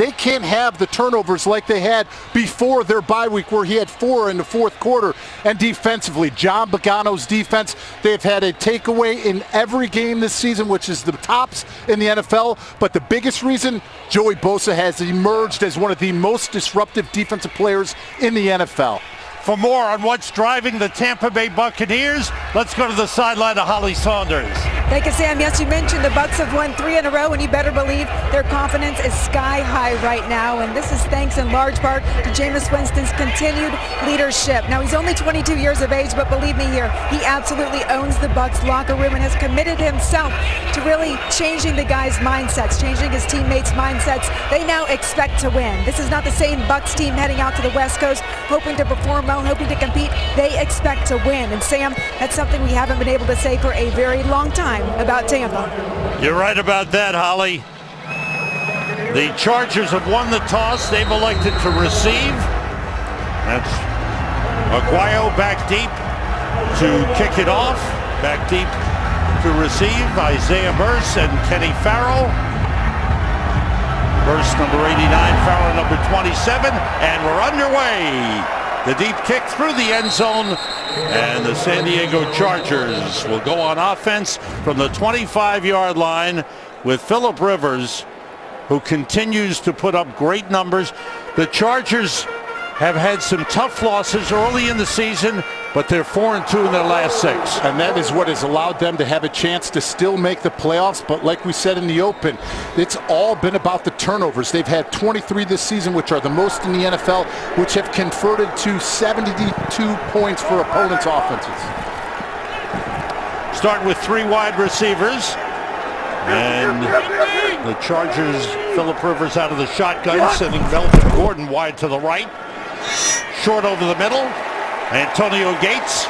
They can't have the turnovers like they had before their bye week, where he had 4 in the fourth quarter. And defensively, John Pagano's defense, they've had a takeaway in every game this season, which is the tops in the NFL. But the biggest reason, Joey Bosa has emerged as one of the most disruptive defensive players in the NFL. For more on what's driving the Tampa Bay Buccaneers, let's go to the sideline of Holly Saunders. Thank you, Sam. Yes, you mentioned the Bucs have won 3 in a row, and you better believe their confidence is sky high right now. And this is thanks in large part to Jameis Winston's continued leadership. Now, he's only 22 years of age, but believe me here, he absolutely owns the Bucs locker room and has committed himself to really changing the guys' mindsets, changing his teammates' mindsets. They now expect to win. This is not the same Bucs team heading out to the West Coast, hoping to perform well, hoping to compete. They expect to win. And Sam, that's something we haven't been able to say for a very long time about Tampa. You're right about that, Holly. The Chargers have won the toss. They've elected to receive. That's Aguayo back deep to kick it off. Back deep to receive. Isaiah Burse and Kenny Farrell. Burse number 89, Farrell number 27, and we're underway. The deep kick through the end zone, and the San Diego Chargers will go on offense from the 25-yard line with Phillip Rivers, who continues to put up great numbers. The Chargers have had some tough losses early in the season, but they're 4-2 in their last 6. And that is what has allowed them to have a chance to still make the playoffs. But like we said in the open, it's all been about the turnovers. They've had 23 this season, which are the most in the NFL, which have converted to 72 points for opponents' offenses. Start with 3 wide receivers. And the Chargers, Phillip Rivers out of the shotgun, sending Melvin Gordon wide to the right. Short over the middle. Antonio Gates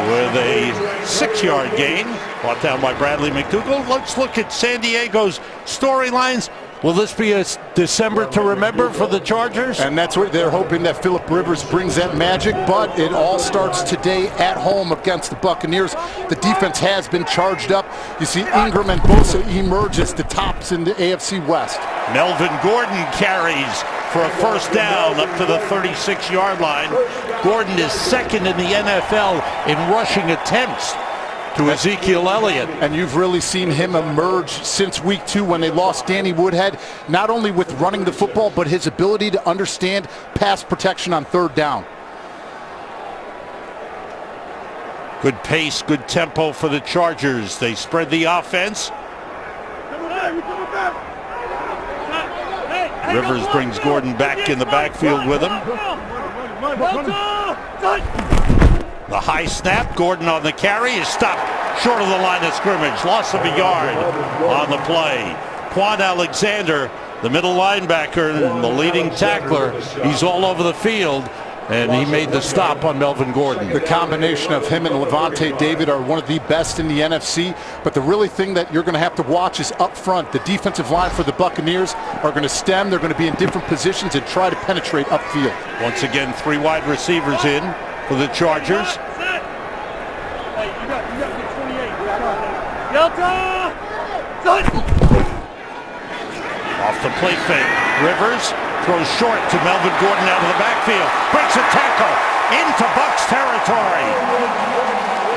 with a 6-yard gain, brought down by Bradley McDougald. Let's look at San Diego's storylines. Will this be a December to remember for the Chargers? And that's what they're hoping, that Phillip Rivers brings that magic, but it all starts today at home against the Buccaneers. The defense has been charged up. You see Ingram and Bosa emerge as the tops in the AFC West. Melvin Gordon carries for a first down up to the 36-yard line. Gordon is second in the NFL in rushing attempts to Ezekiel Elliott. And you've really seen him emerge since week 2 when they lost Danny Woodhead, not only with running the football, but his ability to understand pass protection on third down. Good pace, good tempo for the Chargers. They spread the offense. Rivers brings Gordon back in the backfield with him. The high snap, Gordon on the carry is stopped short of the line of scrimmage. Loss of a yard on the play. Quan Alexander, the middle linebacker, the leading tackler, he's all over the field, and he made the stop on Melvin Gordon. The combination of him and Levante David are one of the best in the NFC, but the really thing that you're going to have to watch is up front. The defensive line for the Buccaneers are going to stem. They're going to be in different positions and try to penetrate upfield. Once again, 3 wide receivers in for the Chargers. Off the play fake, Rivers throws short to Melvin Gordon out of the backfield. Breaks a tackle into Bucs territory.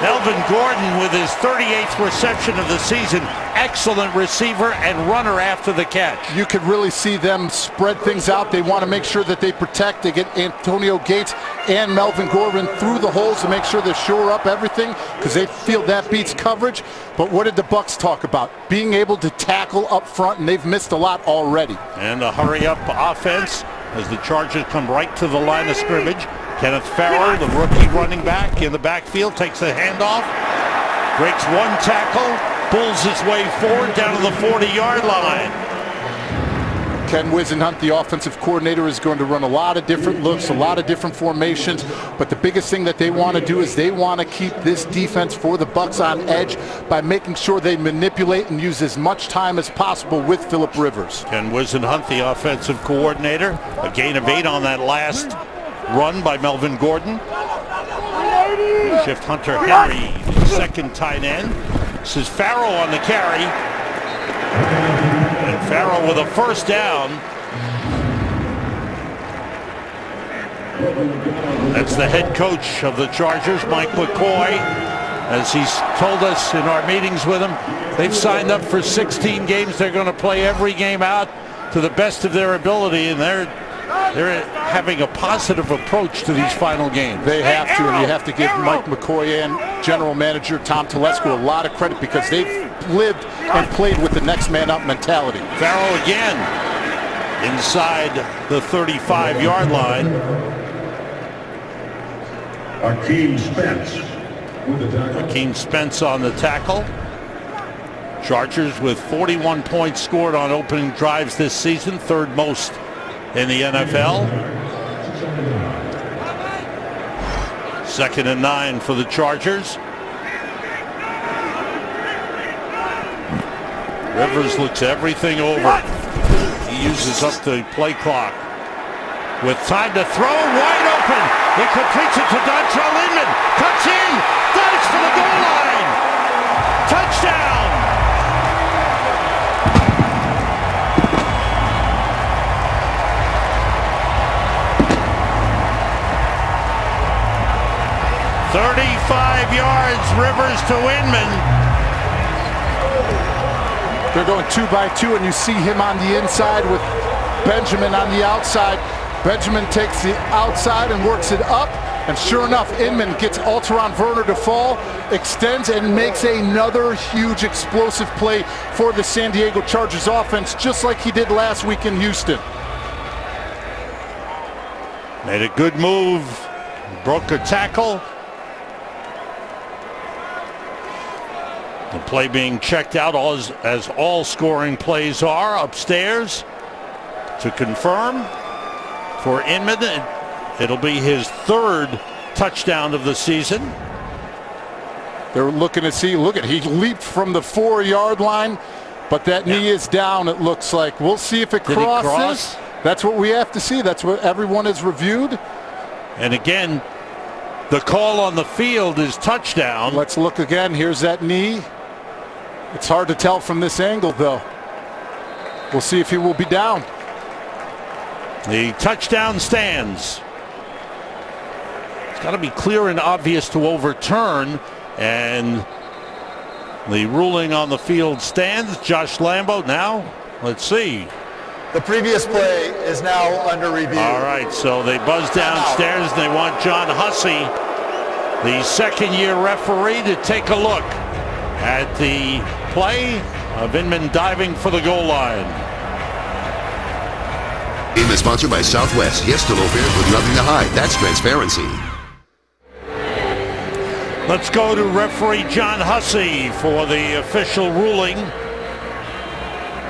Melvin Gordon with his 38th reception of the season. Excellent receiver and runner after the catch. You could really see them spread things out. They want to make sure that they protect. They get Antonio Gates and Melvin Gordon through the holes to make sure they shore up everything, because they feel that beats coverage. But what did the Bucs talk about? Being able to tackle up front, and they've missed a lot already. And a hurry-up offense as the Chargers come right to the line of scrimmage. Kenneth Farrell, the rookie running back, in the backfield, takes the handoff, breaks 1 tackle, pulls his way forward down to the 40-yard line. Ken Wisenhunt, the offensive coordinator, is going to run a lot of different looks, a lot of different formations, but the biggest thing that they want to do is they want to keep this defense for the Bucs on edge by making sure they manipulate and use as much time as possible with Phillip Rivers. Ken Wisenhunt, the offensive coordinator, a gain of 8 on that last run by Melvin Gordon. Shift Hunter Henry, second tight end. This is Farrell on the carry. And Farrell with a first down That's the head coach of the Chargers, Mike McCoy. As he's told us in our meetings with him, they've signed up for 16 games. They're going to play every game out to the best of their ability, and they're having a positive approach to these final games. They have to, and you have to give Mike McCoy and general manager Tom Telesco a lot of credit because they've lived and played with the next man up mentality. Farrell again inside the 35-yard line. Akeem Spence on the tackle. Chargers with 41 points scored on opening drives this season, third most in the NFL. 2nd and 9 for the Chargers. Rivers looks everything over. He uses up the play clock. With time to throw, wide open. He completes it to Dontrell Inman. Cuts in, dives for the goal line. Touchdown. "35 yards, Rivers to Inman." They're going 2 by 2, and you see him on the inside with Benjamin on the outside. Benjamin takes the outside and works it up, and sure enough, Inman gets Alteron Werner to fall, extends, and makes another huge explosive play for the San Diego Chargers offense, just like he did last week in Houston. Made a good move, broke a tackle. The play being checked out as all scoring plays are upstairs to confirm. For Inman, it'll be his 3rd touchdown of the season. They're looking to see, look at, he leaped from the 4-yard line, but that knee is down, it looks like. We'll see if it crosses. Cross? That's what we have to see. That's what everyone has reviewed. And again, the call on the field is touchdown. Let's look again. Here's that knee. It's hard to tell from this angle, though. We'll see if he will be down. The touchdown stands. It's got to be clear and obvious to overturn, and the ruling on the field stands. Josh Lambo now, let's see. The previous play is now under review. All right, so they buzz downstairs and they want John Hussey, the 2nd-year referee, to take a look at the play of Inman diving for the goal line. Game is sponsored by Southwest. Yes to low fares with nothing to hide. That's transparency. Let's go to referee John Hussey for the official ruling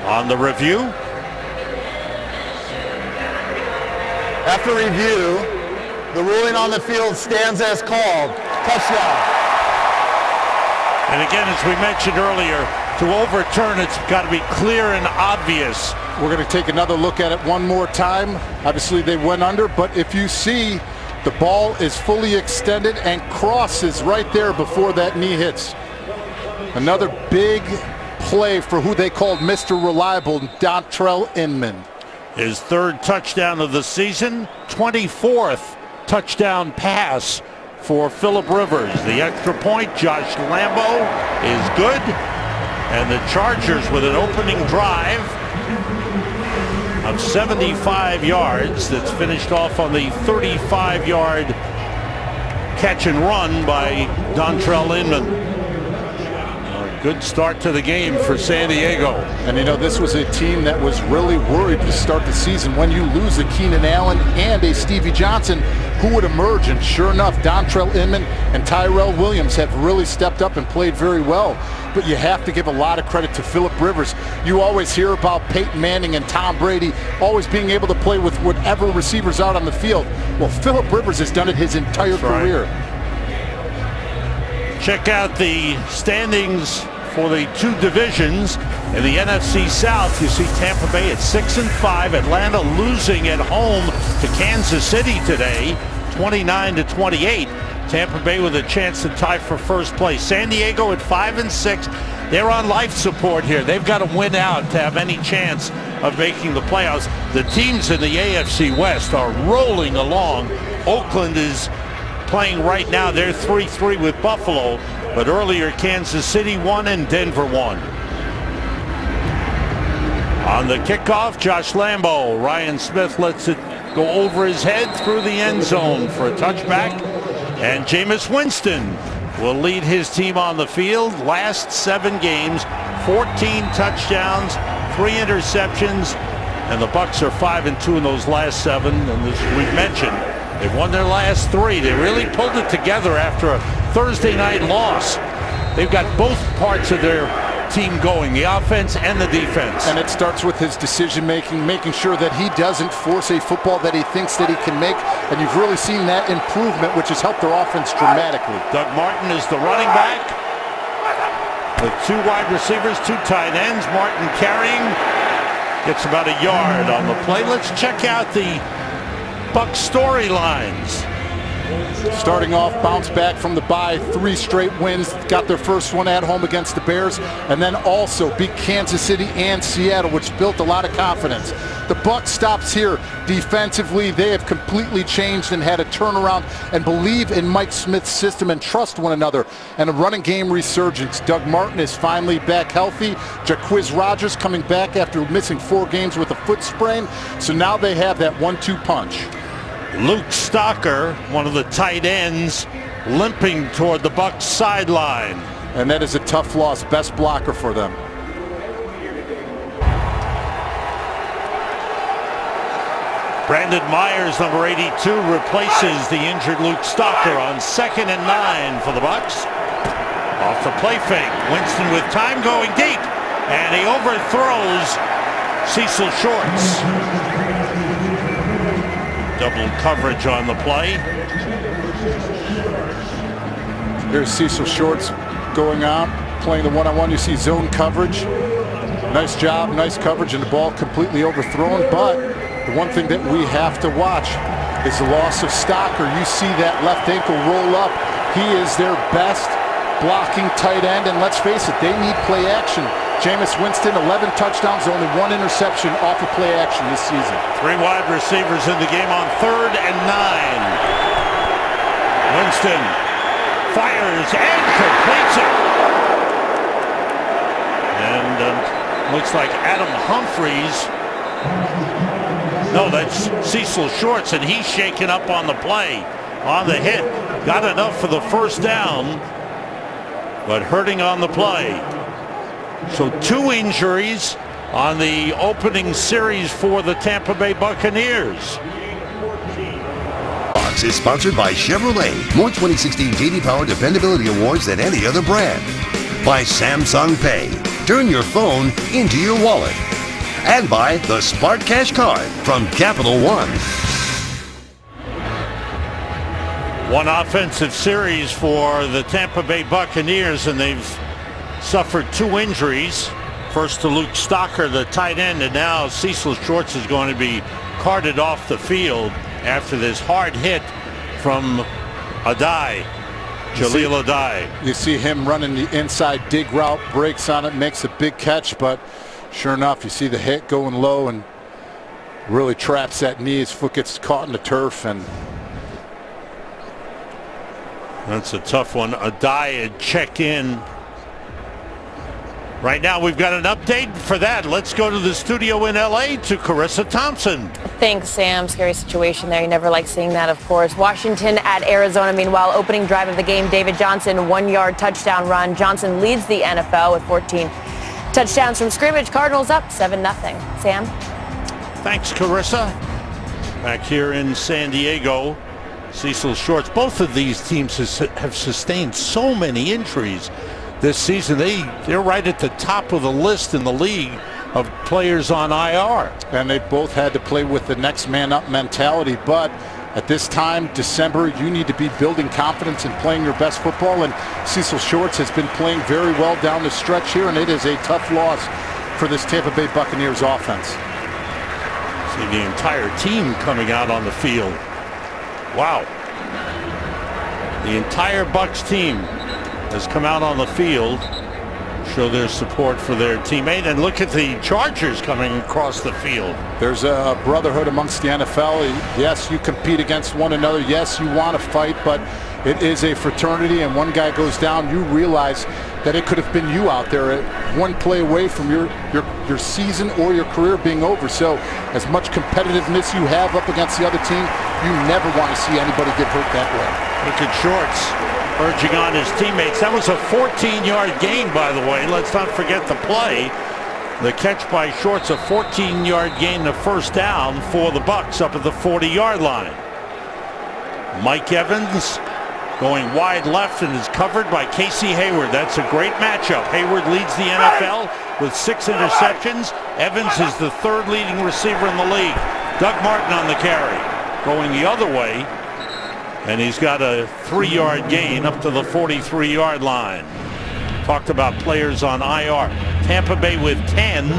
on the review. After review, the ruling on the field stands as called. Touchdown. And again, as we mentioned earlier, to overturn, it's got to be clear and obvious. We're going to take another look at it one more time. Obviously, they went under, but if you see, the ball is fully extended and crosses right there before that knee hits. Another big play for who they called Mr. Reliable, Dontrell Inman. His 3rd touchdown of the season, 24th touchdown pass for Phillip Rivers. The extra point, Josh Lambo, is good. And the Chargers with an opening drive of 75 yards that's finished off on the 35-yard catch and run by Dontrell Inman. A good start to the game for San Diego. And you know, this was a team that was really worried to start the season when you lose a Keenan Allen and a Stevie Johnson, who would emerge. And sure enough, Dontrell Inman and Tyrell Williams have really stepped up and played very well. But you have to give a lot of credit to Phillip Rivers. You always hear about Peyton Manning and Tom Brady always being able to play with whatever receivers out on the field. Well, Phillip Rivers has done it his entire career. Check out the standings for the 2 divisions. In the NFC South, you see Tampa Bay at 6-5. Atlanta losing at home to Kansas City today, 29-28. Tampa Bay with a chance to tie for first place. San Diego at 5-6. they're on life support here. They've got to win out to have any chance of making the playoffs. The teams in the AFC West are rolling along. Oakland is playing right now. They're 3-3 with Buffalo, but earlier Kansas City won and Denver won. On the kickoff, Josh Lambo. Ryan Smith lets it go over his head through the end zone for a touchback. And Jameis Winston will lead his team on the field. Last 7 games, 14 touchdowns, 3 interceptions, and the Bucs are 5-2 in those last 7. And as we've mentioned, they've won their last 3. They really pulled it together after a Thursday night loss. They've got both parts of their team going, the offense and the defense. And it starts with his decision making, making sure that he doesn't force a football that he thinks that he can make. And you've really seen that improvement, which has helped their offense dramatically. Doug Martin is the running back with 2 wide receivers, 2 tight ends. Martin carrying, gets about a yard on the play. Let's check out the Bucs storylines. Starting off, bounce back from the bye, 3 straight wins, got their first one at home against the Bears, and then also beat Kansas City and Seattle, which built a lot of confidence. The Bucs stops here defensively. They have completely changed and had a turnaround and believe in Mike Smith's system and trust one another, and a running game resurgence. Doug Martin is finally back healthy. Jacquizz Rodgers coming back after missing 4 games with a foot sprain, so now they have that 1-2 punch. Luke Stocker, one of the tight ends, limping toward the Bucs sideline. And that is a tough loss, best blocker for them. Brandon Myers, number 82, replaces the injured Luke Stocker on 2nd and 9 for the Bucs. Off the play fake, Winston with time going deep, and he overthrows Cecil Shorts. Double coverage on the play. Here's Cecil Shorts going on, playing the one-on-one. You see zone coverage. Nice job, nice coverage, and the ball completely overthrown. But the one thing that we have to watch is the loss of Stocker. You see that left ankle roll up. He is their best blocking tight end, and let's face it, they need play action. Jameis Winston, 11 touchdowns, only 1 interception off of play action this season. 3 wide receivers in the game on 3rd and 9. Winston fires and completes it. And looks like Adam Humphries. No, that's Cecil Shorts, and he's shaken up on the play, on the hit. Got enough for the first down, but hurting on the play. So 2 injuries on the opening series for the Tampa Bay Buccaneers. Bucs is sponsored by Chevrolet. More 2016 J.D. Power Dependability Awards than any other brand. By Samsung Pay. Turn your phone into your wallet. And by the Smart Cash Card from Capital One. One offensive series for the Tampa Bay Buccaneers, and they've suffered 2 injuries. First to Luke Stocker, the tight end, and now Cecil Shorts is going to be carted off the field after this hard hit from Adai, Jaleel Adai. You see him running the inside dig route, breaks on it, makes a big catch, but sure enough, you see the hit going low and really traps that knee. His foot gets caught in the turf, and that's a tough one. Adai had checked in. Right now, we've got an update for that. Let's go to the studio in LA to Carissa Thompson. Thanks, Sam. Scary situation there. You never like seeing that, of course. Washington at Arizona. Meanwhile, opening drive of the game, David Johnson, 1-yard touchdown run. Johnson leads the NFL with 14 touchdowns from scrimmage. Cardinals up 7-0. Sam? Thanks, Carissa. Back here in San Diego, Cecil Shorts. Both of these teams have sustained so many injuries this season. They're right at the top of the list in the league of players on IR. And they both had to play with the next man up mentality. But at this time, December, you need to be building confidence and playing your best football. And Cecil Shorts has been playing very well down the stretch here, and it is a tough loss for this Tampa Bay Buccaneers offense. See the entire team coming out on the field. Wow. The entire Bucs team has come out on the field. show their support for their teammate. And look at the Chargers coming across the field. There's a brotherhood amongst the NFL. Yes, you compete against one another. Yes, you want to fight, but it is a fraternity, and one guy goes down, you realize that it could have been you out there at one play away from your season or your career being over. So as much competitiveness you have up against the other team, you never want to see anybody get hurt that way. Look at Shorts urging on his teammates. That was a 14-yard gain, by the way. Let's not forget the play. The catch by Shorts, a 14-yard gain, the first down for the Bucs up at the 40-yard line. Mike Evans going wide left and is covered by Casey Hayward. That's a great matchup. Hayward leads the NFL with 6 interceptions. Evans is the 3rd leading receiver in the league. Doug Martin on the carry, going the other way, and he's got a 3-yard gain up to the 43-yard line. Talked about players on IR. Tampa Bay with 10,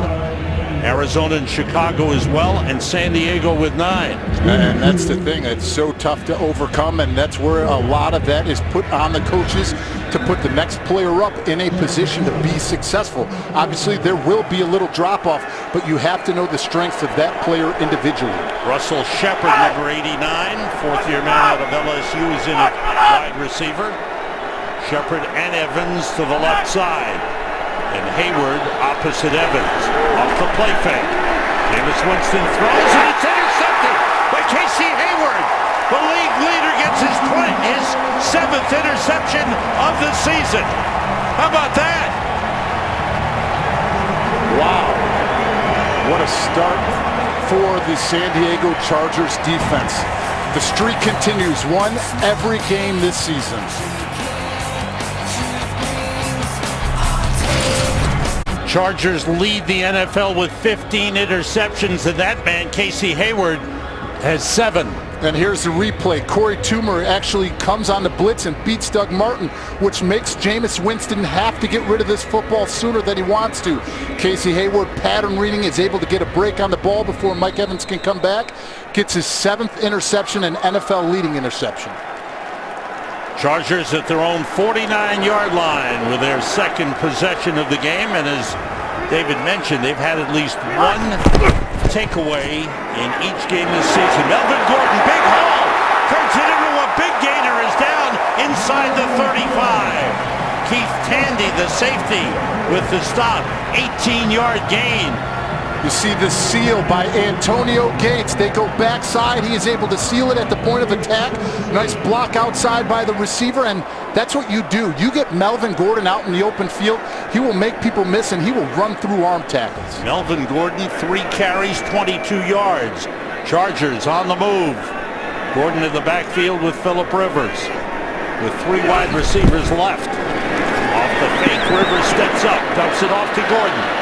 Arizona and Chicago as well, and San Diego with 9. And that's the thing. It's so tough to overcome, and that's where a lot of that is put on the coaches to put the next player up in a position to be successful. Obviously, there will be a little drop-off, but you have to know the strengths of that player individually. Russell Shepard, number 89, 4th-year man out of LSU, is in at wide receiver. Shepard and Evans to the left side. And Hayward opposite Evans. Off the play fake. Jameis Winston throws, and it's intercepted by Casey Hayward. The league leader gets his 7th interception of the season. How about that? Wow. What a start for the San Diego Chargers defense. The streak continues, one every game this season. Chargers lead the NFL with 15 interceptions, and that man, Casey Hayward, has 7. And here's the replay. Corey Toomer actually comes on the blitz and beats Doug Martin, which makes Jameis Winston have to get rid of this football sooner than he wants to. Casey Hayward, pattern reading, is able to get a break on the ball before Mike Evans can come back. Gets his 7th interception and NFL leading interception. Chargers at their own 49-yard line with their 2nd possession of the game, and as David mentioned, they've had at least one takeaway in each game this season. Melvin Gordon, big hole, turns it into a big gainer, is down inside the 35. Keith Tandy, the safety, with the stop, 18-yard gain. You see the seal by Antonio Gates. They go backside. He is able to seal it at the point of attack. Nice block outside by the receiver, and that's what you do. You get Melvin Gordon out in the open field, he will make people miss, and he will run through arm tackles. Melvin Gordon, 3 carries, 22 yards. Chargers on the move. Gordon in the backfield with Phillip Rivers, with 3 wide receivers left. Off the fake, Rivers steps up, dumps it off to Gordon.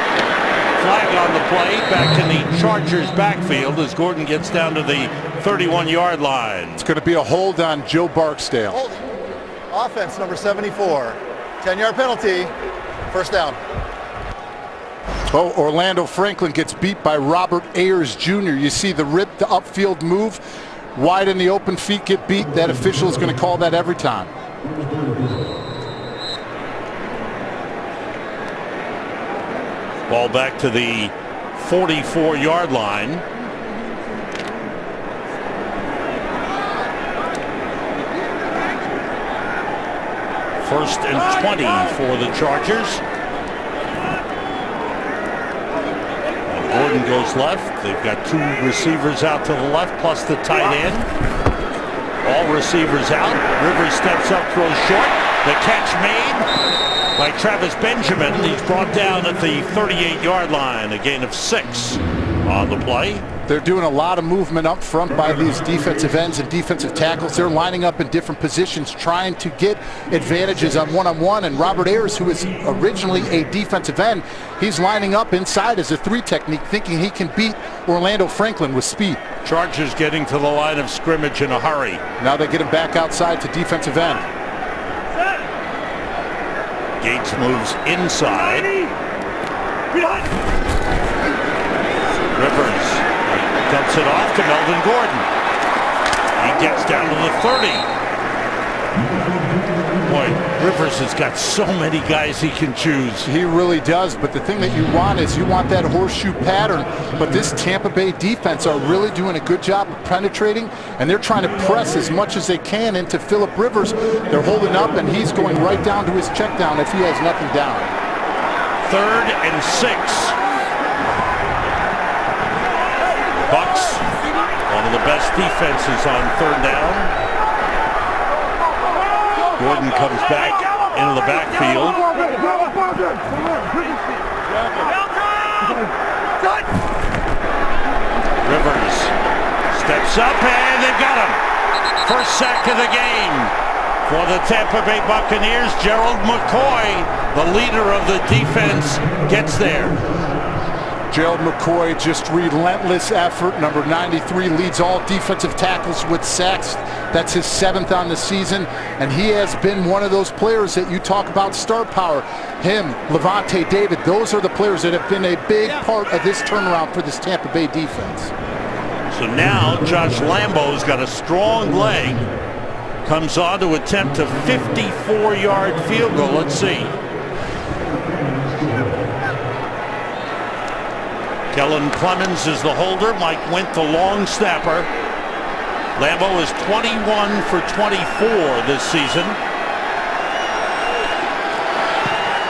Flag on the play, back in the Chargers backfield as Gordon gets down to the 31-yard line. It's going to be a hold on Joe Barksdale. Holding. Offense number 74. 10-yard penalty. First down. Oh, Orlando Franklin gets beat by Robert Ayers Jr. You see the upfield move, wide in the open, feet get beat. That official is going to call that every time. Ball back to the 44-yard line. First and 20 for the Chargers. Gordon goes left. They've got 2 receivers out to the left, plus the tight end. All receivers out. Rivers steps up, throws short. The catch made by Travis Benjamin. He's brought down at the 38-yard line. A gain of 6 on the play. They're doing a lot of movement up front by these defensive ends and defensive tackles. They're lining up in different positions, trying to get advantages on one-on-one. And Robert Ayers, who is originally a defensive end, he's lining up inside as a 3 technique, thinking he can beat Orlando Franklin with speed. Chargers getting to the line of scrimmage in a hurry. Now they get him back outside to defensive end. Gates moves inside. Rivers dumps it off to Melvin Gordon. He gets down to the 30. Boy, Rivers has got so many guys he can choose. He really does, but the thing that you want is you want that horseshoe pattern. But this Tampa Bay defense are really doing a good job of penetrating, and they're trying to press as much as they can into Phillip Rivers. They're holding up, and he's going right down to his check down if he has nothing down. 3rd and 6. Bucs, one of the best defenses on 3rd down. Gordon comes back into the backfield. Rivers steps up, and they've got him. First sack of the game for the Tampa Bay Buccaneers. Gerald McCoy, the leader of the defense, gets there. Gerald McCoy, just relentless effort. Number 93 leads all defensive tackles with sacks. That's his 7th on the season, and he has been one of those players that you talk about star power. Him, Levante David, those are the players that have been a big part of this turnaround for this Tampa Bay defense. So now Josh Lambo's got a strong leg. Comes on to attempt a 54-yard field goal. Let's see. Kellen Clemens is the holder. Mike Wint the long snapper. Lambo is 21 for 24 this season.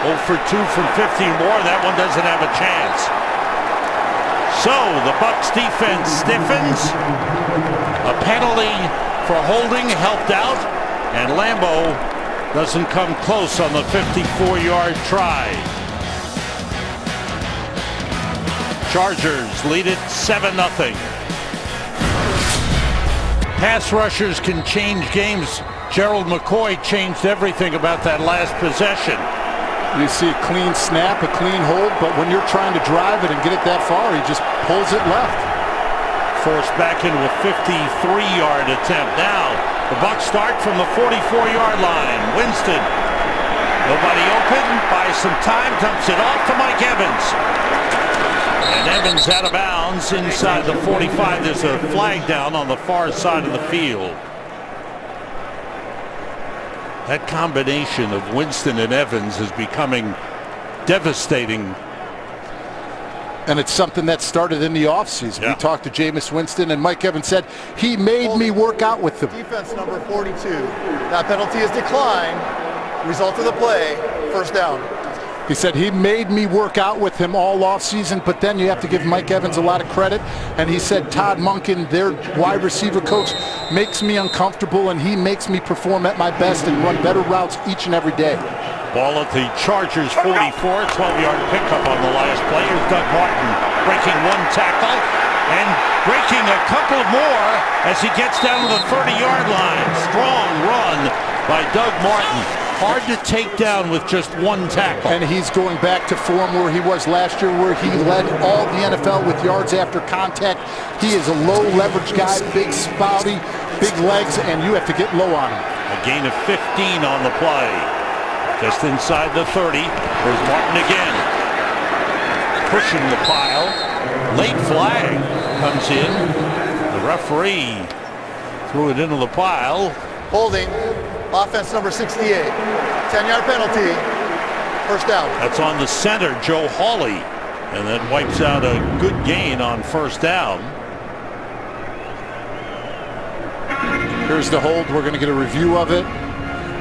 0 for 2 from 15 more. That one doesn't have a chance. So the Bucs defense stiffens. A penalty for holding helped out, and Lambo doesn't come close on the 54-yard try. Chargers lead it 7-0. Pass rushers can change games. Gerald McCoy changed everything about that last possession. You see a clean snap, a clean hold, but when you're trying to drive it and get it that far, he just pulls it left. Forced back into a 53-yard attempt. Now the Bucs start from the 44-yard line. Winston, nobody open, buys some time, dumps it off to Mike Evans. And Evans out of bounds inside the 45. There's a flag down on the far side of the field. That combination of Winston and Evans is becoming devastating. And it's something that started in the offseason. Yeah. We talked to Jameis Winston, and Mike Evans said he made me work out with them. Defense number 42. That penalty is declined. Result of the play, first down. He said he made me work out with him all offseason, but then you have to give Mike Evans a lot of credit. And he said Todd Monken, their wide receiver coach, makes me uncomfortable, and he makes me perform at my best and run better routes each and every day. Ball at the Chargers 44, 12-yard pickup on the last play. Here's Doug Martin breaking one tackle and breaking a couple more as he gets down to the 30-yard line. Strong run by Doug Martin. Hard to take down with just one tackle. And he's going back to form where he was last year, where he led all the NFL with yards after contact. He is a low-leverage guy, big spouty, big legs, and you have to get low on him. A gain of 15 on the play. Just inside the 30. There's Martin again. Pushing the pile. Late flag comes in. The referee threw it into the pile. Holding. Offense number 68. 10-yard penalty. First down. That's on the center, Joe Hawley. And that wipes out a good gain on first down. Here's the hold. We're going to get a review of it.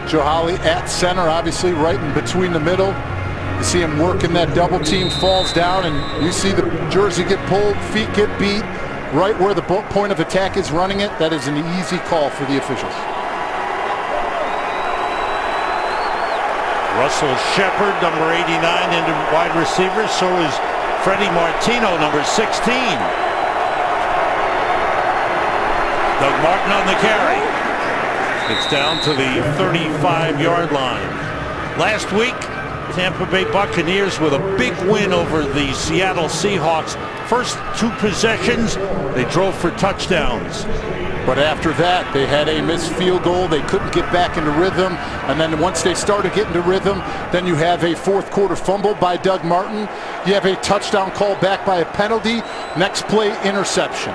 Joe Hawley at center, obviously right in between the middle. You see him working that double team, falls down, and you see the jersey get pulled, feet get beat, right where the point of attack is running it. That is an easy call for the officials. Russell Shepard, number 89, into wide receiver. So is Freddie Martino, number 16. Doug Martin on the carry. It's down to the 35-yard line. Last week, Tampa Bay Buccaneers with a big win over the Seattle Seahawks. First 2 possessions, they drove for touchdowns. But after that, they had a missed field goal. They couldn't get back into rhythm. And then once they started getting to rhythm, then you have a fourth-quarter fumble by Doug Martin. You have a touchdown call back by a penalty. Next play, interception.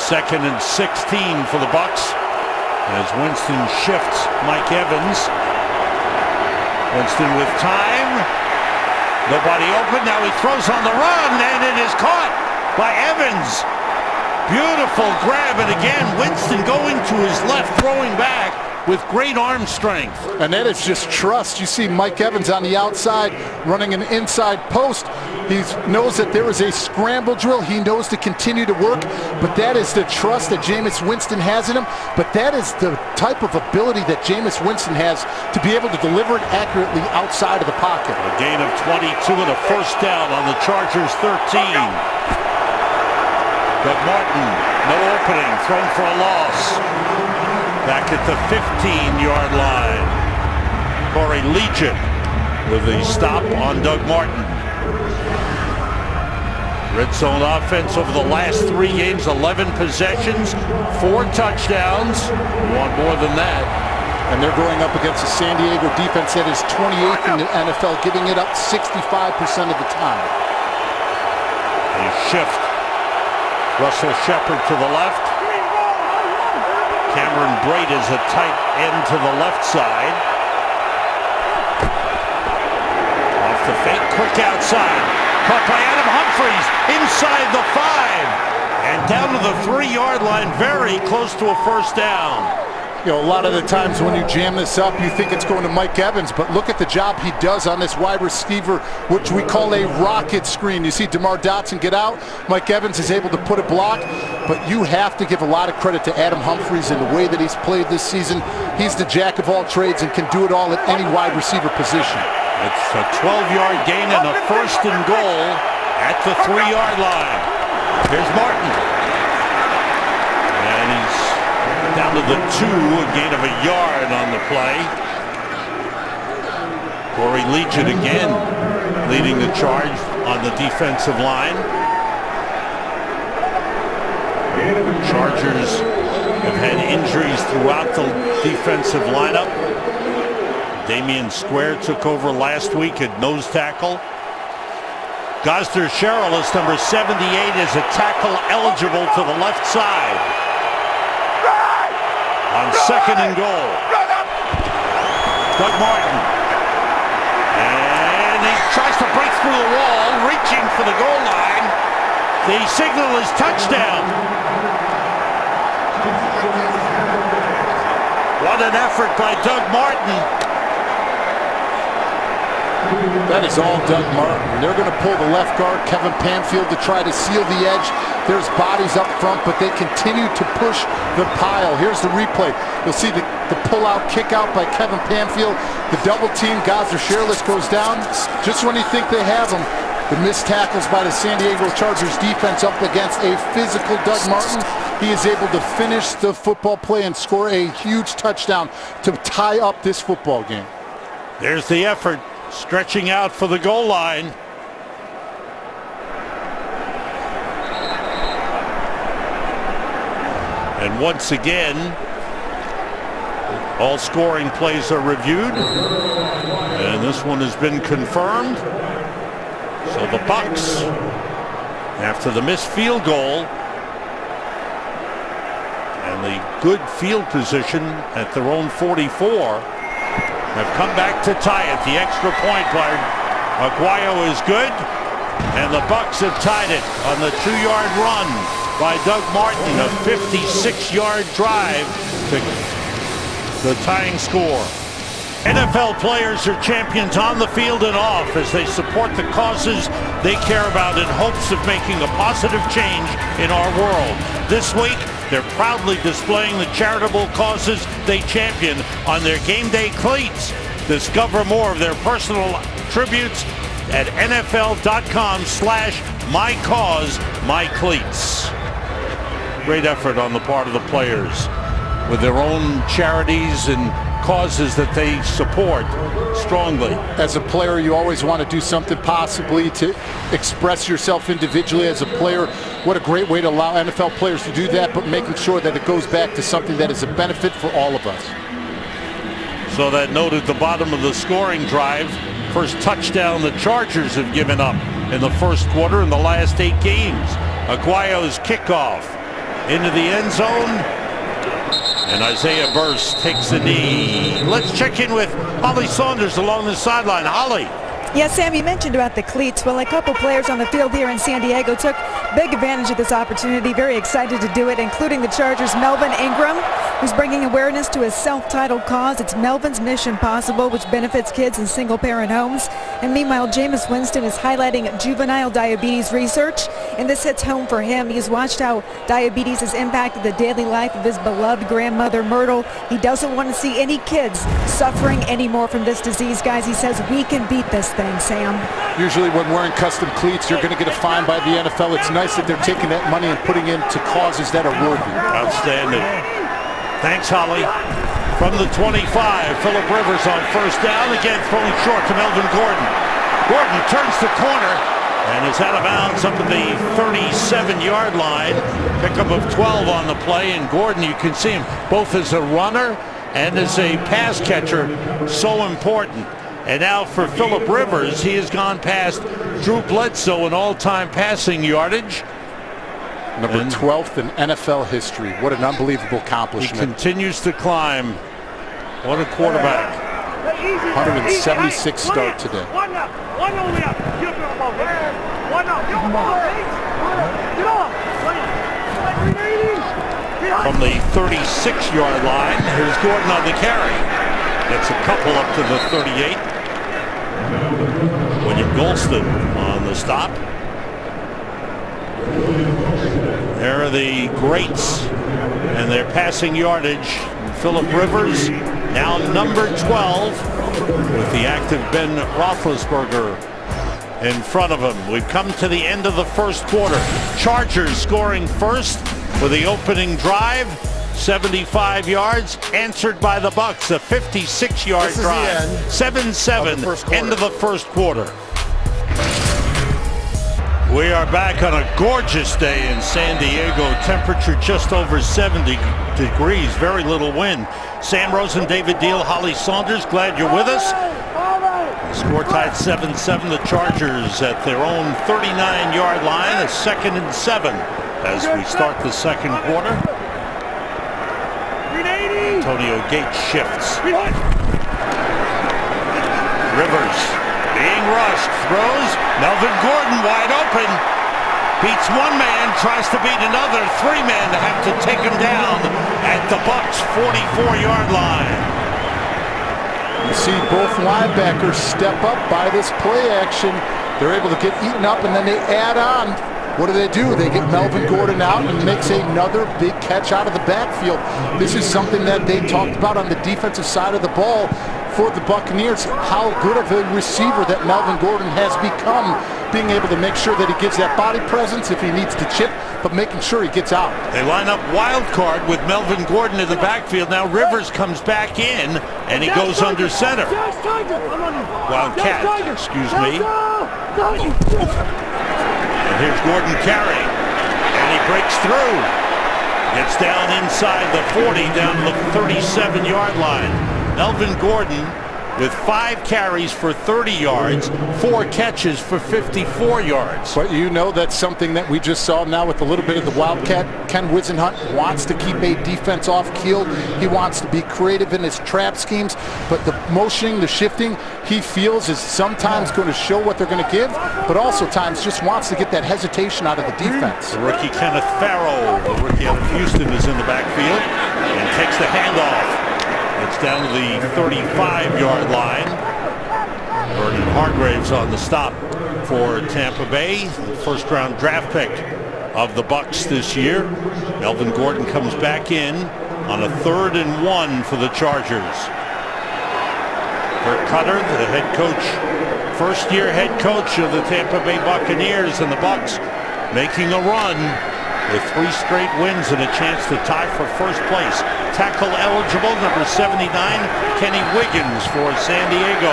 2nd and 16 for the Bucs as Winston shifts Mike Evans. Winston with time. Nobody open. Now he throws on the run, and it is caught by Evans. Beautiful grab, and again, Winston going to his left, throwing back with great arm strength. And that is just trust. You see Mike Evans on the outside running an inside post. He knows that there is a scramble drill. He knows to continue to work, but that is the trust that Jameis Winston has in him. But that is the type of ability that Jameis Winston has to be able to deliver it accurately outside of the pocket. A gain of 22 and a first down on the Chargers 13. Doug Martin, no opening, thrown for a loss. Back at the 15-yard line. Corey Legion with a stop on Doug Martin. Red zone offense over the last 3 games, 11 possessions, 4 touchdowns. We want more than that. And they're going up against a San Diego defense that is 28th in the NFL, giving it up 65% of the time. They shift. Russell Shepard to the left. Cameron Brate is a tight end to the left side. Off the fake, quick outside. Caught by Adam Humphries inside the 5. And down to the 3-yard line, very close to a first down. You know, a lot of the times when you jam this up, you think it's going to Mike Evans, but look at the job he does on this wide receiver, which we call a rocket screen. You see DeMar Dotson get out. Mike Evans is able to put a block, but you have to give a lot of credit to Adam Humphries in the way that he's played this season. He's the jack of all trades and can do it all at any wide receiver position. It's a 12-yard gain and a first and goal at the 3-yard line. Here's Martin. And he's down to the 2, a gain of a yard on the play. Corey Legion again leading the charge on the defensive line. Chargers have had injuries throughout the defensive lineup. Damian Square took over last week at nose tackle. Gosder Sherrill is number 78, is a tackle eligible to the left side. On 2nd and goal. Doug Martin. And he tries to break through the wall, reaching for the goal line. The signal is touchdown. What an effort by Doug Martin. That is all Doug Martin. They're going to pull the left guard, Kevin Panfield, to try to seal the edge. There's bodies up front, but they continue to push the pile. Here's the replay. You'll see the pull-out, kick-out by Kevin Panfield. The double team, Gosder Sherrill goes down. Just when you think they have him, the missed tackles by the San Diego Chargers defense up against a physical Doug Martin. He is able to finish the football play and score a huge touchdown to tie up this football game. There's the effort. Stretching out for the goal line. And once again, all scoring plays are reviewed. And this one has been confirmed. So the Bucs, after the missed field goal and the good field position at their own 44, have come back to tie it. The extra point by Aguayo is good, and the Bucs have tied it on the 2-yard run by Doug Martin, a 56-yard drive to the tying score. NFL players are champions on the field and off as they support the causes they care about in hopes of making a positive change in our world. This week, they're proudly displaying the charitable causes they champion on their game day cleats. Discover more of their personal tributes at NFL.com/mycausemycleats. Great effort on the part of the players with their own charities and causes that they support strongly. As a player, you always want to do something possibly to express yourself individually as a player. What a great way to allow NFL players to do that, but making sure that it goes back to something that is a benefit for all of us. So that note at the bottom of the scoring drive, first touchdown the Chargers have given up in the first quarter in the last 8 games. Aguayo's kickoff. into the end zone. And Isaiah Burst takes the knee. Let's check in with Holly Saunders along the sideline. Holly. Yes, Sam, you mentioned about the cleats. Well, a couple players on the field here in San Diego took big advantage of this opportunity. Very excited to do it, including the Chargers' Melvin Ingram, who's bringing awareness to a self-titled cause. It's Melvin's Mission Possible, which benefits kids in single-parent homes. And meanwhile, Jameis Winston is highlighting juvenile diabetes research, and this hits home for him. He's watched how diabetes has impacted the daily life of his beloved grandmother, Myrtle. He doesn't want to see any kids suffering anymore from this disease, guys. He says we can beat this thing, Sam. Usually when wearing custom cleats, you're going to get a fine by the NFL. It's nice that they're taking that money and putting it into causes that are worthy. Outstanding. Thanks, Holly. From the 25, Phillip Rivers on first down. Again, throwing short to Melvin Gordon. Gordon turns the corner and is out of bounds up at the 37-yard line. Pickup of 12 on the play. And Gordon, you can see him both as a runner and as a pass catcher. So important. And now for Phillip Rivers, he has gone past Drew Bledsoe in all-time passing yardage. Number 12th in NFL history. What an unbelievable accomplishment. He continues to climb. What a quarterback. 176 start today. From the 36-yard line, here's Gordon on the carry. Gets a couple up to the 38. William Golston on the stop. There are the greats and their passing yardage. Phillip Rivers now number 12 with the active Ben Roethlisberger in front of him. We've come to the end of the first quarter. Chargers scoring first with the opening drive. 75 yards, answered by the Bucs, a 56-yard drive. 7-7, end of the first quarter. We are back on a gorgeous day in San Diego. Temperature just over 70 degrees, very little wind. Sam Rosen, David Deal, Holly Saunders, glad you're with us. Score tied 7-7. The Chargers at their own 39-yard line, a 2nd and 7 as we start the second quarter. Antonio Gates shifts. Rivers being rushed, throws. Melvin Gordon wide open. Beats one man, tries to beat another. 3 men have to take him down at the Bucs 44-yard line. You see both linebackers step up by this play action. They're able to get eaten up, and then they add on. What do? They get Melvin Gordon out and makes another big catch out of the backfield. This is something that they talked about on the defensive side of the ball for the Buccaneers, how good of a receiver that Melvin Gordon has become, being able to make sure that he gives that body presence if he needs to chip, but making sure he gets out. They line up wild card with Melvin Gordon in the backfield. Now Rivers comes back in, and he goes under center. Wildcat, excuse me. And here's Gordon carrying, and he breaks through. Gets down inside the 40, down to the 37-yard line. Melvin Gordon with 5 carries for 30 yards, 4 catches for 54 yards. But you know that's something that we just saw now with a little bit of the Wildcat. Ken Wisenhunt wants to keep a defense off keel. He wants to be creative in his trap schemes, but the motioning, the shifting, he feels is sometimes going to show what they're going to give, but also times just wants to get that hesitation out of the defense. The rookie Kenneth Farrow, the rookie out of Houston, is in the backfield and takes the handoff. It's down to the 35-yard line. Vernon Hargraves on the stop for Tampa Bay, the first-round draft pick of the Bucs this year. Melvin Gordon comes back in on a 3rd and 1 for the Chargers. Kirk Cutter, the head coach, first-year head coach of the Tampa Bay Buccaneers, and the Bucs making a run with 3 straight wins and a chance to tie for first place. Tackle eligible, number 79, Kenny Wiggins for San Diego.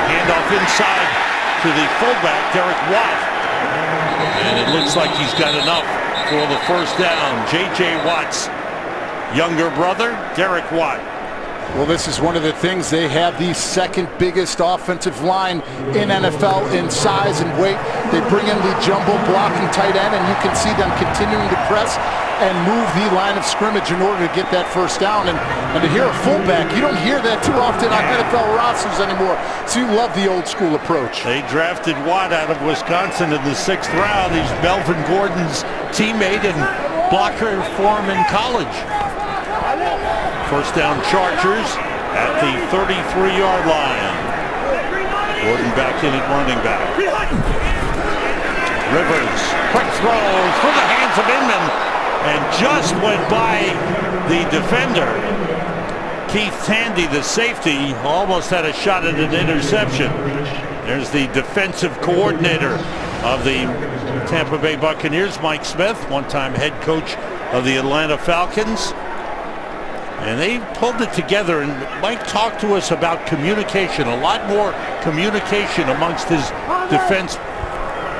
Handoff inside to the fullback, Derek Watt. And it looks like he's got enough for the first down. J.J. Watt's younger brother, Derek Watt, Well, this is one of the things. They have the second biggest offensive line in NFL in size and weight. They bring in the jumbo blocking tight end, and you can see them continuing to press and move the line of scrimmage in order to get that first down. And to hear a fullback, you don't hear that too often on NFL rosters anymore. So you love the old school approach. They drafted Watt out of Wisconsin in the 6th round. He's Melvin Gordon's teammate and blocker for him in college. First down Chargers at the 33-yard line. Gordon back in at running back. Rivers, quick throw through the hands of Inman and just went by the defender. Keith Tandy, the safety, almost had a shot at an interception. There's the defensive coordinator of the Tampa Bay Buccaneers, Mike Smith, one-time head coach of the Atlanta Falcons. And they pulled it together, and Mike talked to us about communication, a lot more communication amongst his defense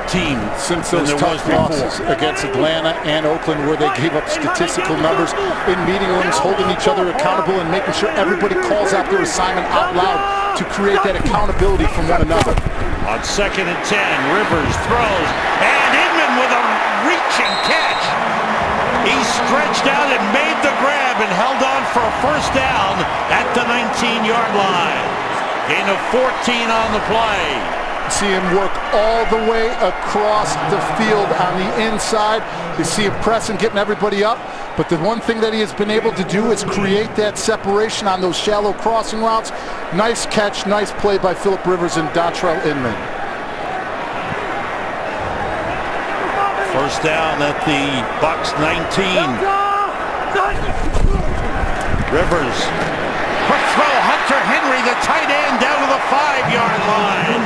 team since those tough losses against Atlanta and Oakland, where they gave up statistical numbers in meeting rooms, holding each other accountable and making sure everybody calls out their assignment out loud to create that accountability from one another. On 2nd and 10, Rivers throws, and Inman with a reaching catch. He stretched out and made the grab and held on for a first down at the 19-yard line. Gain of 14 on the play. See him work all the way across the field on the inside. You see him pressing, getting everybody up. But the one thing that he has been able to do is create that separation on those shallow crossing routes. Nice catch, nice play by Phillip Rivers and Dontrell Inman. First down at the Bucs 19. Rivers, quick throw, Hunter Henry, the tight end, down to the 5-yard line.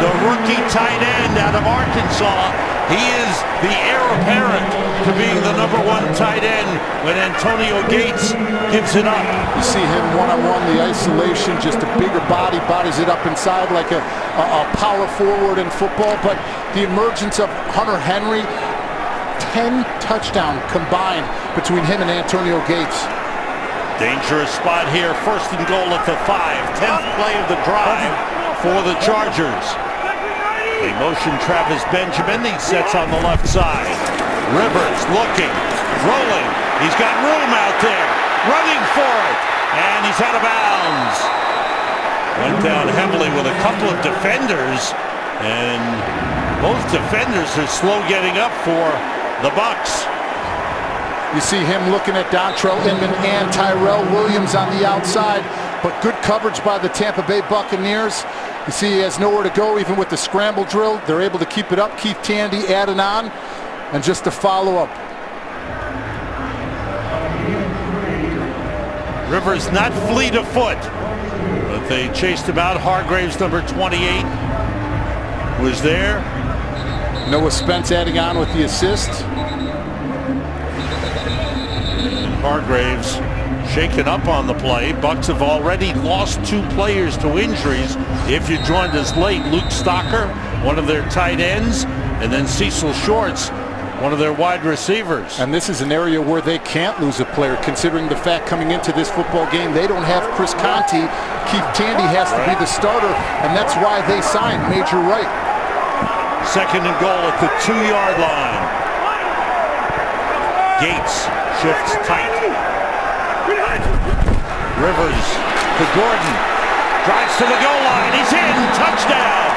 The rookie tight end out of Arkansas. He is the heir apparent to being the #1 tight end when Antonio Gates gives it up. You see him one-on-one, the isolation, just a bigger body, bodies it up inside like a power forward in football. But the emergence of Hunter Henry, 10 touchdowns combined between him and Antonio Gates. Dangerous spot here, 1st and goal at the 5. 10th play of the drive for the Chargers. They motion Travis Benjamin. He sets on the left side. Rivers looking, rolling. He's got room out there, running for it, and he's out of bounds. Went down heavily with a couple of defenders, and both defenders are slow getting up for the Bucs. You see him looking at Dontrell Inman and Tyrell Williams on the outside, but good coverage by the Tampa Bay Buccaneers. You see he has nowhere to go even with the scramble drill. They're able to keep it up. Keith Tandy adding on, and just a follow-up. Rivers not fleet of foot, but they chased him out. Hargraves, number 28, was there. Noah Spence adding on with the assist. Hargraves shaken up on the play. Bucs have already lost 2 players to injuries. If you joined us late, Luke Stocker, one of their tight ends, and then Cecil Shorts, one of their wide receivers. And this is an area where they can't lose a player, considering the fact coming into this football game, they don't have Chris Conte. Keith Tandy has to be the starter, and that's why they signed Major Wright. 2nd and goal at the 2-yard line. Gates shifts tight. Rivers to Gordon. Drives to the goal line. He's in. Touchdown.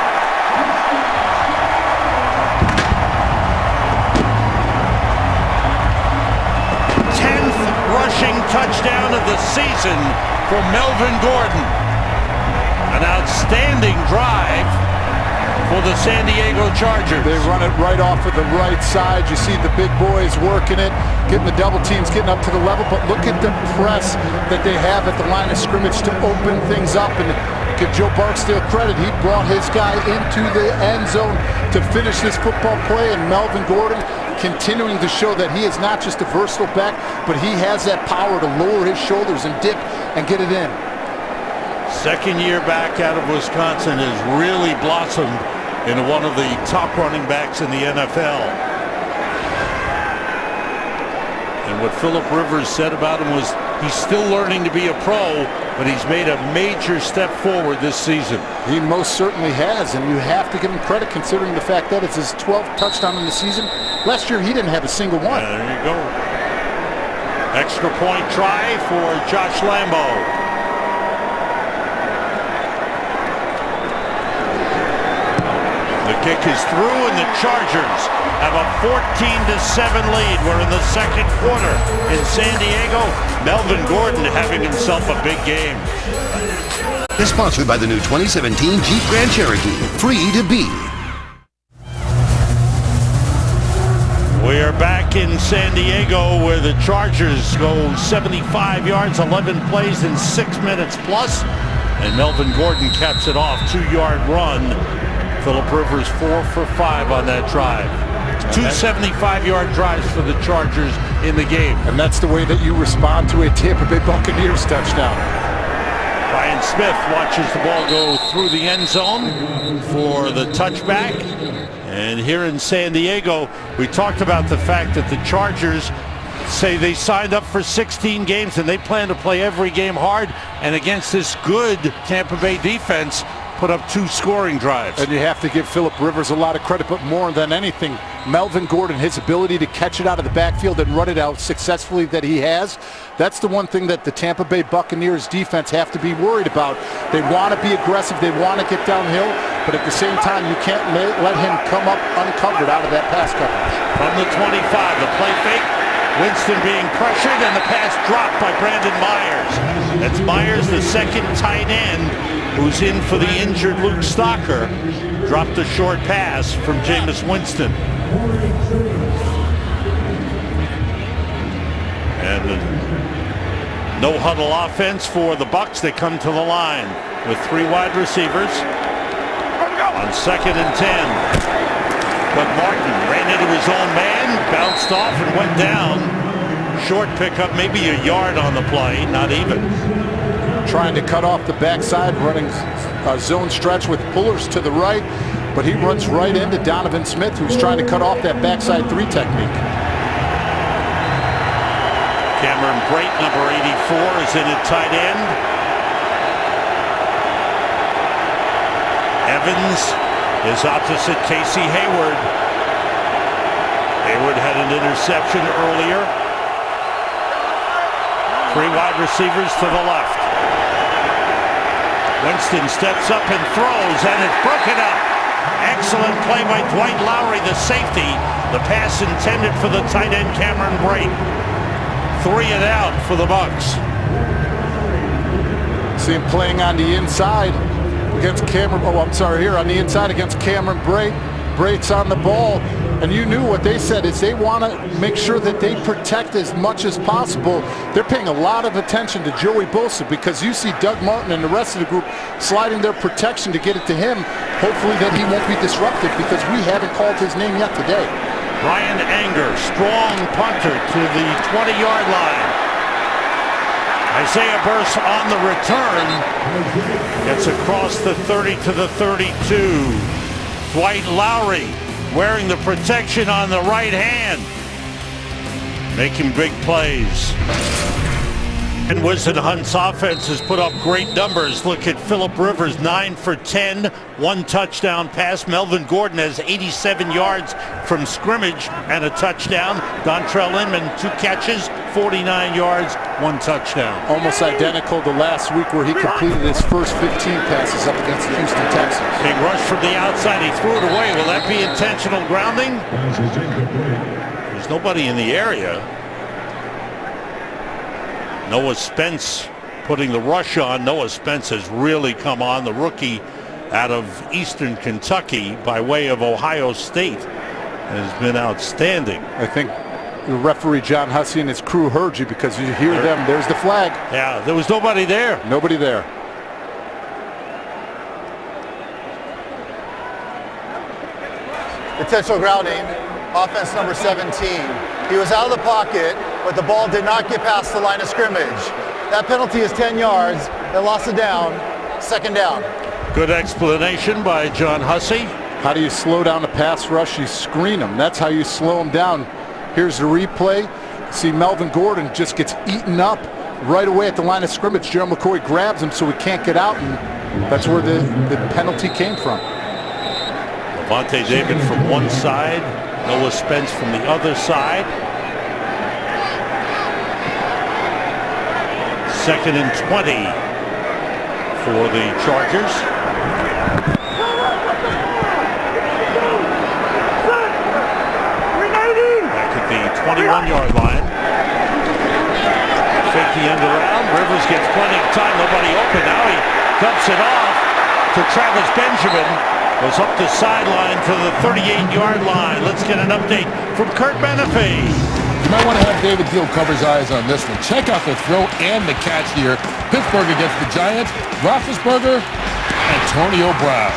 Rushing touchdown of the season for Melvin Gordon. An outstanding drive for the San Diego Chargers. They run it right off of the right side. You see the big boys working it, getting the double teams, getting up to the level. But look at the press that they have at the line of scrimmage to open things up. And give Joe Barksdale credit. He brought his guy into the end zone to finish this football play. And Melvin Gordon continuing to show that he is not just a versatile back, but he has that power to lower his shoulders and dip and get it in. Second year back out of Wisconsin has really blossomed into one of the top running backs in the NFL. And what Phillip Rivers said about him was He's still learning to be a pro, but he's made a major step forward this season. He most certainly has, and you have to give him credit considering the fact that it's his 12th touchdown in the season. Last year, he didn't have a single one. There you go. Extra point try for Josh Lambo. The kick is through, and the Chargers have a 14-7 lead. We're in the second quarter in San Diego. Melvin Gordon having himself a big game. Is sponsored by the new 2017 Jeep Grand Cherokee, free to be. We are back in San Diego where the Chargers go 75 yards, 11 plays in 6 minutes plus, and Melvin Gordon caps it off, 2-yard run. Phillip Rivers 4 for 5 on that drive. 2 75-yard drives for the Chargers in the game. And that's the way that you respond to a Tampa Bay Buccaneers touchdown. Brian Smith watches the ball go through the end zone for the touchback. And here in San Diego, we talked about the fact that the Chargers say they signed up for 16 games and they plan to play every game hard. And against this good Tampa Bay defense, put up 2 scoring drives. And you have to give Phillip Rivers a lot of credit, but more than anything, Melvin Gordon, his ability to catch it out of the backfield and run it out successfully that he has, that's the one thing that the Tampa Bay Buccaneers defense have to be worried about. They want to be aggressive, they want to get downhill, but at the same time, you can't let him come up uncovered out of that pass coverage. From the 25, the play fake, Winston being pressured, and the pass dropped by Brandon Myers. That's Myers, the second tight end, who's in for the injured Luke Stocker. Dropped a short pass from Jameis Winston. And the no-huddle offense for the Bucs. They come to the line with 3 wide receivers on 2nd and 10. But Martin ran into his own man, bounced off and went down. Short pickup, maybe a yard on the play, not even. Trying to cut off the backside, running a zone stretch with pullers to the right, but he runs right into Donovan Smith, who's trying to cut off that backside 3 technique. Cameron Brate, number 84, is in at tight end. Evans is opposite Casey Hayward. Hayward had an interception earlier. 3 wide receivers to the left. Winston steps up and throws, and it's broken up. Excellent play by Dwight Lowry, the safety. The pass intended for the tight end Cameron Brate. 3 and out for the Bucs. See him playing on the inside against Cameron. Oh, I'm sorry, here on the inside against Cameron Brate. Brate's on the ball, and you knew what they said is they want to make sure that they protect as much as possible. They're paying a lot of attention to Joey Bosa because you see Doug Martin and the rest of the group sliding their protection to get it to him. Hopefully that he won't be disrupted because we haven't called his name yet today. Ryan Anger, strong punter to the 20-yard line. Isaiah Burse on the return. Gets across the 30 to the 32. Dwight Lowry wearing the protection on the right hand. Making big plays. And Wisdom Hunt's offense has put up great numbers. Look at Phillip Rivers, 9 for 10, 1 touchdown pass. Melvin Gordon has 87 yards from scrimmage and a touchdown. Dontrell Inman, 2 catches, 49 yards, 1 touchdown. Almost identical to last week where he completed his first 15 passes up against the Houston Texans. Big rush from the outside, he threw it away. Will that be intentional grounding? There's nobody in the area. Noah Spence putting the rush on. Noah Spence has really come on, the rookie out of Eastern Kentucky by way of Ohio State, has been outstanding. I think the referee John Hussey and his crew heard you because you hear them. There's the flag. Yeah, there was nobody there. Nobody there. Potential grounding, offense number 17. He was out of the pocket, but the ball did not get past the line of scrimmage. That penalty is 10 yards. They lost it down. 2nd down. Good explanation by John Hussey. How do you slow down a pass rush? You screen them. That's how you slow them down. Here's the replay. See Melvin Gordon just gets eaten up right away at the line of scrimmage. Gerald McCoy grabs him so he can't get out, and that's where the penalty came from. Levante David from one side, Noah Spence from the other side. 2nd and 20 for the Chargers. Back at the 21-yard line. Fake the end around. Rivers gets plenty of time. Nobody open. Now he dumps it off to Travis Benjamin. Goes up the sideline to the 38-yard line. Let's get an update from Kurt Menefee. You might want to have David Gill cover his eyes on this one. Check out the throw and the catch here. Pittsburgh against the Giants. Roethlisberger, Antonio Brown.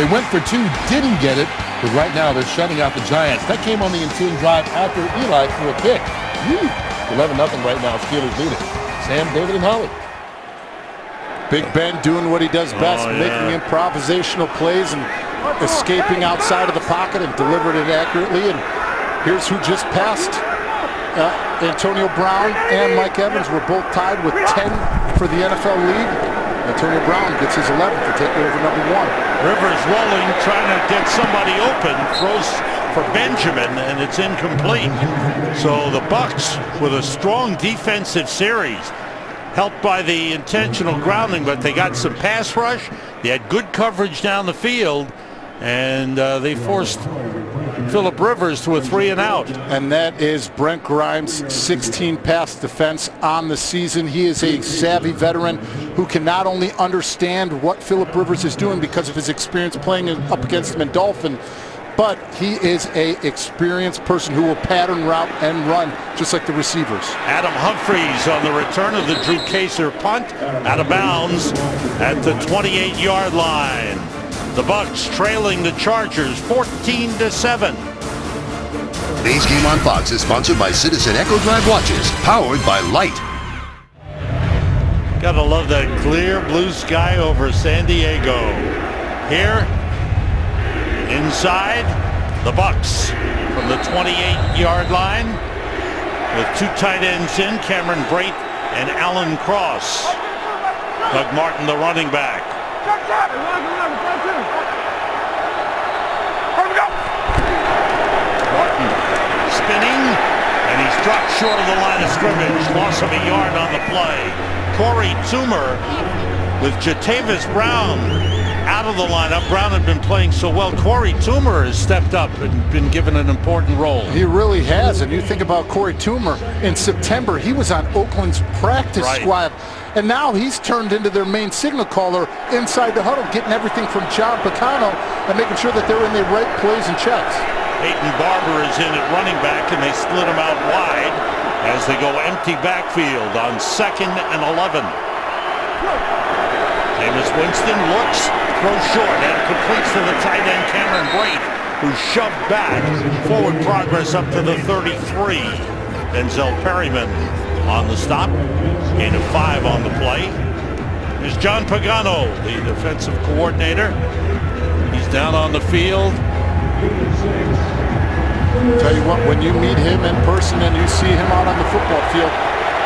They went for 2, didn't get it, but right now they're shutting out the Giants. That came on the ensuing drive after Eli threw a pick. 11-0 right now. Steelers lead it. Sam, David, and Holly. Big Ben doing what he does best, making improvisational plays and escaping outside of the pocket and delivered it accurately. And here's who just passed. Antonio Brown and Mike Evans were both tied with 10 for the NFL lead. Antonio Brown gets his 11th to take over number 1. Rivers rolling, trying to get somebody open, throws for Benjamin, and it's incomplete. So the Bucs with a strong defensive series, helped by the intentional grounding, but they got some pass rush. They had good coverage down the field, and they forced Phillip Rivers to a 3-and-out. And that is Brent Grimes' 16 pass defense on the season. He is a savvy veteran who can not only understand what Phillip Rivers is doing because of his experience playing up against him in Dolphin, but he is a experienced person who will pattern route and run just like the receivers. Adam Humphries on the return of the Drew Kaser punt, out of bounds at the 28-yard line. The Bucs trailing the Chargers 14-7. Today's game on Fox is sponsored by Citizen Echo Drive watches, powered by Light. Gotta love that clear blue sky over San Diego. Here, inside, the Bucs from the 28-yard line with 2 tight ends in, Cameron Brate and Alan Cross. Doug Martin, the running back. Martin spinning, and he's dropped short of the line of scrimmage. Loss of a yard on the play. Corey Toomer with Jatavis Brown out of the lineup. Brown had been playing so well. Corey Toomer has stepped up and been given an important role. He really has. And you think about Corey Toomer, in September, he was on Oakland's practice squad. And now he's turned into their main signal caller inside the huddle, getting everything from John Picano and making sure that they're in the right plays and checks. Peyton Barber is in at running back, and they split him out wide as they go empty backfield on 2nd and 11. Jameis Winston looks, throws short, and completes to the tight end Cameron Brate, who shoved back. Forward progress up to the 33. Denzel Perryman on the stop. Gain of 5 on the play. There's John Pagano, the defensive coordinator. He's down on the field. Tell you what, when you meet him in person and you see him out on the football field,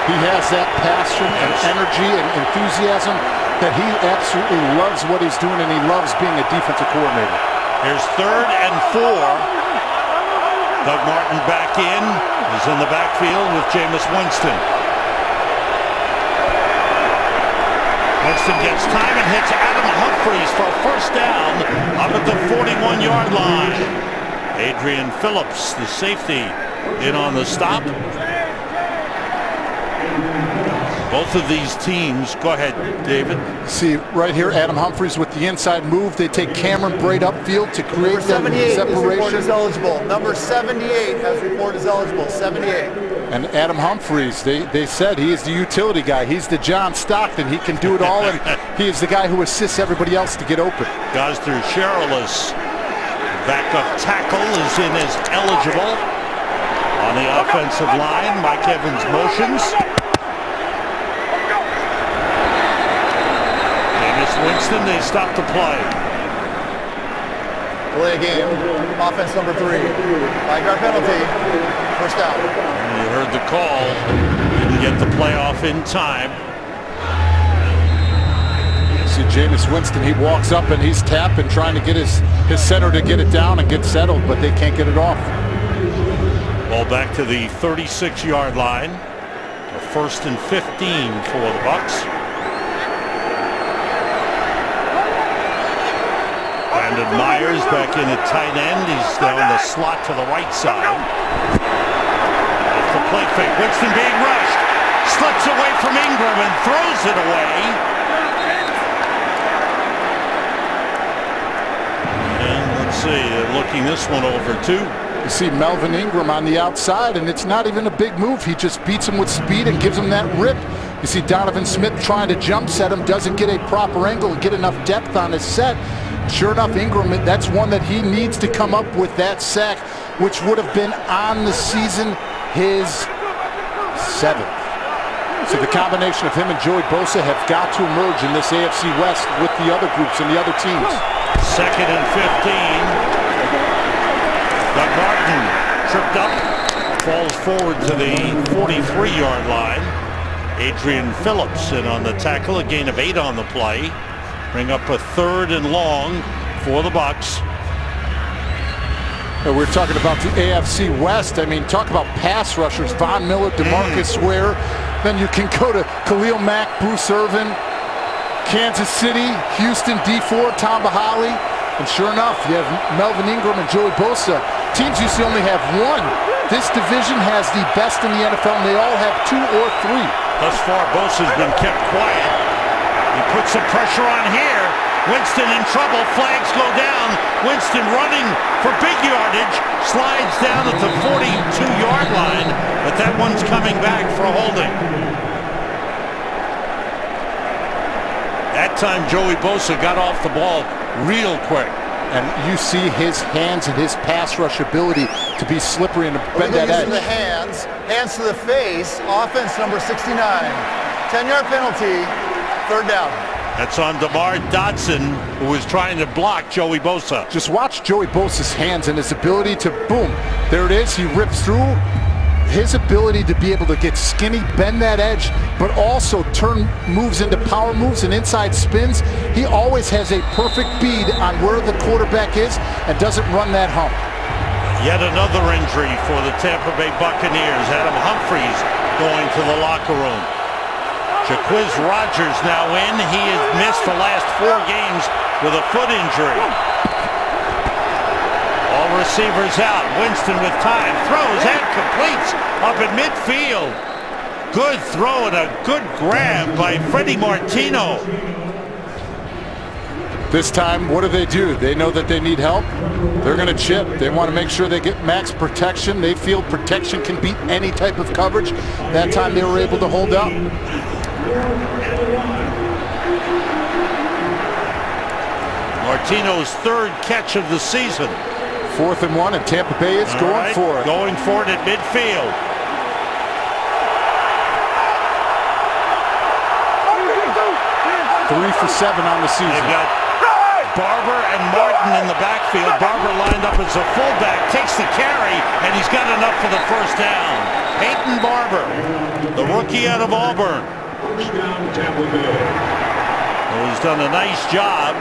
he has that passion and energy and enthusiasm that he absolutely loves what he's doing, and he loves being a defensive coordinator. Here's 3rd and 4. Doug Martin back in. He's in the backfield with Jameis Winston. Winston gets time and hits Adam Humphries for a first down up at the 41-yard line. Adrian Phillips, the safety, in on the stop. Both of these teams, go ahead, David. See, right here, Adam Humphries with the inside move. They take Cameron Brate upfield to create that separation. Is eligible. Number 78 has report is eligible. 78. And Adam Humphries, they said he is the utility guy. He's the John Stockton. He can do it all, and he is the guy who assists everybody else to get open. Gosder Cherilus, backup tackle, is in as eligible. On the offensive line, Mike Evans motions. Winston, they stop the play. Play a game. Offense number 3. 5-yard penalty. First down. And you heard the call. Didn't get the playoff in time. See Jameis Winston, he walks up and he's tapping, trying to get his center to get it down and get settled, but they can't get it off. Ball back to the 36-yard line. A 1st and 15 for the Bucs. Brandon Myers back in at tight end. He's down the slot to the right side. It's the play fake. Winston being rushed. Slips away from Ingram and throws it away. See, they're looking this one over too. You see Melvin Ingram on the outside, and it's not even a big move. He just beats him with speed and gives him that rip. You see Donovan Smith trying to jump set him, doesn't get a proper angle and get enough depth on his set. Sure enough, Ingram, that's one that he needs to come up with that sack, which would have been on the season his 7th. So the combination of him and Joey Bosa have got to emerge in this AFC West with the other groups and the other teams. 2nd and 15. Doug Martin tripped up, falls forward to the 43-yard line. Adrian Phillips in on the tackle, a gain of 8 on the play. Bring up a 3rd and long for the Bucs. We're talking about the AFC West. I mean, talk about pass rushers. Von Miller, DeMarcus Ware. Then you can go to Khalil Mack, Bruce Irvin, Kansas City, Houston, D4, Tom Bahali. And sure enough, you have Melvin Ingram and Joey Bosa. Teams used to only have 1. This division has the best in the NFL, and they all have 2 or 3. Thus far, Bosa's been kept quiet. He puts some pressure on here. Winston in trouble. Flags go down. Winston running for big yardage. Slides down at the 42-yard line, but that one's coming back for holding. That time, Joey Bosa got off the ball real quick. And you see his hands and his pass rush ability to be slippery and to bend that edge. The hands to the face, offense number 69. 10-yard penalty, 3rd down. That's on DeMar Dotson, who was trying to block Joey Bosa. Just watch Joey Bosa's hands and his ability to, boom, there it is, he rips through. His ability to be able to get skinny, bend that edge, but also turn moves into power moves and inside spins. He always has a perfect bead on where the quarterback is and doesn't run that hump. Yet another injury for the Tampa Bay Buccaneers. Adam Humphries going to the locker room. Jaquiz Rogers now in. He has missed the last 4 games with a foot injury. All receivers out. Winston with time. Throws and completes up at midfield. Good throw and a good grab by Freddie Martino. This time, what do? They know that they need help. They're going to chip. They want to make sure they get max protection. They feel protection can beat any type of coverage. That time they were able to hold up. Martino's 3rd catch of the season. 4th and 1, and Tampa Bay is going for it. Going for it at midfield. Three for 7 on the season. They've got Barber and Martin in the backfield. Barber lined up as a fullback, takes the carry, and he's got enough for the 1st down. Peyton Barber, the rookie out of Auburn. He's done a nice job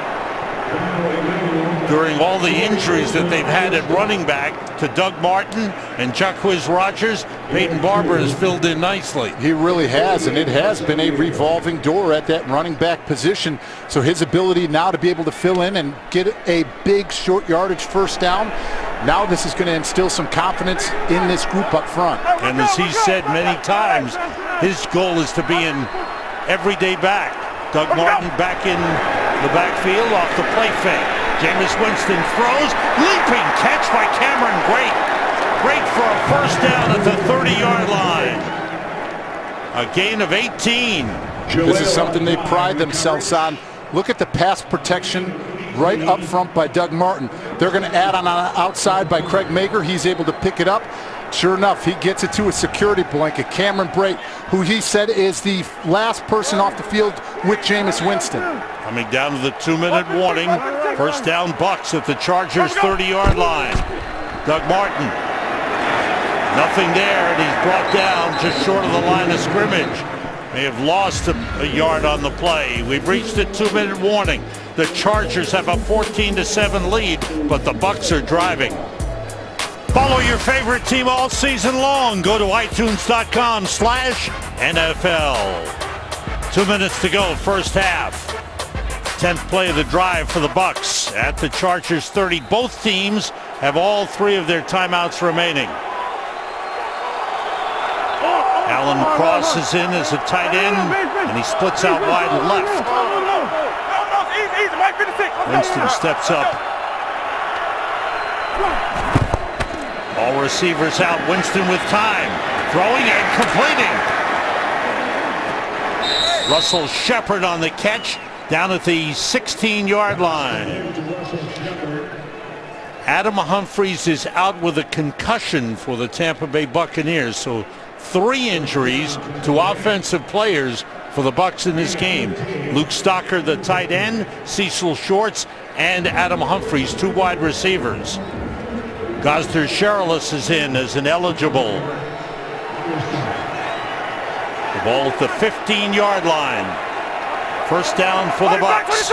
during all the injuries that they've had at running back to Doug Martin and Jaquiz Rogers. Peyton Barber has filled in nicely. He really has, and it has been a revolving door at that running back position. So his ability now to be able to fill in and get a big short yardage 1st down, now this is going to instill some confidence in this group up front. And as he said many times, his goal is to be an everyday back. Doug Martin back in the backfield off the play fake. Jameis Winston throws, leaping catch by Cameron Great for a 1st down at the 30-yard line. A gain of 18. This is something they pride themselves on. Look at the pass protection right up front by Doug Martin. They're going to add on outside by Craig Mager. He's able to pick it up. Sure enough, he gets it to a security blanket. Cameron Brate, who he said is the last person off the field with Jameis Winston. Coming down to the 2-minute warning. 1st down Bucs at the Chargers' 30-yard line. Doug Martin Nothing there, and he's brought down just short of the line of scrimmage. May have lost a yard on the play. We've reached a 2-minute warning. The Chargers have a 14-7 lead, but the Bucs are driving. Follow your favorite team all season long. Go to iTunes.com/NFL. 2 minutes to go, first half. 10th play of the drive for the Bucs at the Chargers 30. Both teams have all 3 of their timeouts remaining. Allen crosses in as a tight end, and he splits out wide left. Winston steps up. All receivers out. Winston with time. Throwing and completing. Russell Shepard on the catch down at the 16-yard line. Adam Humphries is out with a concussion for the Tampa Bay Buccaneers, so 3 injuries to offensive players for the Bucs in this game. Luke Stocker, the tight end, Cecil Shorts, and Adam Humphries, 2 wide receivers. Gosder Sherilis is in as an eligible. The ball at the 15-yard line. First down for the Bucs.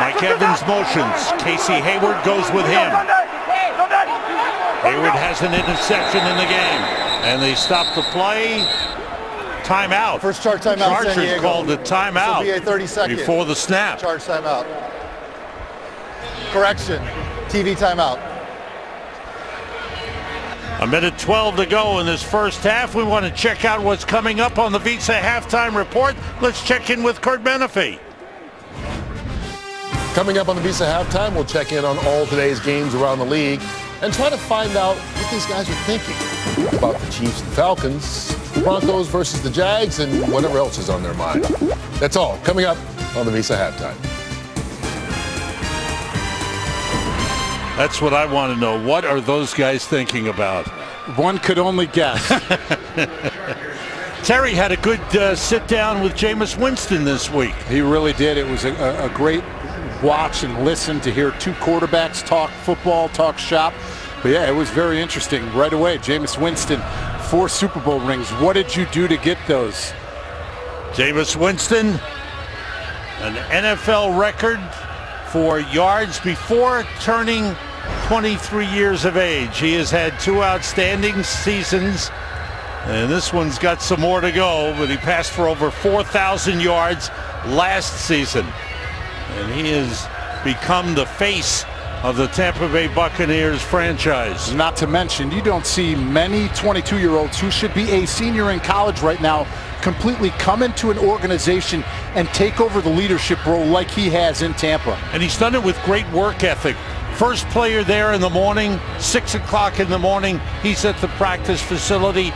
Mike Evans motions. Casey Hayward goes with him. Hayward has an interception in the game, and they stop the play. Timeout. First charge timeout. Chargers San Diego. called a timeout. This will be a 30-second before the snap. Charge timeout. Correction. TV timeout. 1:12 to go in this first half. We want to check out what's coming up on the Visa halftime report. Let's check in with Kurt Menefee. Coming up on the Visa halftime, we'll check in on all today's games around the league and try to find out what these guys are thinking about the Chiefs and Falcons, the Broncos versus the Jags, and whatever else is on their mind. That's all coming up on the Visa halftime. That's what I want to know. What are those guys thinking about? One could only guess. Terry had a good sit down with Jameis Winston this week. He really did. It was a great watch and listen to hear 2 quarterbacks talk football, talk shop. But yeah, it was very interesting. Right away, Jameis Winston, 4 Super Bowl rings. What did you do to get those? Jameis Winston, an NFL record for yards before turning 23 years of age. He has had 2 outstanding seasons, and this one's got some more to go, but he passed for over 4,000 yards last season. And he has become the face of the Tampa Bay Buccaneers franchise. Not to mention, you don't see many 22-year-olds who should be a senior in college right now completely come into an organization and take over the leadership role like he has in Tampa. And he's done it with great work ethic. First player there in the morning, 6 o'clock in the morning, he's at the practice facility.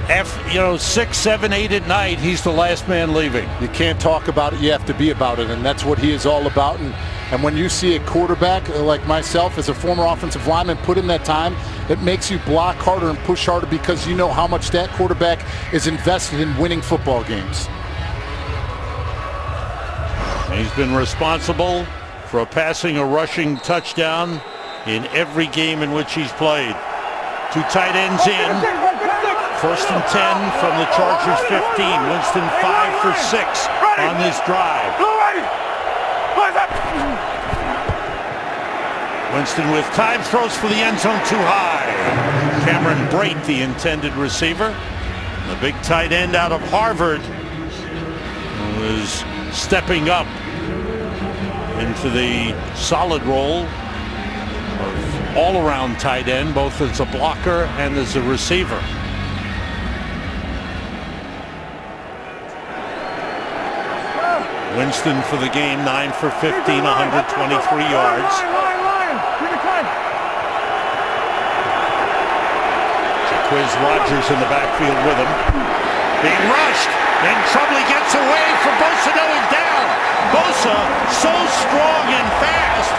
6, 7, 8 at night, he's the last man leaving. You can't talk about it, you have to be about it, and that's what he is all about. And when you see a quarterback like myself as a former offensive lineman put in that time, it makes you block harder and push harder because you know how much that quarterback is invested in winning football games. He's been responsible for a passing or rushing touchdown in every game in which he's played. 2 tight ends in. First and 10 from the Chargers 15. Winston 5 for 6 on this drive. Winston with time, throws for the end zone too high. Cameron Brate, the intended receiver. The big tight end out of Harvard, who is stepping up into the solid role of all-around tight end, both as a blocker and as a receiver. Winston for the game, 9 for 15, 123 yards. Jaquiz Rogers in the backfield with him. Being rushed, and Trumley gets away from Bosa. No, he's down. Bosa, so strong and fast,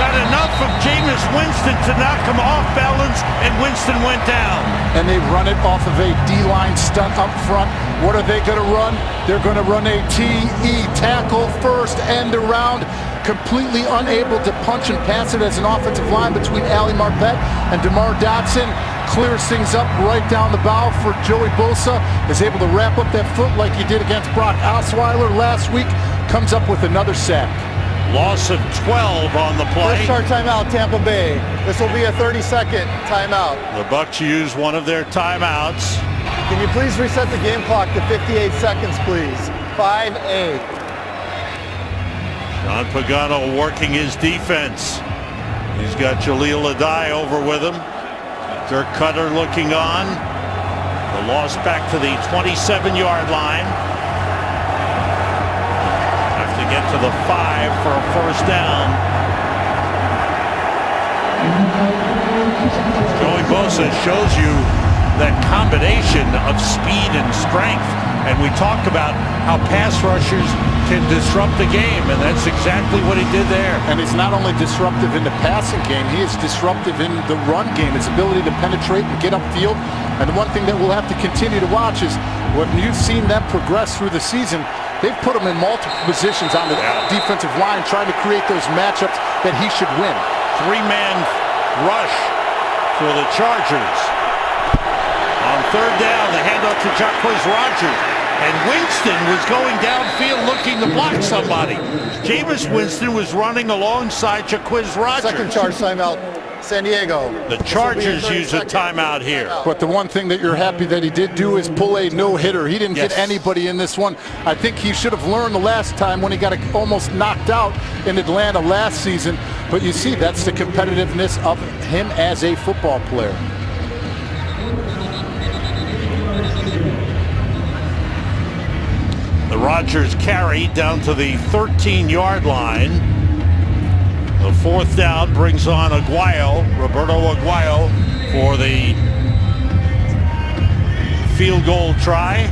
got enough of Jameis Winston to knock him off balance, and Winston went down. And they run it off of a D-line stunt up front. What are they going to run? They're going to run a TE, tackle first, end around. Completely unable to punch and pass it as an offensive line between Ali Marpet and DeMar Dotson. clears ththings up right down the bow for Joey Bosa. Is able to wrap up that foot like he did against Brock Osweiler last week. Comes up with another sack. Loss of 12 on the play. First start timeout, Tampa Bay. This will be a 30-second timeout. The Bucs use one of their timeouts. Can you please reset the game clock to 58 seconds, please? 5-8. John Pagano working his defense. He's got Jaleel Adai over with him. Dirk Cutter looking on. The loss back to the 27-yard line. Have to get to the 5 for a first down. Joey Bosa shows you that combination of speed and strength. And we talk about how pass rushers can disrupt the game, and that's exactly what he did there. And he's not only disruptive in the passing game, he is disruptive in the run game, his ability to penetrate and get upfield. And the one thing that we'll have to continue to watch is when you've seen them progress through the season, they've put him in multiple positions on the defensive line, trying to create those matchups that he should win. 3-man rush for the Chargers. On third down, the handoff to Jaquiz Rogers. And Winston was going downfield looking to block somebody. Jameis Winston was running alongside Jaquiz Rogers. Second charge timeout, San Diego. The Chargers use a timeout here. But the one thing that you're happy that he did do is pull a no-hitter. He didn't get anybody in this one. I think he should have learned the last time when he got almost knocked out in Atlanta last season. But you see, that's the competitiveness of him as a football player. The Rodgers carry down to the 13-yard line. The fourth down brings on Roberto Aguayo, for the field goal try.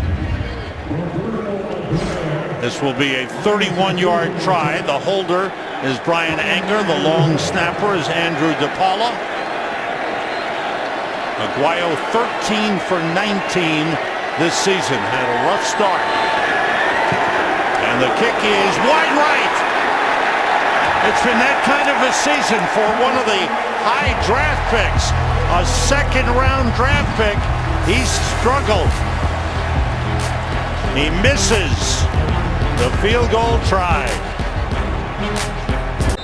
This will be a 31-yard try. The holder is Brian Anger. The long snapper is Andrew DePaula. Aguayo 13 for 19 this season. Had a rough start. And the kick is wide right. It's been that kind of a season for one of the high draft picks. A second-round draft pick. He struggled. He misses the field goal try.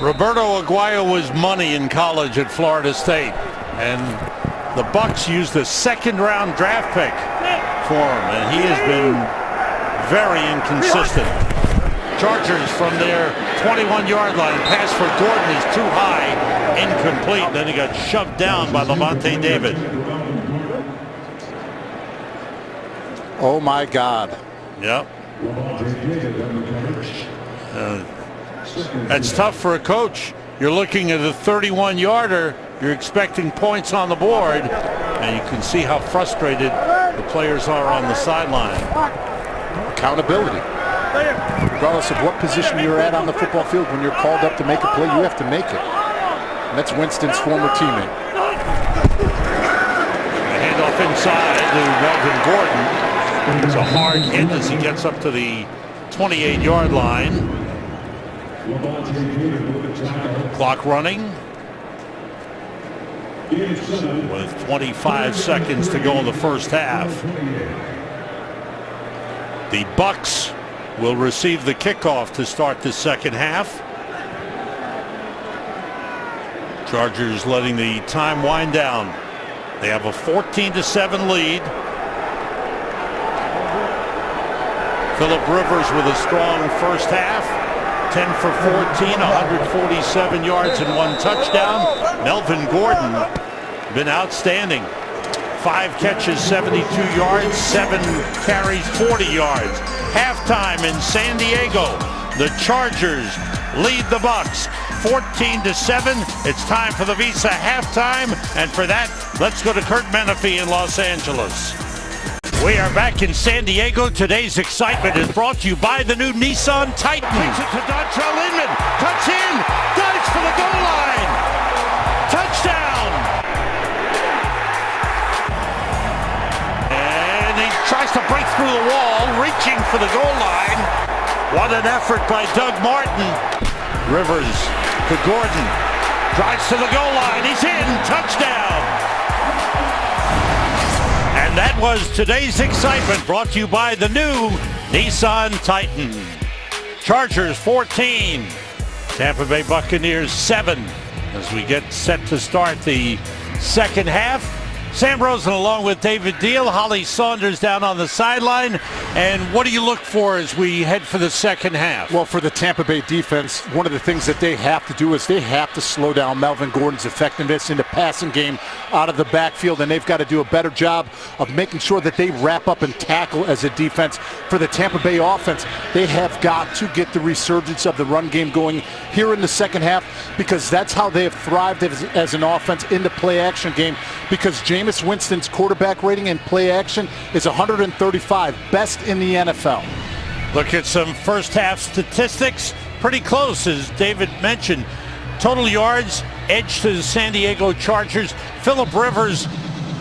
Roberto Aguayo was money in college at Florida State. And the Bucs used a second-round draft pick for him. And he has been very inconsistent. Chargers from their 21-yard line. Pass for Gordon is too high, incomplete. Then he got shoved down by Lavonte David. Oh my God. Yep. That's tough for a coach. You're looking at a 31-yarder. You're expecting points on the board, and you can see how frustrated the players are on the sideline. Accountability. Regardless of what position you're at on the football field, when you're called up to make a play, you have to make it. And that's Winston's former teammate. The handoff inside to Melvin Gordon. It's a hard hit as he gets up to the 28-yard line. Clock running with 25 seconds to go in the first half. The Bucs will receive the kickoff to start the second half. Chargers letting the time wind down. They have a 14-7 lead. Phillip Rivers with a strong first half. 10 for 14, 147 yards and 1 touchdown. Melvin Gordon been outstanding. 5 catches, 72 yards, 7 carries, 40 yards. Halftime in San Diego. The Chargers lead the Bucs 14-7. It's time for the Visa halftime, and for that, let's go to Kurt Menefee in Los Angeles. We are back in San Diego. Today's excitement is brought to you by the new Nissan Titan. Takes it to Dontrell Inman. Cuts in. Dives for the goal line. Touchdown. And he tries to break through the wall, reaching for the goal line. What an effort by Doug Martin. Rivers to Gordon. Drives to the goal line. He's in. Touchdown. that was today's excitement, brought to you by the new Nissan Titan. Chargers 14, Tampa Bay Buccaneers 7, as we get set to start the second half. Sam Rosen along with David Deal, Holly Saunders down on the sideline. And what do you look for as we head for the second half? Well, for the Tampa Bay defense, one of the things that they have to do is they have to slow down Melvin Gordon's effectiveness in the passing game out of the backfield, and they've got to do a better job of making sure that they wrap up and tackle as a defense. For the Tampa Bay offense, they have got to get the resurgence of the run game going here in the second half, because that's how they have thrived as an offense in the play-action game, because Jameis Winston's quarterback rating in play action is 135, best in the NFL. Look at some first half statistics. Pretty close, as David mentioned. Total yards, edge to the San Diego Chargers. Phillip Rivers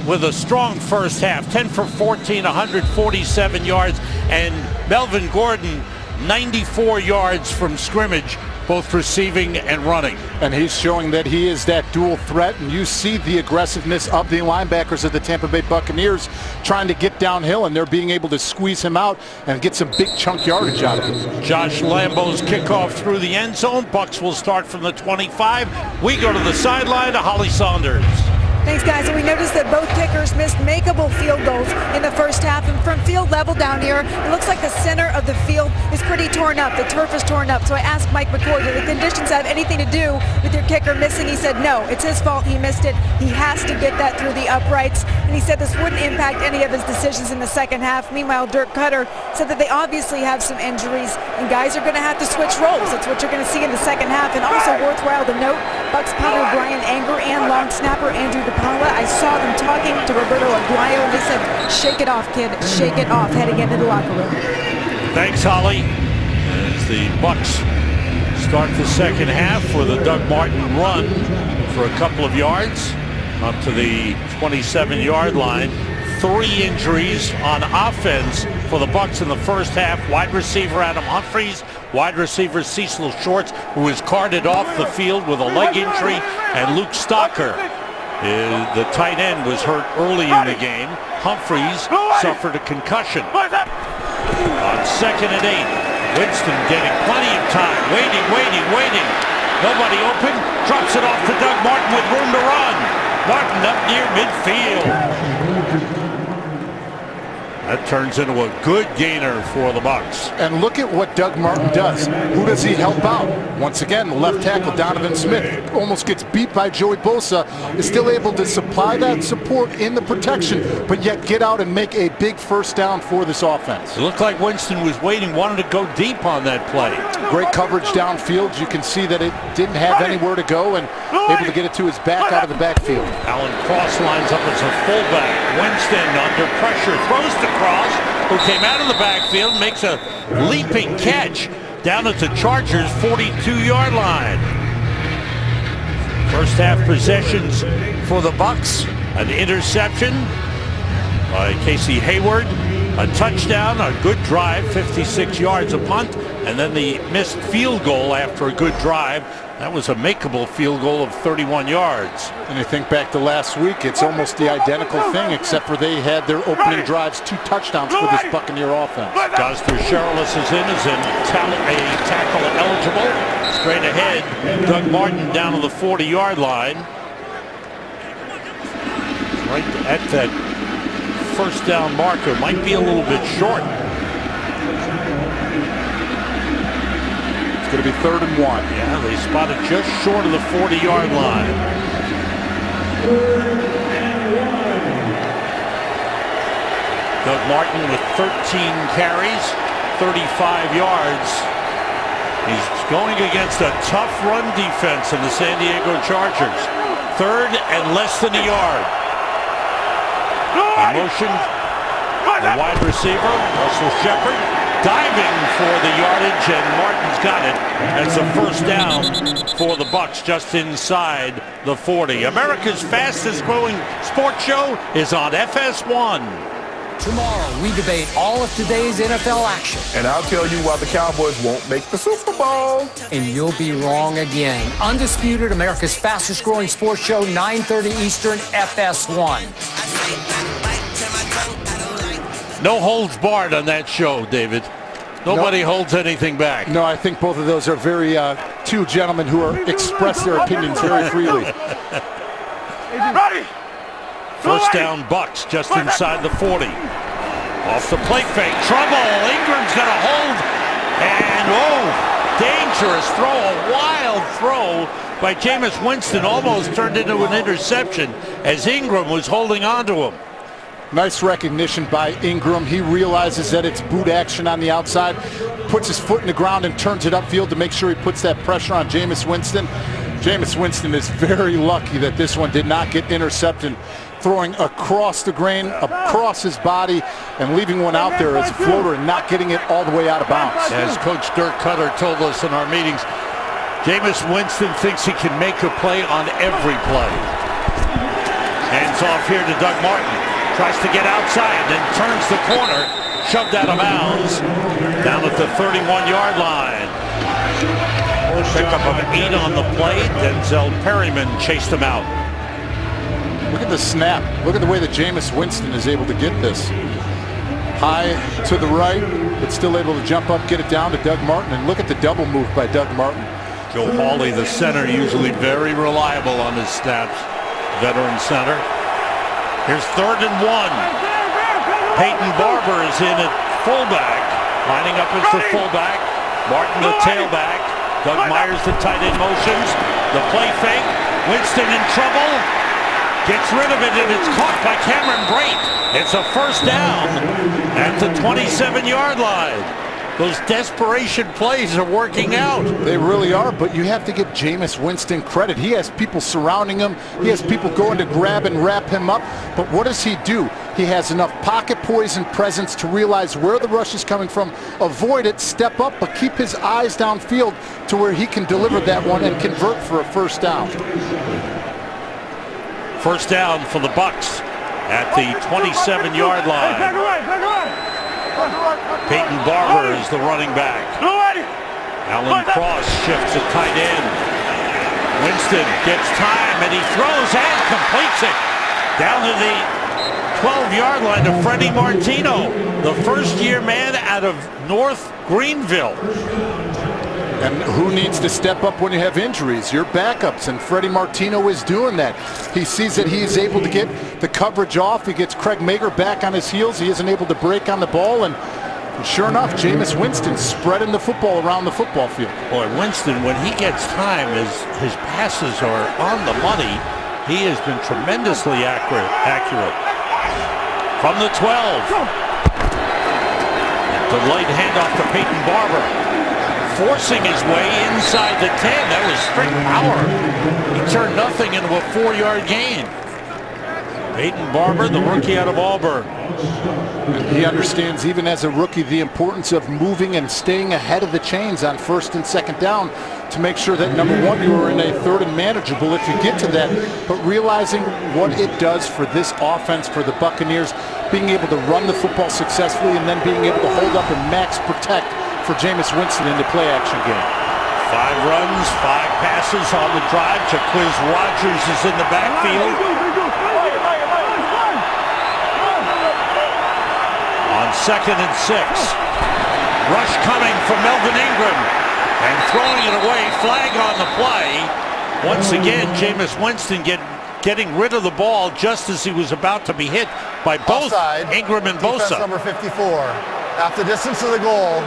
with a strong first half, 10 for 14, 147 yards. And Melvin Gordon, 94 yards from scrimmage, both receiving and running. And he's showing that he is that dual threat, and you see the aggressiveness of the linebackers of the Tampa Bay Buccaneers trying to get downhill, and they're being able to squeeze him out and get some big chunk yardage out of him. Josh Lambo's kickoff through the end zone. Bucs will start from the 25. We go to the sideline to Holly Saunders. Thanks, guys. And we noticed that both kickers missed makeable field goals in the first half. And from field level down here, it looks like the center of the field is pretty torn up. The turf is torn up. So I asked Mike McCoy, do the conditions have anything to do with your kicker missing? He said, no, it's his fault. He missed it. He has to get that through the uprights. And he said this wouldn't impact any of his decisions in the second half. Meanwhile, Dirk Cutter said that they obviously have some injuries, and guys are going to have to switch roles. That's what you're going to see in the second half. And also worthwhile to note, Bucs punter Brian Anger and long snapper Andrew DePaula, I saw them talking to Roberto Aguayo, and they said, shake it off, kid, shake it off, heading into the locker room. Thanks, Holly. As the Bucs start the second half with a Doug Martin run for a couple of yards up to the 27-yard line. 3 injuries on offense for the Bucs in the first half. Wide receiver Adam Humphries, wide receiver Cecil Shorts, who was carted off the field with a leg injury, and Luke Stocker, the tight end, was hurt early in the game. Humphries suffered a concussion. On 2nd and 8, Winston getting plenty of time, waiting. Nobody open, drops it off to Doug Martin with room to run. Martin up near midfield. That turns into a good gainer for the Bucs. And look at what Doug Martin does. Who does he help out? Once again, left tackle Donovan Smith almost gets beat by Joey Bosa, is still able to supply that support in the protection, but yet get out and make a big first down for this offense. It looked like Winston was waiting, wanted to go deep on that play. Great coverage downfield. You can see that it didn't have anywhere to go, and able to get it to his back out of the backfield. Alan Cross lines up as a fullback. Winston under pressure, throws to Cross, who came out of the backfield, makes a leaping catch down at the Chargers' 42-yard line. First half possessions for the Bucs. An interception by Casey Hayward, a touchdown, a good drive, 56 yards, a punt, and then the missed field goal after a good drive. That was a makeable field goal of 31 yards. And you think back to last week, it's almost the identical thing, except for they had their opening drives 2 touchdowns for this Buccaneer offense. Gosper Sherrillis is in tackle eligible. Straight ahead, Doug Martin down to the 40-yard line. Right at that first down marker, might be a little bit short. It's going to be 3rd and 1. Yeah, they spotted just short of the 40-yard line. Doug Martin with 13 carries, 35 yards. He's going against a tough run defense in the San Diego Chargers. 3rd and less than a yard. In motion, the wide receiver, Russell Shepard, diving for the yardage, and Martin's got it. That's a first down for the Bucs just inside the 40. America's fastest growing sports show is on FS1. Tomorrow, we debate all of today's NFL action. And I'll tell you why the Cowboys won't make the Super Bowl. And you'll be wrong again. Undisputed, America's fastest growing sports show, 9:30 Eastern, FS1. No holds barred on that show, David. Nobody holds anything back. No, I think both of those are very two gentlemen who express their opinions very freely. First down, Bucs just inside the 40. Off the play fake, trouble. Ingram's got a hold, and dangerous throw, a wild throw by Jameis Winston, almost turned into an interception as Ingram was holding on to him. Nice recognition by Ingram. He realizes that it's boot action on the outside, puts his foot in the ground and turns it upfield to make sure he puts that pressure on Jameis Winston. Jameis Winston is very lucky that this one did not get intercepted, throwing across the grain, across his body, and leaving one out there as a floater and not getting it all the way out of bounds. As Coach Dirk Cutter told us in our meetings, Jameis Winston thinks he can make a play on every play. Hands off here to Doug Martin. Tries to get outside, then turns the corner, shoved out of bounds, down at the 31-yard line. Pickup of 8 on the play. Denzel Perryman chased him out. Look at the snap. Look at the way that Jameis Winston is able to get this. High to the right, but still able to jump up, get it down to Doug Martin. And look at the double move by Doug Martin. Joe Hawley, the center, usually very reliable on his snaps. Veteran center. Here's 3rd and 1. Peyton Barber is in at fullback. Lining up as the fullback. Martin the tailback. Doug Myers the tight end motions. The play fake. Winston in trouble. Gets rid of it, and it's caught by Cameron Brate. It's a first down at the 27-yard line. Those desperation plays are working out. They really are, but you have to give Jameis Winston credit. He has people surrounding him. He has people going to grab and wrap him up. But what does he do? He has enough pocket poise and presence to realize where the rush is coming from, avoid it, step up, but keep his eyes downfield to where he can deliver that one and convert for a first down. First down for the Bucs at the 27-yard line. Peyton Barber is the running back. Alan Cross shifts to tight end. Winston gets time and he throws and completes it down to the 12-yard line to Freddie Martino, the first-year man out of North Greenville. And who needs to step up when you have injuries? Your backups, and Freddie Martino is doing that. He sees that he is able to get the coverage off. He gets Craig Mager back on his heels. He isn't able to break on the ball, and sure enough, Jameis Winston spreading the football around the football field. Boy, Winston, when he gets time, his passes are on the money. He has been tremendously accurate. From the 12. The light handoff to Peyton Barber. Forcing his way inside the 10. That was straight power. He turned nothing into a 4-yard gain. Peyton Barber, the rookie out of Auburn. He understands, even as a rookie, the importance of moving and staying ahead of the chains on 1st and 2nd down to make sure that, number one, you are in a 3rd and manageable if you get to that, but realizing what it does for this offense, for the Buccaneers, being able to run the football successfully and then being able to hold up and max protect for Jameis Winston in the play-action game. 5 runs, 5 passes on the drive. Jaquiz Rogers is in the backfield. On 2nd and 6. Rush coming from Melvin Ingram. And throwing it away. Flag on the play. Once again, Jameis Winston getting rid of the ball just as he was about to be hit by both Offside. Ingram and Bosa. Defense number 54. After distance of the goal,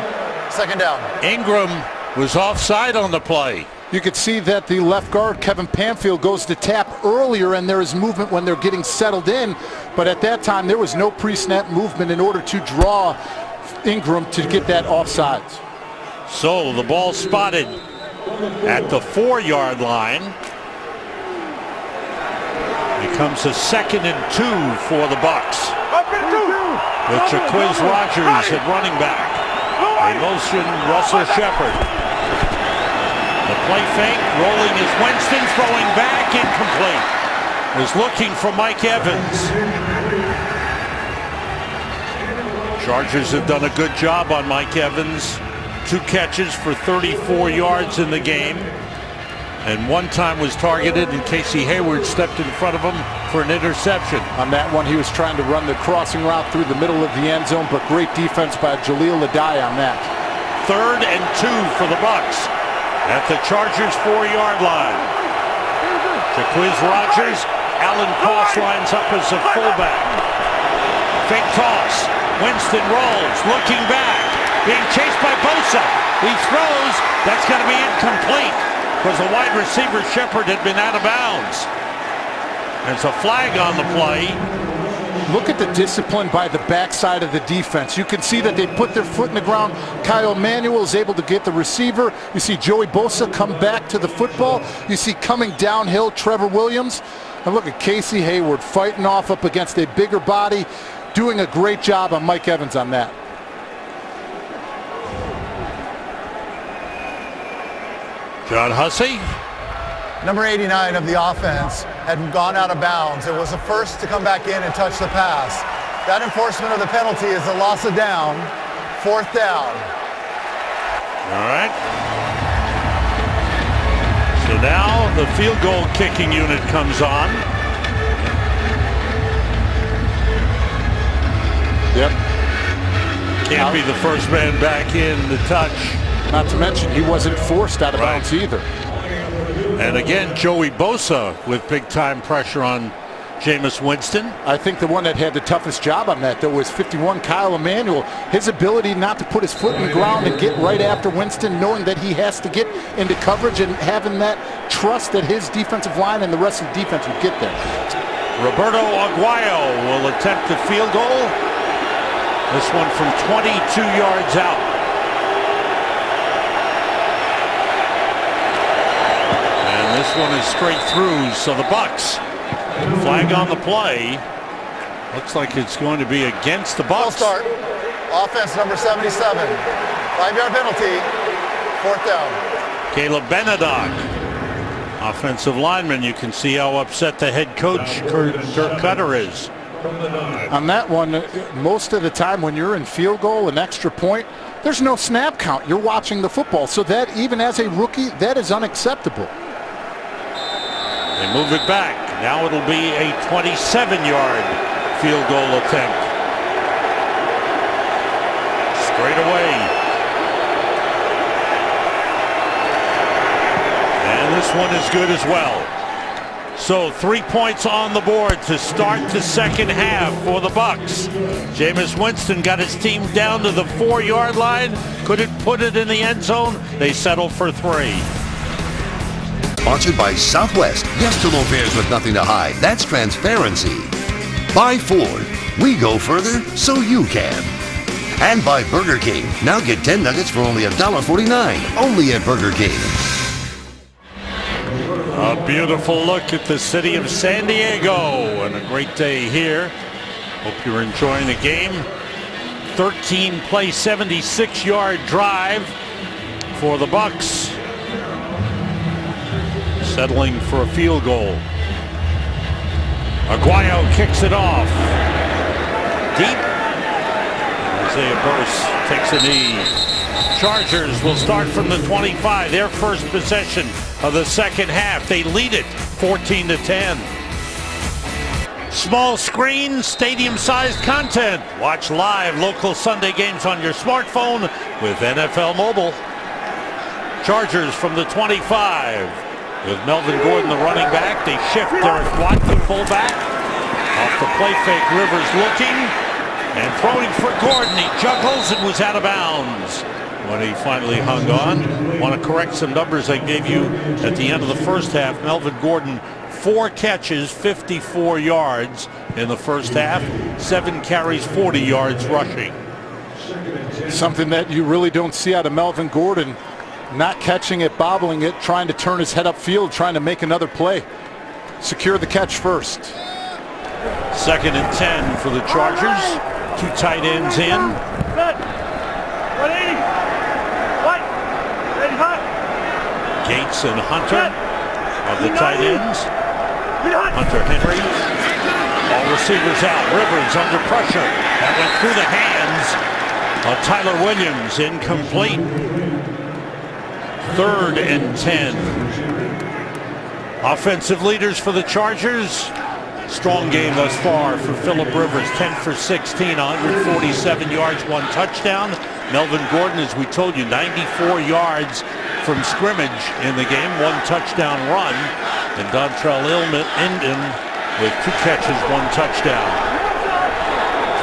2nd down. Ingram was offside on the play. You could see that the left guard, Kevin Pamfield, goes to tap earlier, and there is movement when they're getting settled in. But at that time, there was no pre-snap movement in order to draw Ingram to get that offsides. So the ball spotted at the 4-yard line. Becomes a 2nd and 2 for the Bucs. With Jaquiz Rogers at running back. They motion Russell Shepard. The play fake, rolling is Winston, throwing back, incomplete. Was looking for Mike Evans. Chargers have done a good job on Mike Evans. 2 catches for 34 yards in the game. And one time was targeted, and Casey Hayward stepped in front of him for an interception. On that one, he was trying to run the crossing route through the middle of the end zone, but great defense by Jaleel Adai on that. 3rd and 2 for the Bucs at the Chargers 4-yard line. Jaquiz Rogers, Alan Koss lines up as a fullback. Fake toss. Winston rolls, looking back, being chased by Bosa. He throws. That's going to be incomplete because the wide receiver Shepard had been out of bounds. There's a flag on the play. Look at the discipline by the backside of the defense. You can see that they put their foot in the ground. Kyle Manuel is able to get the receiver. You see Joey Bosa come back to the football. You see coming downhill Trevor Williams. And look at Casey Hayward fighting off up against a bigger body, doing a great job on Mike Evans on that. John Hussey. Number 89 of the offense had gone out of bounds. It was the first to come back in and touch the pass. That enforcement of the penalty is a loss of down, 4th down. All right. So now the field goal kicking unit comes on. Yep. Can't be the first man back in the touch. Not to mention he wasn't forced out of bounds either. And again, Joey Bosa with big-time pressure on Jameis Winston. I think the one that had the toughest job on that, though, was 51 Kyle Emanuel. His ability not to put his foot in the ground and get right after Winston, knowing that he has to get into coverage and having that trust that his defensive line and the rest of the defense would get there. Roberto Aguayo will attempt the field goal. This one from 22 yards out. This one is straight through, so the Bucs flag on the play. Looks like it's going to be against the Bucs. Full start. Offense number 77. 5-yard penalty. 4th down. Caleb Benedock, offensive lineman. You can see how upset the head coach, Dirk Cutter, is. On that one, most of the time when you're in field goal, an extra point, there's no snap count. You're watching the football. So that, even as a rookie, that is unacceptable. They move it back. Now it'll be a 27-yard field goal attempt. Straight away. And this one is good as well. So 3 points on the board to start the second half for the Bucs. Jameis Winston got his team down to the 4-yard line. Couldn't put it in the end zone. They settled for 3. Sponsored by Southwest. Yes to low fares with nothing to hide. That's transparency. By Ford. We go further so you can. And by Burger King. Now get 10 nuggets for only $1.49. Only at Burger King. A beautiful look at the city of San Diego and a great day here. Hope you're enjoying the game. 13-play, 76-yard drive for the Bucs. Settling for a field goal. Aguayo kicks it off. Deep. Isaiah Burse takes a knee. Chargers will start from the 25. Their first possession of the second half. They lead it 14-10. Small screen, stadium-sized content. Watch live local Sunday games on your smartphone with NFL Mobile. Chargers from the 25. With Melvin Gordon, the running back, they shift Derek Watt, the fullback. Off the play fake, Rivers looking and throwing for Gordon. He juggles and was out of bounds when he finally hung on. Want to correct some numbers I gave you at the end of the first half. Melvin Gordon, 4 catches, 54 yards in the first half. 7 carries, 40 yards rushing. Something that you really don't see out of Melvin Gordon. Not catching it, bobbling it, trying to turn his head upfield, trying to make another play. Secure the catch first. 2nd and 10 for the Chargers. 2 tight ends in. Gates and Hunter of the tight ends. Hunter Henry. All receivers out. Rivers under pressure. That went through the hands of Tyler Williams. Incomplete. 3rd and 10. Offensive leaders for the Chargers. Strong game thus far for Phillip Rivers. 10 for 16, 147 yards, 1 touchdown. Melvin Gordon, as we told you, 94 yards from scrimmage in the game, 1 touchdown run. And Dontrell Inman with 2 catches, 1 touchdown.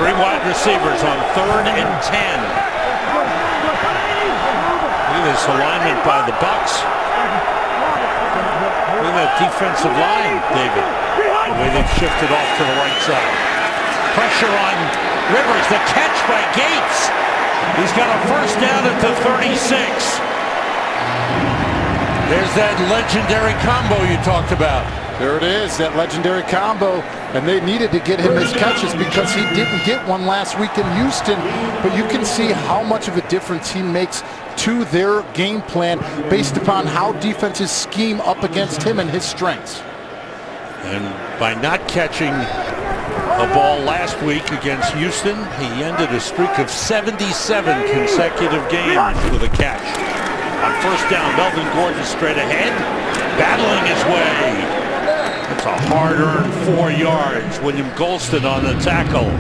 3 wide receivers on 3rd and 10. Look at this alignment by the Bucs. Look at that defensive line, David. The way they've shifted off to the right side. Pressure on Rivers. The catch by Gates. He's got a first down at the 36. There's that legendary combo you talked about. There it is, that legendary combo. And they needed to get him his catches because he didn't get one last week in Houston. But you can see how much of a difference he makes to their game plan based upon how defenses scheme up against him and his strengths. And by not catching a ball last week against Houston, he ended a streak of 77 consecutive games with a catch. On first down, Melvin Gordon straight ahead, battling his way. That's a hard-earned 4 yards. William Golston on the tackle.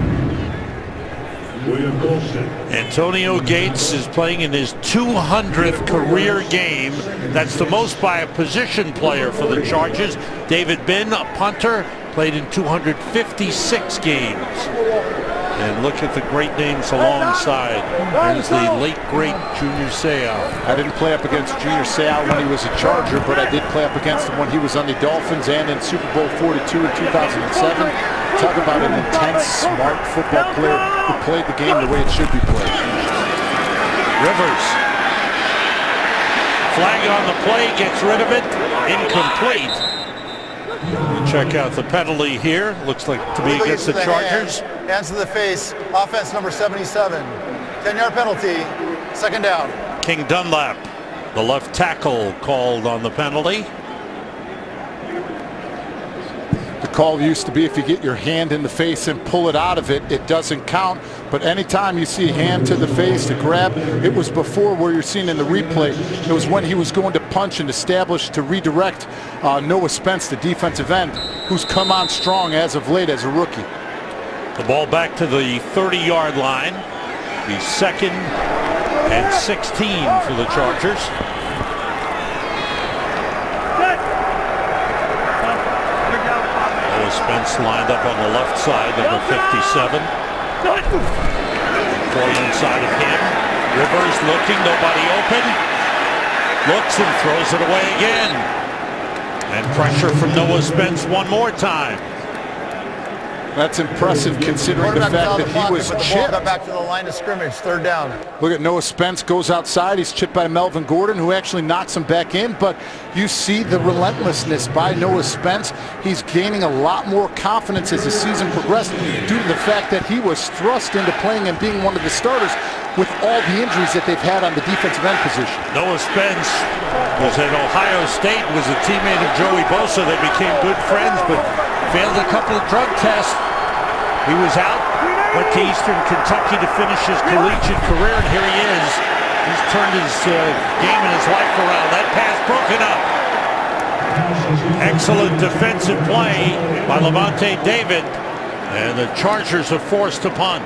Antonio Gates is playing in his 200th career game. That's the most by a position player for the Chargers. David Binn, a punter, played in 256 games. And look at the great names alongside. There's the late, great Junior Seau. I didn't play up against Junior Seau when he was a Charger, but I did play up against him when he was on the Dolphins and in Super Bowl 42 in 2007. Talk about an intense, smart football player who played the game the way it should be played. Rivers. Flag on the play, gets rid of it. Incomplete. Check out the penalty here. Looks like to be against the Chargers. Hands to the face. Offense number 77. 10-yard penalty. 2nd down. King Dunlap, the left tackle, called on the penalty. The call used to be if you get your hand in the face and pull it out of it, it doesn't count. But anytime you see a hand to the face to grab, it was before where you're seeing in the replay. It was when he was going to punch and establish to redirect Noah Spence, the defensive end, who's come on strong as of late as a rookie. The ball back to the 30-yard line. The 2nd and 16 for the Chargers. Noah Spence lined up on the left side, number 57. 4 inside of him. Rivers looking, nobody open. Looks and throws it away again. And pressure from Noah Spence one more time. That's impressive considering the fact that he was chipped. Got back to the line of scrimmage, 3rd down. Look at Noah Spence goes outside. He's chipped by Melvin Gordon, who actually knocks him back in. But you see the relentlessness by Noah Spence. He's gaining a lot more confidence as the season progressed due to the fact that he was thrust into playing and being one of the starters with all the injuries that they've had on the defensive end position. Noah Spence was at Ohio State, was a teammate of Joey Bosa. They became good friends, but failed a couple of drug tests. He was out, went to Eastern Kentucky to finish his collegiate career, and here he is. He's turned his game and his life around. That pass broken up. Excellent defensive play by Lavonte David, and the Chargers are forced to punt.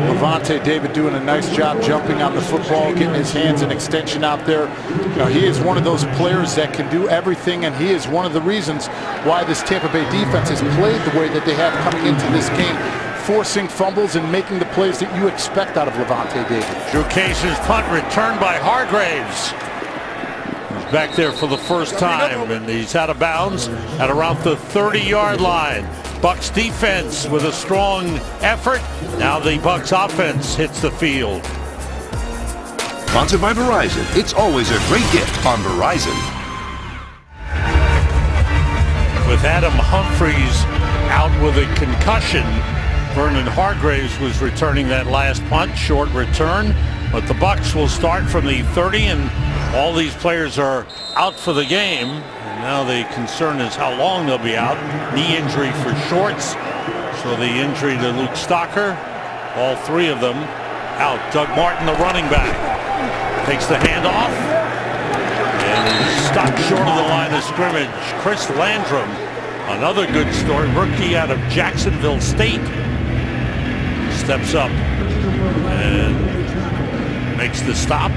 Lavonte David doing a nice job jumping on the football, getting his hands and extension out there. You know, he is one of those players that can do everything, and he is one of the reasons why this Tampa Bay defense has played the way that they have coming into this game, forcing fumbles and making the plays that you expect out of Lavonte David. Drew Case's punt returned by Hargraves. He's back there for the first time, and he's out of bounds at around the 30-yard line. Bucs defense with a strong effort. Now the Bucs offense hits the field. Sponsored by Verizon. It's always a great gift on Verizon. With Adam Humphries out with a concussion, Vernon Hargraves was returning that last punt, short return. But the Bucs will start from the 30, and all these players are out for the game. Now the concern is how long they'll be out. Knee injury for Shorts. So the injury to Luke Stocker. All 3 of them out. Doug Martin, the running back, takes the handoff. And is stopped short of the line of scrimmage. Chris Landrum, another good story, rookie out of Jacksonville State, steps up and makes the stop.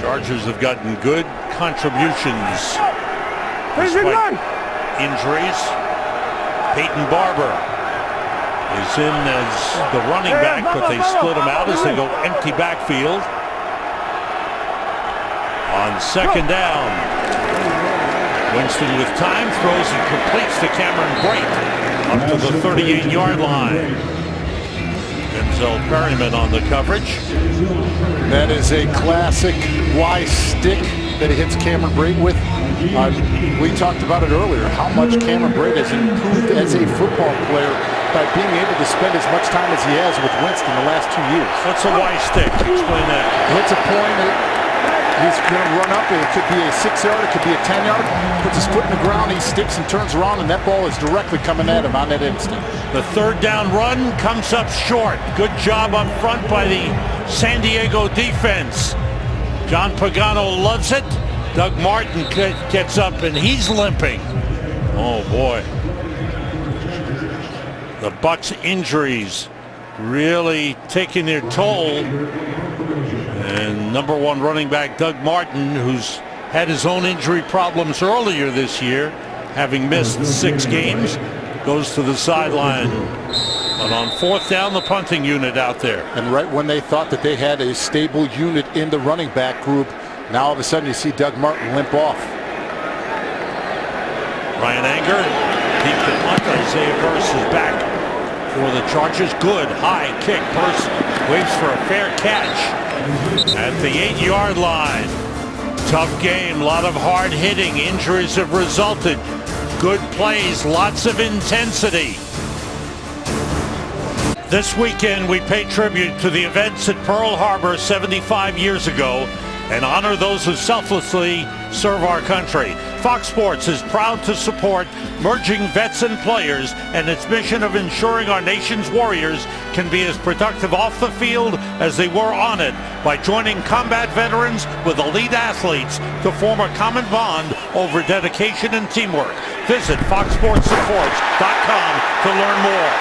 Chargers have gotten good contributions despite injuries. Peyton Barber is in as the running back, but they split him out as they go empty backfield. On second down, Winston with time throws and completes to Cameron Brate up to the 38-yard line. Denzel Perryman on the coverage. That is a classic Y stick that he hits Cameron Brate with. We talked about it earlier, how much Cameron Brate has improved as a football player by being able to spend as much time as he has with Winston the last 2 years. What's a Y stick? Explain that. Hits a point, he's going to run up, it could be a 6-yard, it could be a 10-yard, puts his foot in the ground, he sticks and turns around, and that ball is directly coming at him on that instant. The third down run comes up short. Good job up front by the San Diego defense. John Pagano loves it. Doug Martin gets up and he's limping. Oh boy. The Bucs injuries really taking their toll. And number one running back Doug Martin, who's had his own injury problems earlier this year, having missed 6 games, goes to the sideline. But on fourth down, the punting unit out there. And right when they thought that they had a stable unit in the running back group, now all of a sudden you see Doug Martin limp off. Ryan Anger, deep to punt. Isaiah Burse is back for the Chargers. Good high kick. Burse waits for a fair catch at the 8-yard line. Tough game, a lot of hard hitting. Injuries have resulted. Good plays, lots of intensity. This weekend we pay tribute to the events at Pearl Harbor 75 years ago and honor those who selflessly serve our country. Fox Sports is proud to support merging vets and players and its mission of ensuring our nation's warriors can be as productive off the field as they were on it by joining combat veterans with elite athletes to form a common bond over dedication and teamwork. Visit foxsportsupports.com to learn more.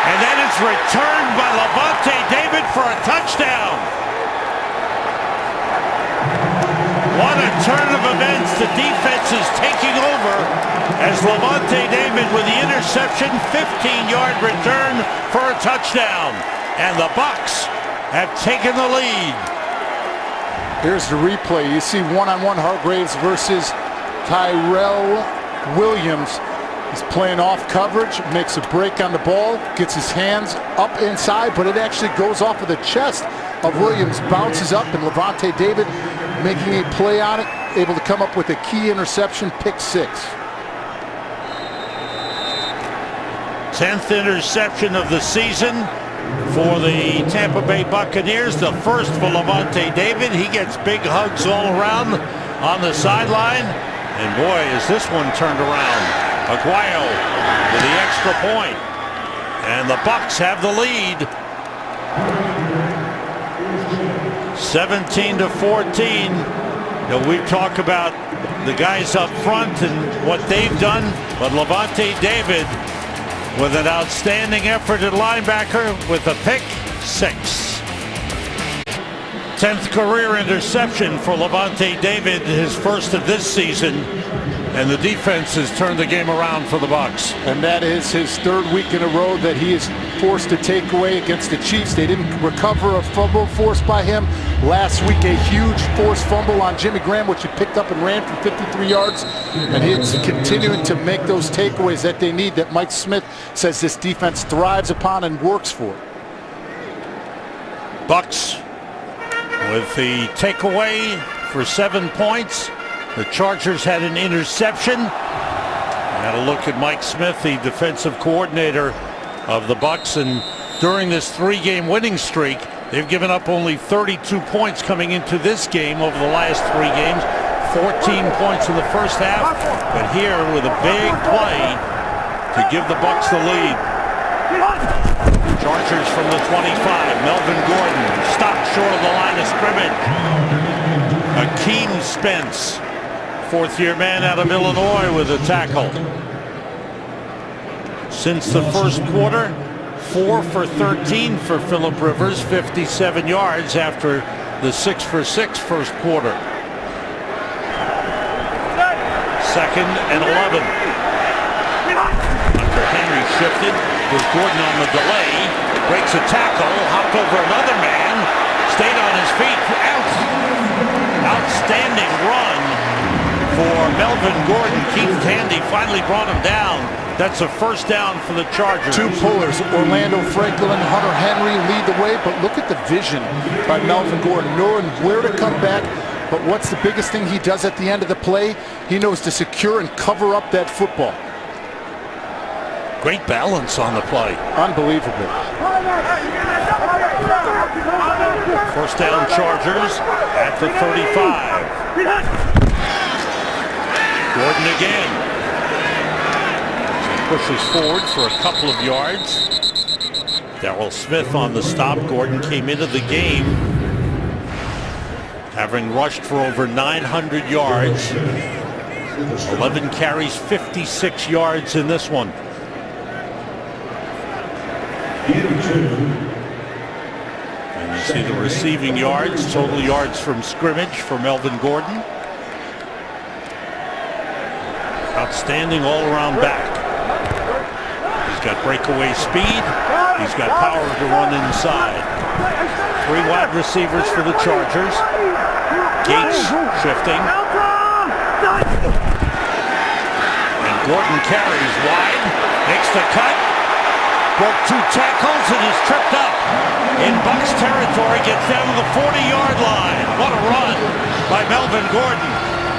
And then it's returned by Lavonte David for a touchdown. What a turn of events. The defense is taking over as Lavonte David with the interception, 15-yard return for a touchdown. And the Bucs have taken the lead. Here's the replay. You see one-on-one Hargraves versus Tyrell Williams. He's playing off coverage, makes a break on the ball, gets his hands up inside, but it actually goes off of the chest of Williams, bounces up, and Lavonte David making a play on it, able to come up with a key interception, pick 6. 10th interception of the season for the Tampa Bay Buccaneers, the first for Lavonte David. He gets big hugs all around on the sideline, and boy, is this one turned around. Aguayo with the extra point, and the Bucs have the lead. 17-14. We talk about the guys up front and what they've done, but Lavonte David with an outstanding effort at linebacker with a pick 6. 10th career interception for Lavonte David, his first of this season. And the defense has turned the game around for the Bucs. And that is his 3rd week in a row that he is forced to take away against the Chiefs. They didn't recover a fumble forced by him. Last week, a huge forced fumble on Jimmy Graham, which he picked up and ran for 53 yards. And he's continuing to make those takeaways that they need, that Mike Smith says this defense thrives upon and works for. Bucs with the takeaway for 7 points. The Chargers had an interception. Had a look at Mike Smith, the defensive coordinator of the Bucs, and during this 3-game winning streak, they've given up only 32 points coming into this game over the last 3 games. 14 points in the first half, but here with a big play to give the Bucs the lead. Chargers from the 25. Melvin Gordon stopped short of the line of scrimmage. Akeem Spence, fourth-year man out of Illinois, with a tackle. Since the first quarter, 4 for 13 for Phillip Rivers, 57 yards after the 6 for 6 first quarter. 2nd and 11. Hunter Henry shifted with Gordon on the delay, breaks a tackle, hopped over another man, stayed on his feet. Outstanding run for Melvin Gordon. Keith Tandy finally brought him down. That's a first down for the Chargers. 2 pullers, Orlando Franklin, Hunter Henry lead the way, but look at the vision by Melvin Gordon, knowing where to come back. But what's the biggest thing he does at the end of the play? He knows to secure and cover up that football. Great balance on the play. Unbelievable. First down Chargers at the 35. Gordon again. He pushes forward for a couple of yards. Darrell Smith on the stop. Gordon came into the game having rushed for over 900 yards. 11 carries, 56 yards in this one. And you see the receiving yards, total yards from scrimmage for Melvin Gordon. Outstanding all-around back. He's got breakaway speed. He's got power to run inside. 3 wide receivers for the Chargers. Gates shifting. And Gordon carries wide. Makes the cut. Broke 2 tackles and is tripped up in Bucs territory. Gets down to the 40-yard line. What a run by Melvin Gordon.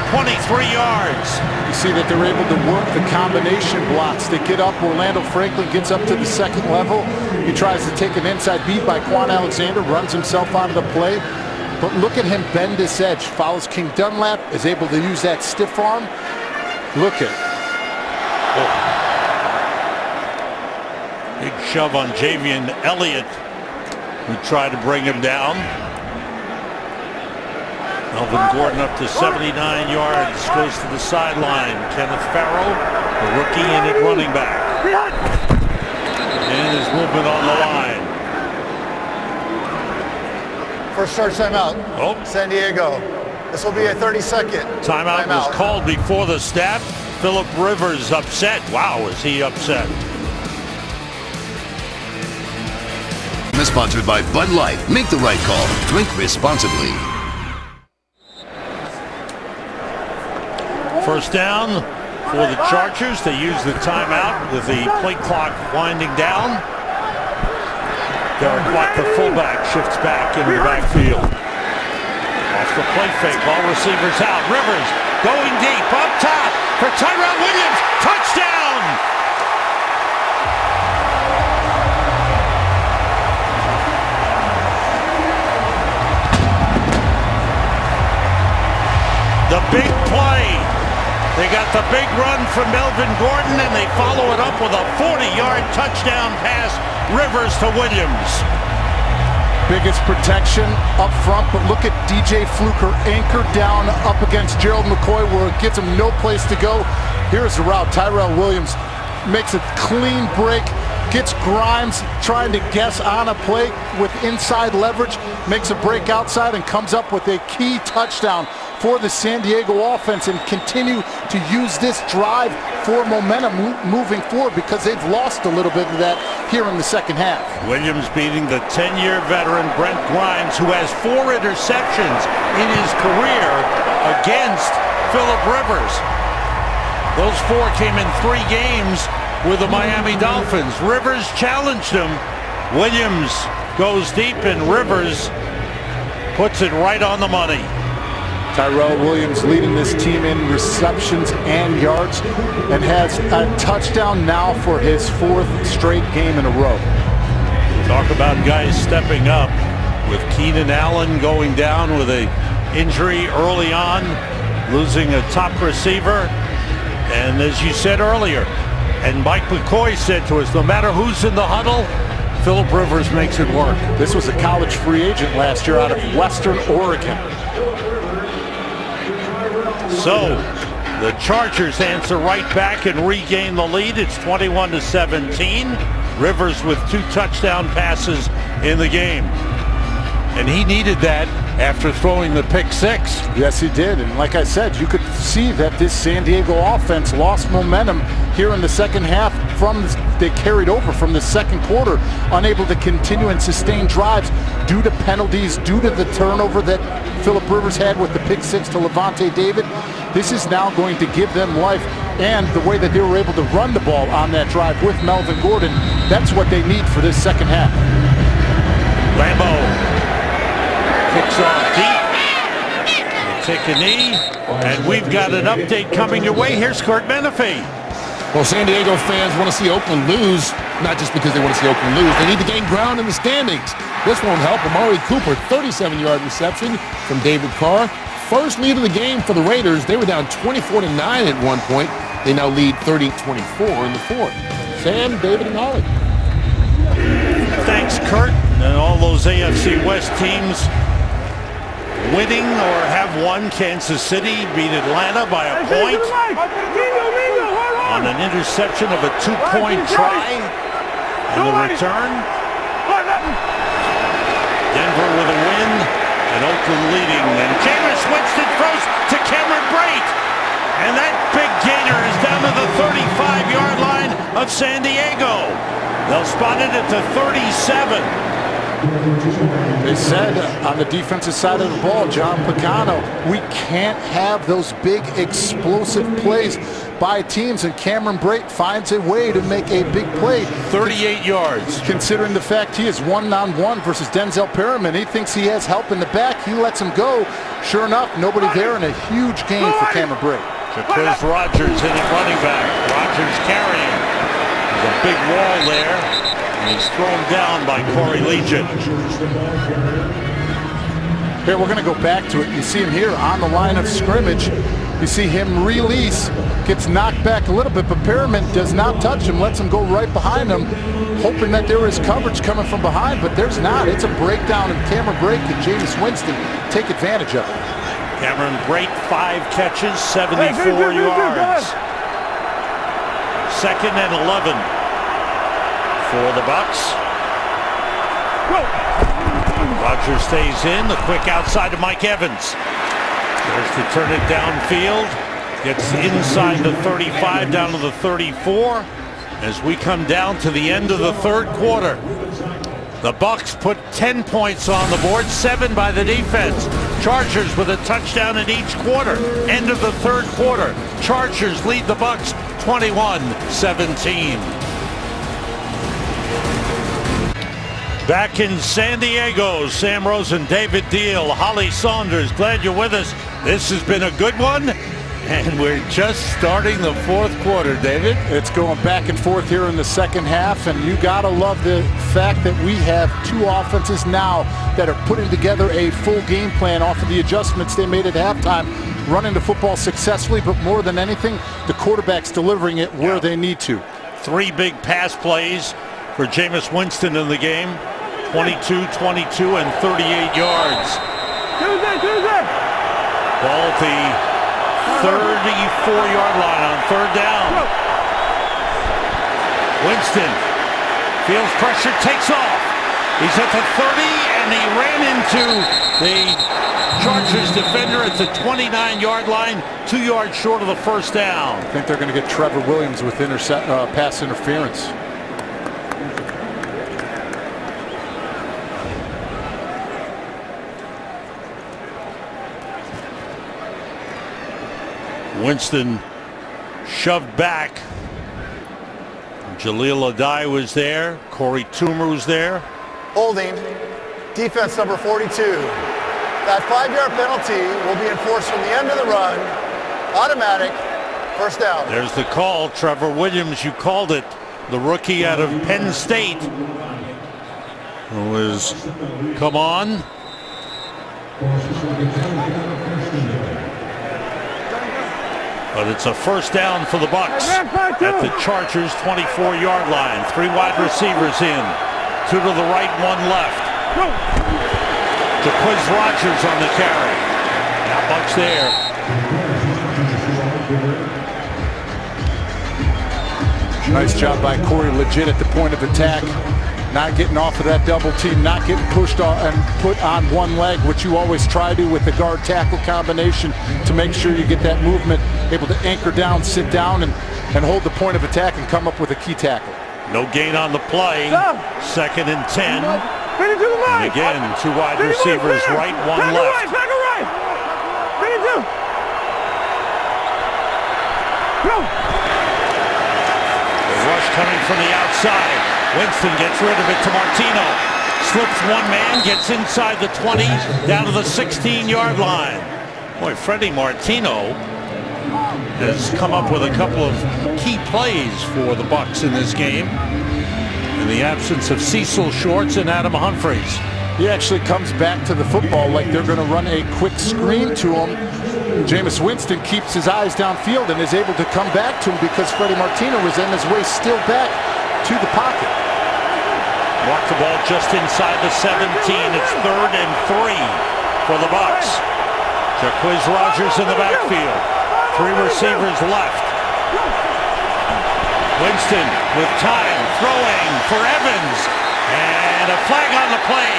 23 yards. You see that they're able to work the combination blocks. They get up. Orlando Franklin gets up to the 2nd level. He tries to take an inside beat by Quan Alexander, runs himself out of the play. But look at him bend this edge. Follows King Dunlap, is able to use that stiff arm. Look at. Big shove on Javian Elliott, who tried to bring him down. Melvin Gordon up to 79 yards, goes to the sideline. Kenneth Farrell, the rookie, in at running back. And his movement on the line. First charge timeout. Oh. San Diego. This will be a 30-second Timeout was called before the snap. Phillip Rivers upset. Wow, is he upset. Sponsored by Bud Light. Make the right call. Drink responsibly. First down for the Chargers. They use the timeout with the play clock winding down. Derek Watt, the fullback, shifts back into the backfield. Off the play fake, all receivers out. Rivers going deep, up top for Tyrell Williams. Touchdown! The big play. They got the big run from Melvin Gordon, and they follow it up with a 40-yard touchdown pass. Rivers to Williams. Biggest protection up front, but look at DJ Fluker anchored down up against Gerald McCoy, where it gets him no place to go. Here's the route. Tyrell Williams makes a clean break, gets Grimes trying to guess on a play with inside leverage, makes a break outside, and comes up with a key touchdown for the San Diego offense, and continue to use this drive for momentum moving forward, because they've lost a little bit of that here in the second half. Williams beating the 10-year veteran Brent Grimes, who has 4 interceptions in his career against Phillip Rivers. Those 4 came in 3 games with the Miami Dolphins. Rivers challenged him. Williams goes deep, and Rivers puts it right on the money. Tyrell Williams leading this team in receptions and yards, and has a touchdown now for his 4th straight game in a row. Talk about guys stepping up, with Keenan Allen going down with an injury early on, losing a top receiver. And as you said earlier, And Mike McCoy said to us, no matter who's in the huddle, Phillip Rivers makes it work. This was a college free agent last year out of Western Oregon. So the Chargers answer right back and regain the lead. It's 21-17. Rivers with 2 touchdown passes in the game. And he needed that after throwing the pick 6. Yes, he did. And like I said, you could see that this San Diego offense lost momentum here in the second half. They carried over from the second quarter, unable to continue and sustain drives due to penalties, due to the turnover that Phillip Rivers had with the pick 6 to Levante David. This is now going to give them life, and the way that they were able to run the ball on that drive with Melvin Gordon, that's what they need for this second half. Lambeau kicks off deep. They take a knee, and we've got an update coming your way. Here's Kurt Menefee. Well, San Diego fans want to see Oakland lose, not just because they want to see Oakland lose. They need to gain ground in the standings. This won't help. Amari Cooper, 37-yard reception from David Carr. First lead of the game for the Raiders. They were down 24-9 at one point. They now lead 30-24 in the fourth. Sam, David, and Holly. Thanks, Kurt. And all those AFC West teams winning or have won. Kansas City beat Atlanta by a point on an interception of a 2-point try in the return. Denver with a win and Oakland leading. And Jameis Winston throws to Cameron Brate. And that big gainer is down to the 35-yard line of San Diego. They'll spot it at the 37. They said on the defensive side of the ball, John Pagano, we can't have those big explosive plays by teams, and Cameron Brate finds a way to make a big play. 38 yards. Considering the fact he is one-on-one versus Denzel Perriman, he thinks he has help in the back. He lets him go. Sure enough, nobody there, and a huge gain for Cameron Brate. Chris Rogers hitting running back. Rogers carrying. There's a big wall there. And he's thrown down by Corey Legion. Here, we're going to go back to it. You see him here on the line of scrimmage. You see him release, gets knocked back a little bit, but Perriman does not touch him, lets him go right behind him, hoping that there is coverage coming from behind, but there's not. It's a breakdown, and Cameron Brate and Jameis Winston take advantage of it. Cameron Brate, 5 catches, 74 yards. Second and 11 for the Bucs. Rogers stays in, the quick outside to Mike Evans. There's to turn it downfield. Gets inside the 35, down to the 34. As we come down to the end of the third quarter, the Bucs put 10 points on the board, 7 by the defense. Chargers with a touchdown in each quarter. End of the third quarter. Chargers lead the Bucs 21-17. Back in San Diego, Sam Rosen, David Deal, Holly Saunders, glad you're with us. This has been a good one, and we're just starting the fourth quarter, David. It's going back and forth here in the second half, and you gotta love the fact that we have 2 offenses now that are putting together a full game plan off of the adjustments they made at halftime, running the football successfully, but more than anything, the quarterback's delivering it where they need to. 3 big pass plays for Jameis Winston in the game. 22, 22, and 38 yards. Ball at the 34-yard line on third down. Winston feels pressure, takes off. He's at the 30, and he ran into the Chargers defender at the 29-yard line, 2 yards short of the first down. I think they're going to get Trevor Williams with pass interference. Winston shoved back. Jaleel Adai was there. Corey Toomer was there. Holding, defense number 42. That 5-yard penalty will be enforced from the end of the run. Automatic, first down. There's the call. Trevor Williams, you called it. The rookie out of Penn State. Who is, come on. But it's a first down for the Bucs at the Chargers 24-yard line. 3 wide receivers in. 2 to the right, 1 left. Jaquiz Rogers on the carry. Now Bucs there. Nice job by Corey Legit at the point of attack. Not getting off of that double team, not getting pushed off and put on one leg, which you always try to with the guard tackle combination to make sure you get that movement, able to anchor down, sit down, and hold the point of attack and come up with a key tackle. No gain on the play. 2nd and 10. And again, 2 wide receivers, right, 1 left. The rush coming from the outside. Winston gets rid of it to Martino. Slips 1 man, gets inside the 20, down to the 16-yard line. Boy, Freddie Martino has come up with a couple of key plays for the Bucs in this game. In the absence of Cecil Shorts and Adam Humphries. He actually comes back to the football like they're going to run a quick screen to him. Jameis Winston keeps his eyes downfield and is able to come back to him because Freddie Martino was in his way still back to the pocket. Walk the ball just inside the 17. It's 3rd and 3 for the Bucs. Jaquiz Rogers in the backfield. 3 receivers left. Winston with time, throwing for Evans. And a flag on the play.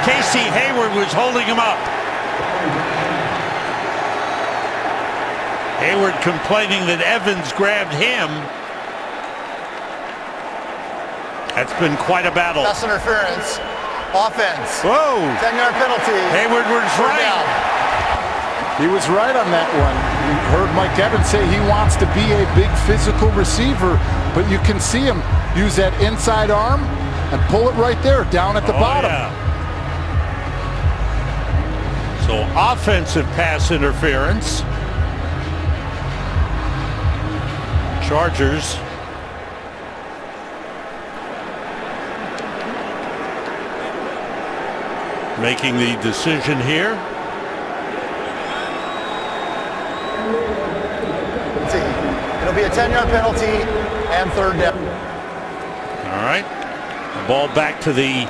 Casey Hayward was holding him up. Hayward complaining that Evans grabbed him. That's been quite a battle. Pass interference. Offense. Whoa. 10-yard penalty. Hayward was right. He was right on that one. You heard Mike Evans say he wants to be a big physical receiver, but you can see him use that inside arm and pull it right there down at the bottom. Yeah. So offensive pass interference. Chargers making the decision here. It'll be a 10-yard penalty and 3rd down. All right. The ball back to the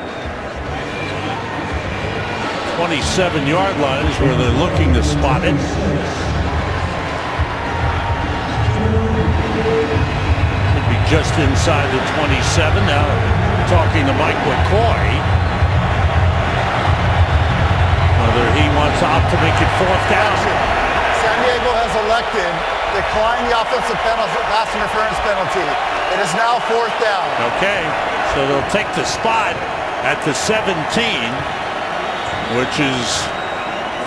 27-yard line is where they're looking to spot it. Could be just inside the 27. Now talking to Mike McCoy. Whether he wants to opt to make it 4th down. San Diego has elected to decline the offensive pass interference penalty. It is now 4th down. Okay, so they'll take the spot at the 17, which is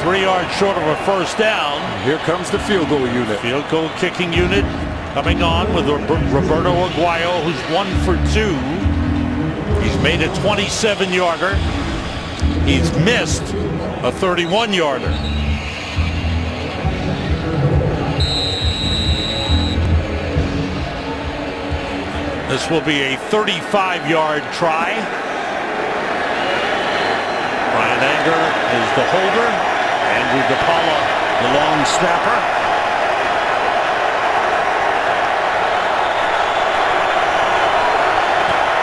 3 yards short of a 1st down. Here comes the field goal unit. Field goal kicking unit coming on with Roberto Aguayo, who's 1 for 2. He's made a 27-yarder. He's missed a 31-yarder. This will be a 35-yard try. Brian Anger is the holder. Andrew DePaula, the long snapper.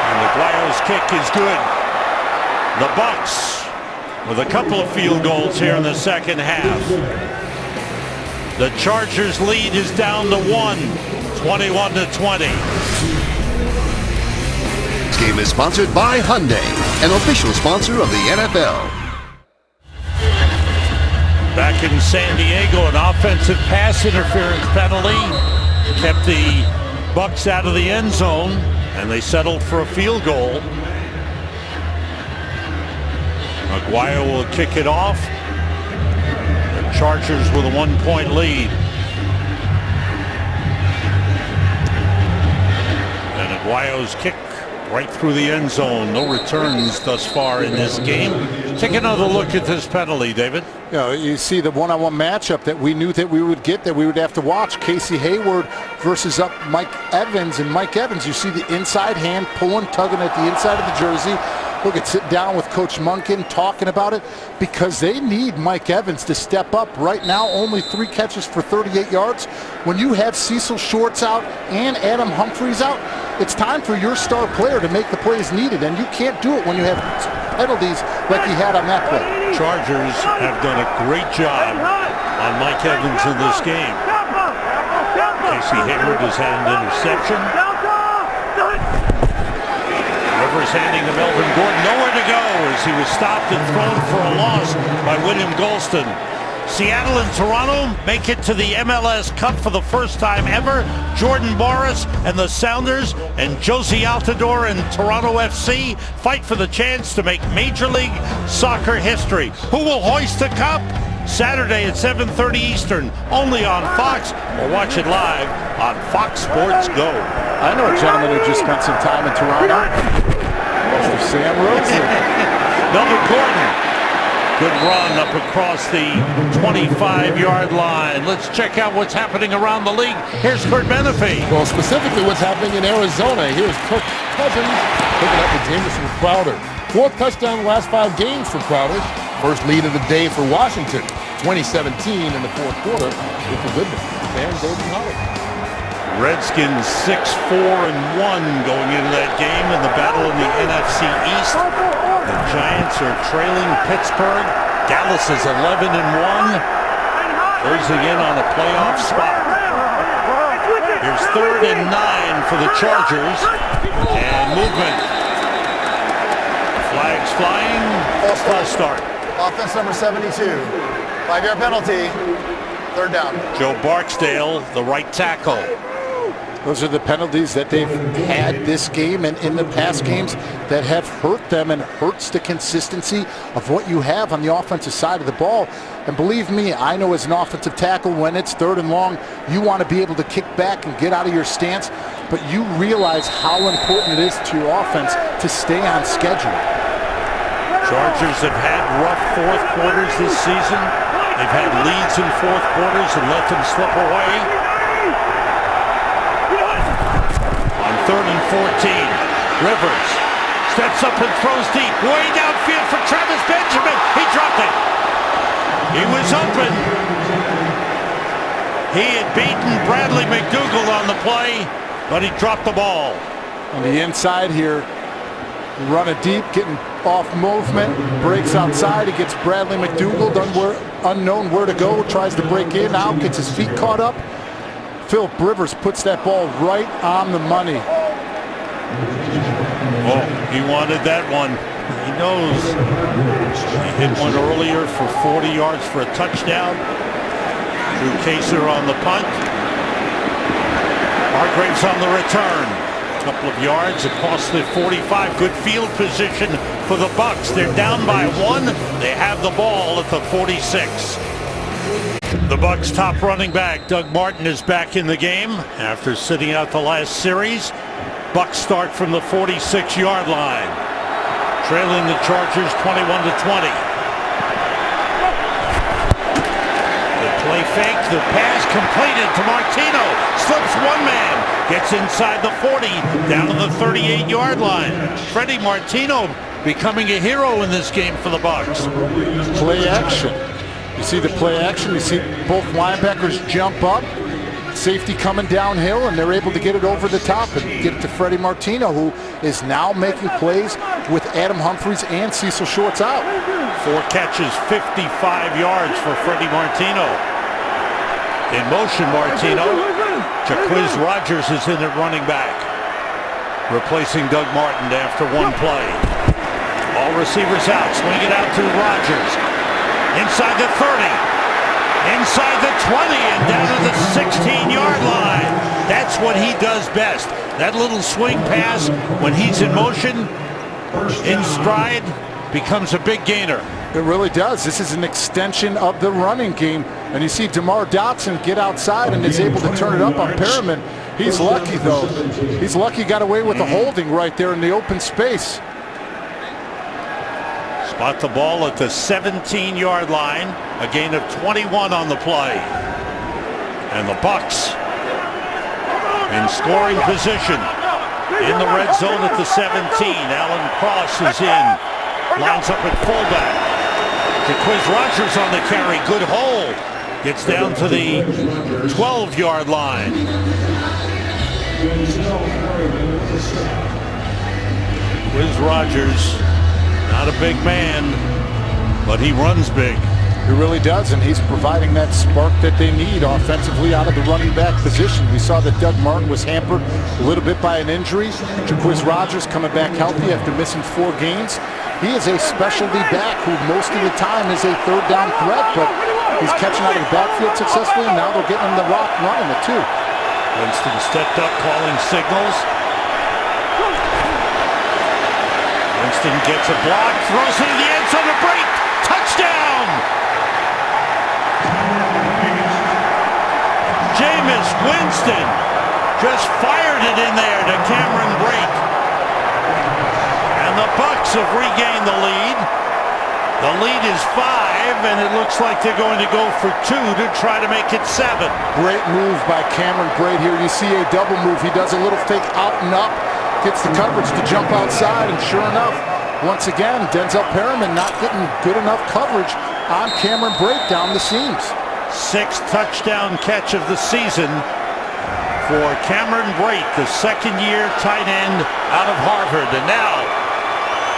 And Aguayo's kick is good. The Bucs with a couple of field goals here in the 2nd half. The Chargers lead is down to 1, 21-20. This game is sponsored by Hyundai, an official sponsor of the NFL. Back in San Diego, an offensive pass interference penalty kept the Bucs out of the end zone, and they settled for a field goal. Aguayo will kick it off. The Chargers with a 1-point lead. And Aguayo's kick right through the end zone. No returns thus far in this game. Take another look at this penalty, David. You know, you see the one-on-one matchup that we knew that we would get, that we would have to watch. Casey Hayward versus Mike Evans. And Mike Evans, you see the inside hand pulling, tugging at the inside of the jersey. Look at sitting down with Coach Munkin, talking about it, because they need Mike Evans to step up. Right now, only 3 catches for 38 yards. When you have Cecil Shorts out and Adam Humphries out, it's time for your star player to make the plays needed, and you can't do it when you have penalties like he had on that play. Chargers have done a great job on Mike Evans in this game. Casey Hayward has had an interception. Rivers handing to Melvin Gordon, nowhere to go as he was stopped and thrown for a loss by William Golston. Seattle and Toronto make it to the MLS Cup for the first time ever. Jordan Morris and the Sounders and Josie Altidore and Toronto FC fight for the chance to make Major League Soccer history. Who will hoist the cup? Saturday at 7:30 Eastern, only on Fox, or watch it live on Fox Sports Go. I know a gentleman who just spent some time in Toronto. Mr. Sam Rhodes. Melvin Gordon. Good run up across the 25-yard line. Let's check out what's happening around the league. Here's Kurt Menefee. Well, specifically what's happening in Arizona. Here's Kirk Cousins picking up the Jamison Crowder. 4th touchdown in the last 5 games for Crowder. First lead of the day for Washington. 2017 in the 4th quarter. It's a good one. And David Holly. Redskins 6-4-1 going into that game in the battle in the NFC East. The Giants are trailing Pittsburgh. Dallas is 11-1. Closing in on a playoff spot. Here's 3rd and 9 for the Chargers. And movement. Flags flying. False start. Offense number 72. 5-yard penalty. 3rd down. Joe Barksdale, the right tackle. Those are the penalties that they've had this game and in the past games that have hurt them and hurts the consistency of what you have on the offensive side of the ball. And believe me, I know as an offensive tackle, when it's 3rd and long, you want to be able to kick back and get out of your stance, but you realize how important it is to your offense to stay on schedule. Chargers have had rough 4th quarters this season. They've had leads in 4th quarters and let them slip away. On 3rd and 14, Rivers steps up and throws deep, way downfield for Travis Benjamin. He dropped it. He was open. He had beaten Bradley McDougald on the play, but he dropped the ball. On the inside here, run it deep, getting off movement, breaks outside. He gets Bradley McDougald, unknown where to go, tries to break in, out, gets his feet caught up. Philip Rivers puts that ball right on the money. Oh, he wanted that one. He knows. He hit one earlier for 40 yards for a touchdown. Drew Kaser on the punt. Hargraves on the return. A couple of yards across the 45. Good field position for the Bucs. They're down by 1. They have the ball at the 46. The Bucs' top running back, Doug Martin, is back in the game after sitting out the last series. Bucs start from the 46-yard line, trailing the Chargers 21-20. The play fake, the pass completed to Martino. Slips one man, gets inside the 40, down to the 38-yard line. Freddie Martino becoming a hero in this game for the Bucs. Play action. You see the play action, you see both linebackers jump up, safety coming downhill, and they're able to get it over the top and get it to Freddie Martino, who is now making plays with Adam Humphries and Cecil Shorts out. 4 catches, 55 yards for Freddie Martino. In motion, Martino. Jaquiz Rogers is in at running back, replacing Doug Martin after one play. All receivers out, swing it out to Rogers. Inside the 30, inside the 20, and down to the 16-yard line. That's what he does best. That little swing pass, when he's in motion, in stride, becomes a big gainer. It really does. This is an extension of the running game. And you see DeMar Dotson get outside and is able to turn it up on Perriman. He's lucky, though. He's lucky he got away with the holding right there in the open space. Spot the ball at the 17-yard line. A gain of 21 on the play. And the Bucs in scoring position. In the red zone at the 17. Alan Cross is in. Lines up at fullback. Quiz Rogers on the carry. Good hold. Gets down to the 12-yard line. Quiz Rogers, not a big man, but he runs big. He really does, and he's providing that spark that they need offensively out of the running back position. We saw that Doug Martin was hampered a little bit by an injury. Quiz Rogers coming back healthy after missing 4 games. He is a specialty back who most of the time is a third down threat, but he's catching out of the backfield successfully, and now they're getting him the rock running it too. Winston stepped up calling signals. Winston gets a block, throws it in the end zone, a break, touchdown! Jameis Winston just fired it in there to Cameron Brate. And the Bucs have regained the lead. The lead is 5, and it looks like they're going to go for 2 to try to make it 7. Great move by Cameron Brate here. You see a double move. He does a little fake out and up, gets the coverage to jump outside, and sure enough, once again, Denzel Perryman not getting good enough coverage on Cameron Brate down the seams. 6th touchdown catch of the season for Cameron Brate, the second-year tight end out of Harvard. And now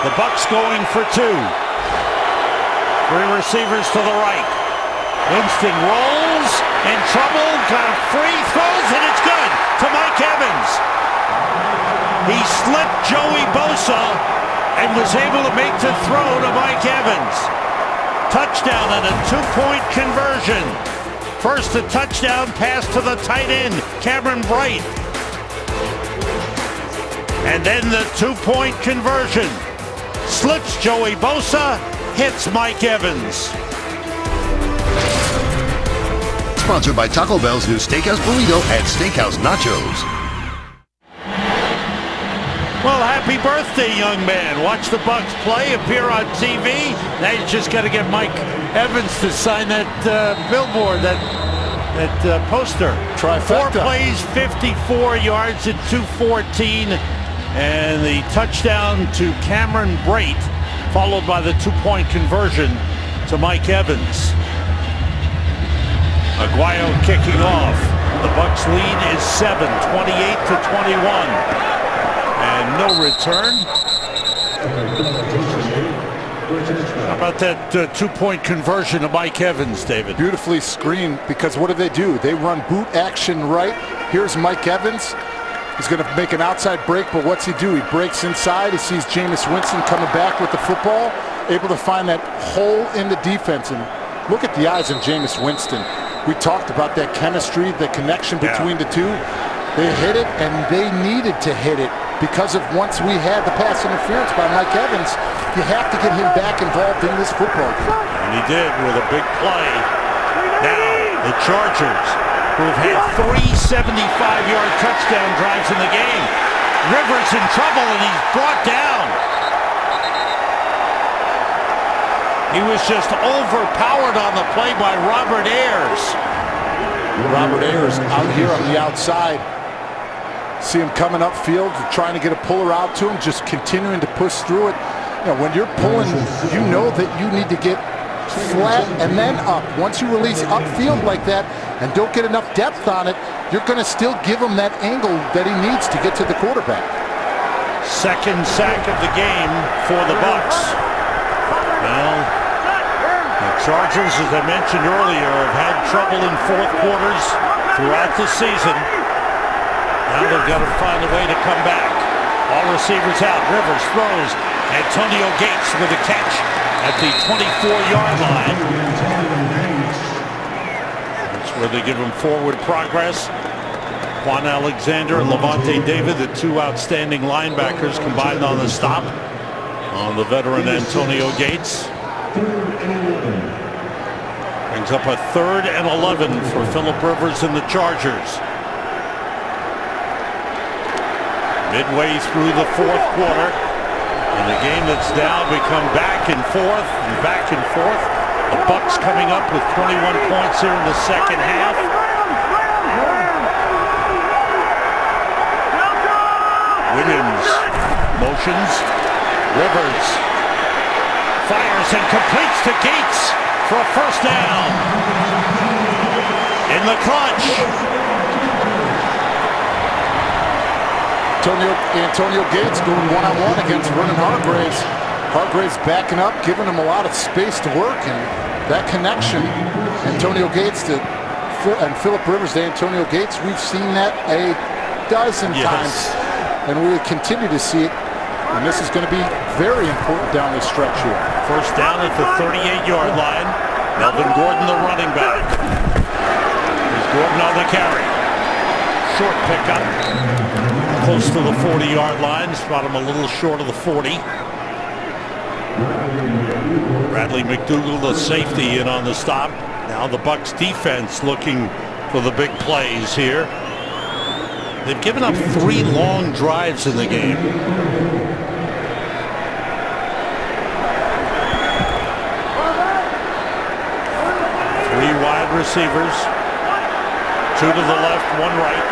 the Bucs going for 2. 3 receivers to the right. Winston rolls, in trouble, got a free, throws, and it's good to Mike Evans. He slipped Joey Bosa and was able to make the throw to Mike Evans. Touchdown and a 2-point conversion. First a touchdown pass to the tight end, Cameron Brate. And then the 2-point conversion. Slips Joey Bosa, hits Mike Evans. Sponsored by Taco Bell's new Steakhouse Burrito and Steakhouse Nachos. Well, happy birthday, young man. Watch the Bucs play, appear on TV. Now you just got to get Mike Evans to sign that billboard, that poster. Trifecta. 4 plays, 54 yards at 2:14. And the touchdown to Cameron Brate, followed by the 2-point conversion to Mike Evans. Aguayo kicking off. The Bucs lead is 7, 28-21. And no return. How about that 2-point conversion to Mike Evans, David? Beautifully screened, because what do? They run boot action right. Here's Mike Evans. He's going to make an outside break, but what's he do? He breaks inside. He sees Jameis Winston coming back with the football, able to find that hole in the defense. And look at the eyes of Jameis Winston. We talked about that chemistry, the connection between the two. They hit it, and they needed to hit it because of once we had the pass interference by Mike Evans, you have to get him back involved in this football game. And he did with a big play. Now, the Chargers, who have had 3 75-yard touchdown drives in the game. Rivers in trouble, and he's brought down. He was just overpowered on the play by Robert Ayers. Robert Ayers out here on the outside. See him coming upfield, trying to get a puller out to him, just continuing to push through it. You know, when you're pulling, you know that you need to get flat and then up. Once you release upfield like that and don't get enough depth on it, you're going to still give him that angle that he needs to get to the quarterback. Second sack of the game for the Bucs. Well, the Chargers, as I mentioned earlier, have had trouble in fourth quarters throughout the season. Now they've got to find a way to come back. All receivers out. Rivers throws. Antonio Gates with a catch at the 24-yard line. That's where they give him forward progress. Quan Alexander and Levante David, the 2 outstanding linebackers, combined on the stop on the veteran Antonio Gates. Brings up a 3rd and 11 for Phillip Rivers and the Chargers. Midway through the fourth quarter, and the game that's now become back and forth and back and forth. The Bucs coming up with 21 points here in the second half. Motions. Rivers fires and completes to Gates for a first down. In the clutch. Antonio Gates going one-on-one against Vernon Hargreaves. Hargreaves backing up, giving him a lot of space to work, and that connection, Antonio Gates and Philip Rivers to Antonio Gates, we've seen that a dozen times, and we will continue to see it. And this is going to be very important down the stretch here. First down at the 38-yard line. Melvin Gordon, the running back. Here's Gordon on the carry. Short pickup. Close to the 40-yard line. Spot him a little short of the 40. Bradley McDougal, the safety, in on the stop. Now the Bucs defense looking for the big plays here. They've given up 3 long drives in the game. 3 wide receivers. 2 to the left, 1 right.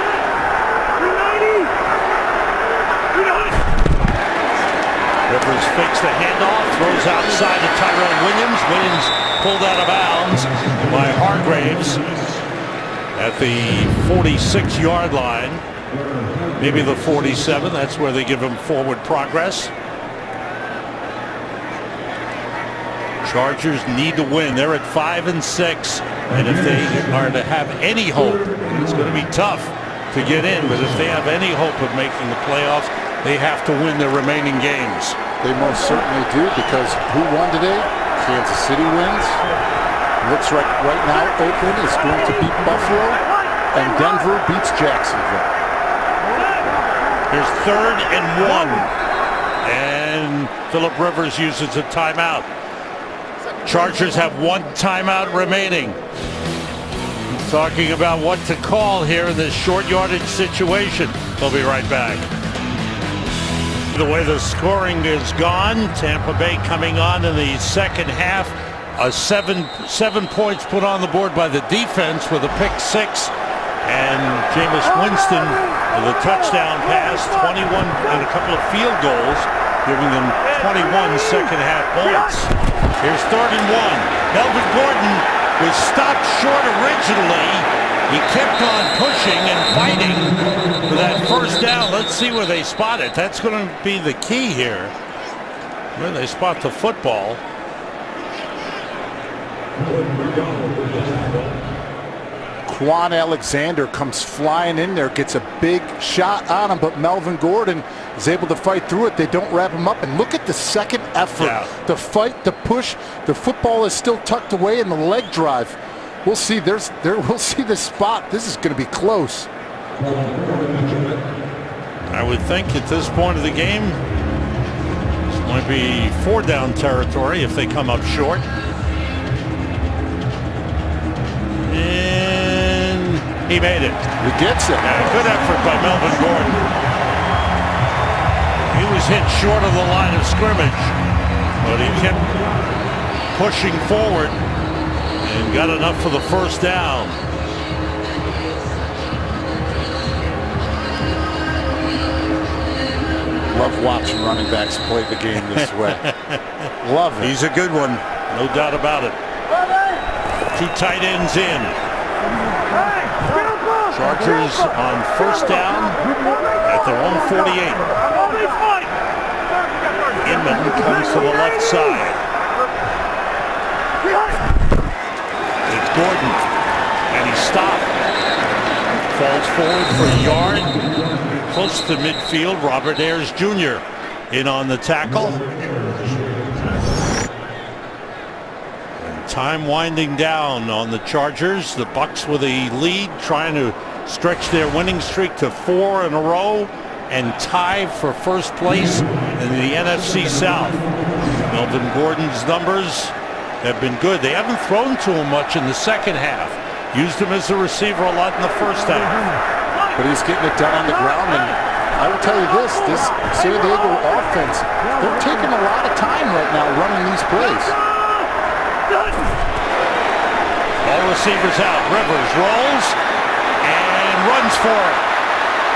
Rivers fakes the handoff, throws outside to Tyrell Williams. Williams pulled out of bounds by Hargreaves at the 46-yard line. Maybe the 47. That's where they give him forward progress. Chargers need to win. They're at 5-6, and if they are to have any hope, it's going to be tough to get in, but if they have any hope of making the playoffs, they have to win their remaining games. They most certainly do, because who won today? Kansas City wins. Looks like right now Oakland is going to beat Buffalo, and Denver beats Jacksonville. Here's 3rd and 1, and Philip Rivers uses a timeout. Chargers have 1 timeout remaining. Talking about what to call here in this short yardage situation. They'll be right back. The way the scoring is gone, Tampa Bay coming on in the second half. 7 points put on the board by the defense with a pick 6. And Jameis Winston with a touchdown pass, 21 and a couple of field goals, giving them 21 second half points. Here's 3rd and 1. Melvin Gordon was stopped short originally. He kept on pushing and fighting for that first down. Let's see where they spot it. That's going to be the key here. Where they spot the football. Quan Alexander comes flying in there, gets a big shot on him, but Melvin Gordon is able to fight through it. They don't wrap him up, and look at the second effort. The fight, the push. The football is still tucked away in the leg drive. We'll see. We'll see the spot. This is going to be close. I would think at this point of the game, this might be 4-down territory if they come up short. He made it. He gets it. Yeah, good effort by Melvin Gordon. He was hit short of the line of scrimmage, but he kept pushing forward and got enough for the first down. Love watching running backs play the game this way. Love it. He's a good one, no doubt about it. 2 tight ends in. Chargers on first down at their own 48. Inman comes to the left side. It's Gordon, and he stopped. Falls forward for a yard. Close to midfield, Robert Ayers Jr. in on the tackle. Time winding down on the Chargers. The Bucs with a lead, trying to stretch their winning streak to 4 in a row and tie for first place in the NFC South. Melvin Gordon's numbers have been good. They haven't thrown to him much in the second half. Used him as a receiver a lot in the first half. But he's getting it done on the ground, and I will tell you this San Diego offense, they're taking a lot of time right now running these plays. All receivers out. Rivers rolls and runs for it.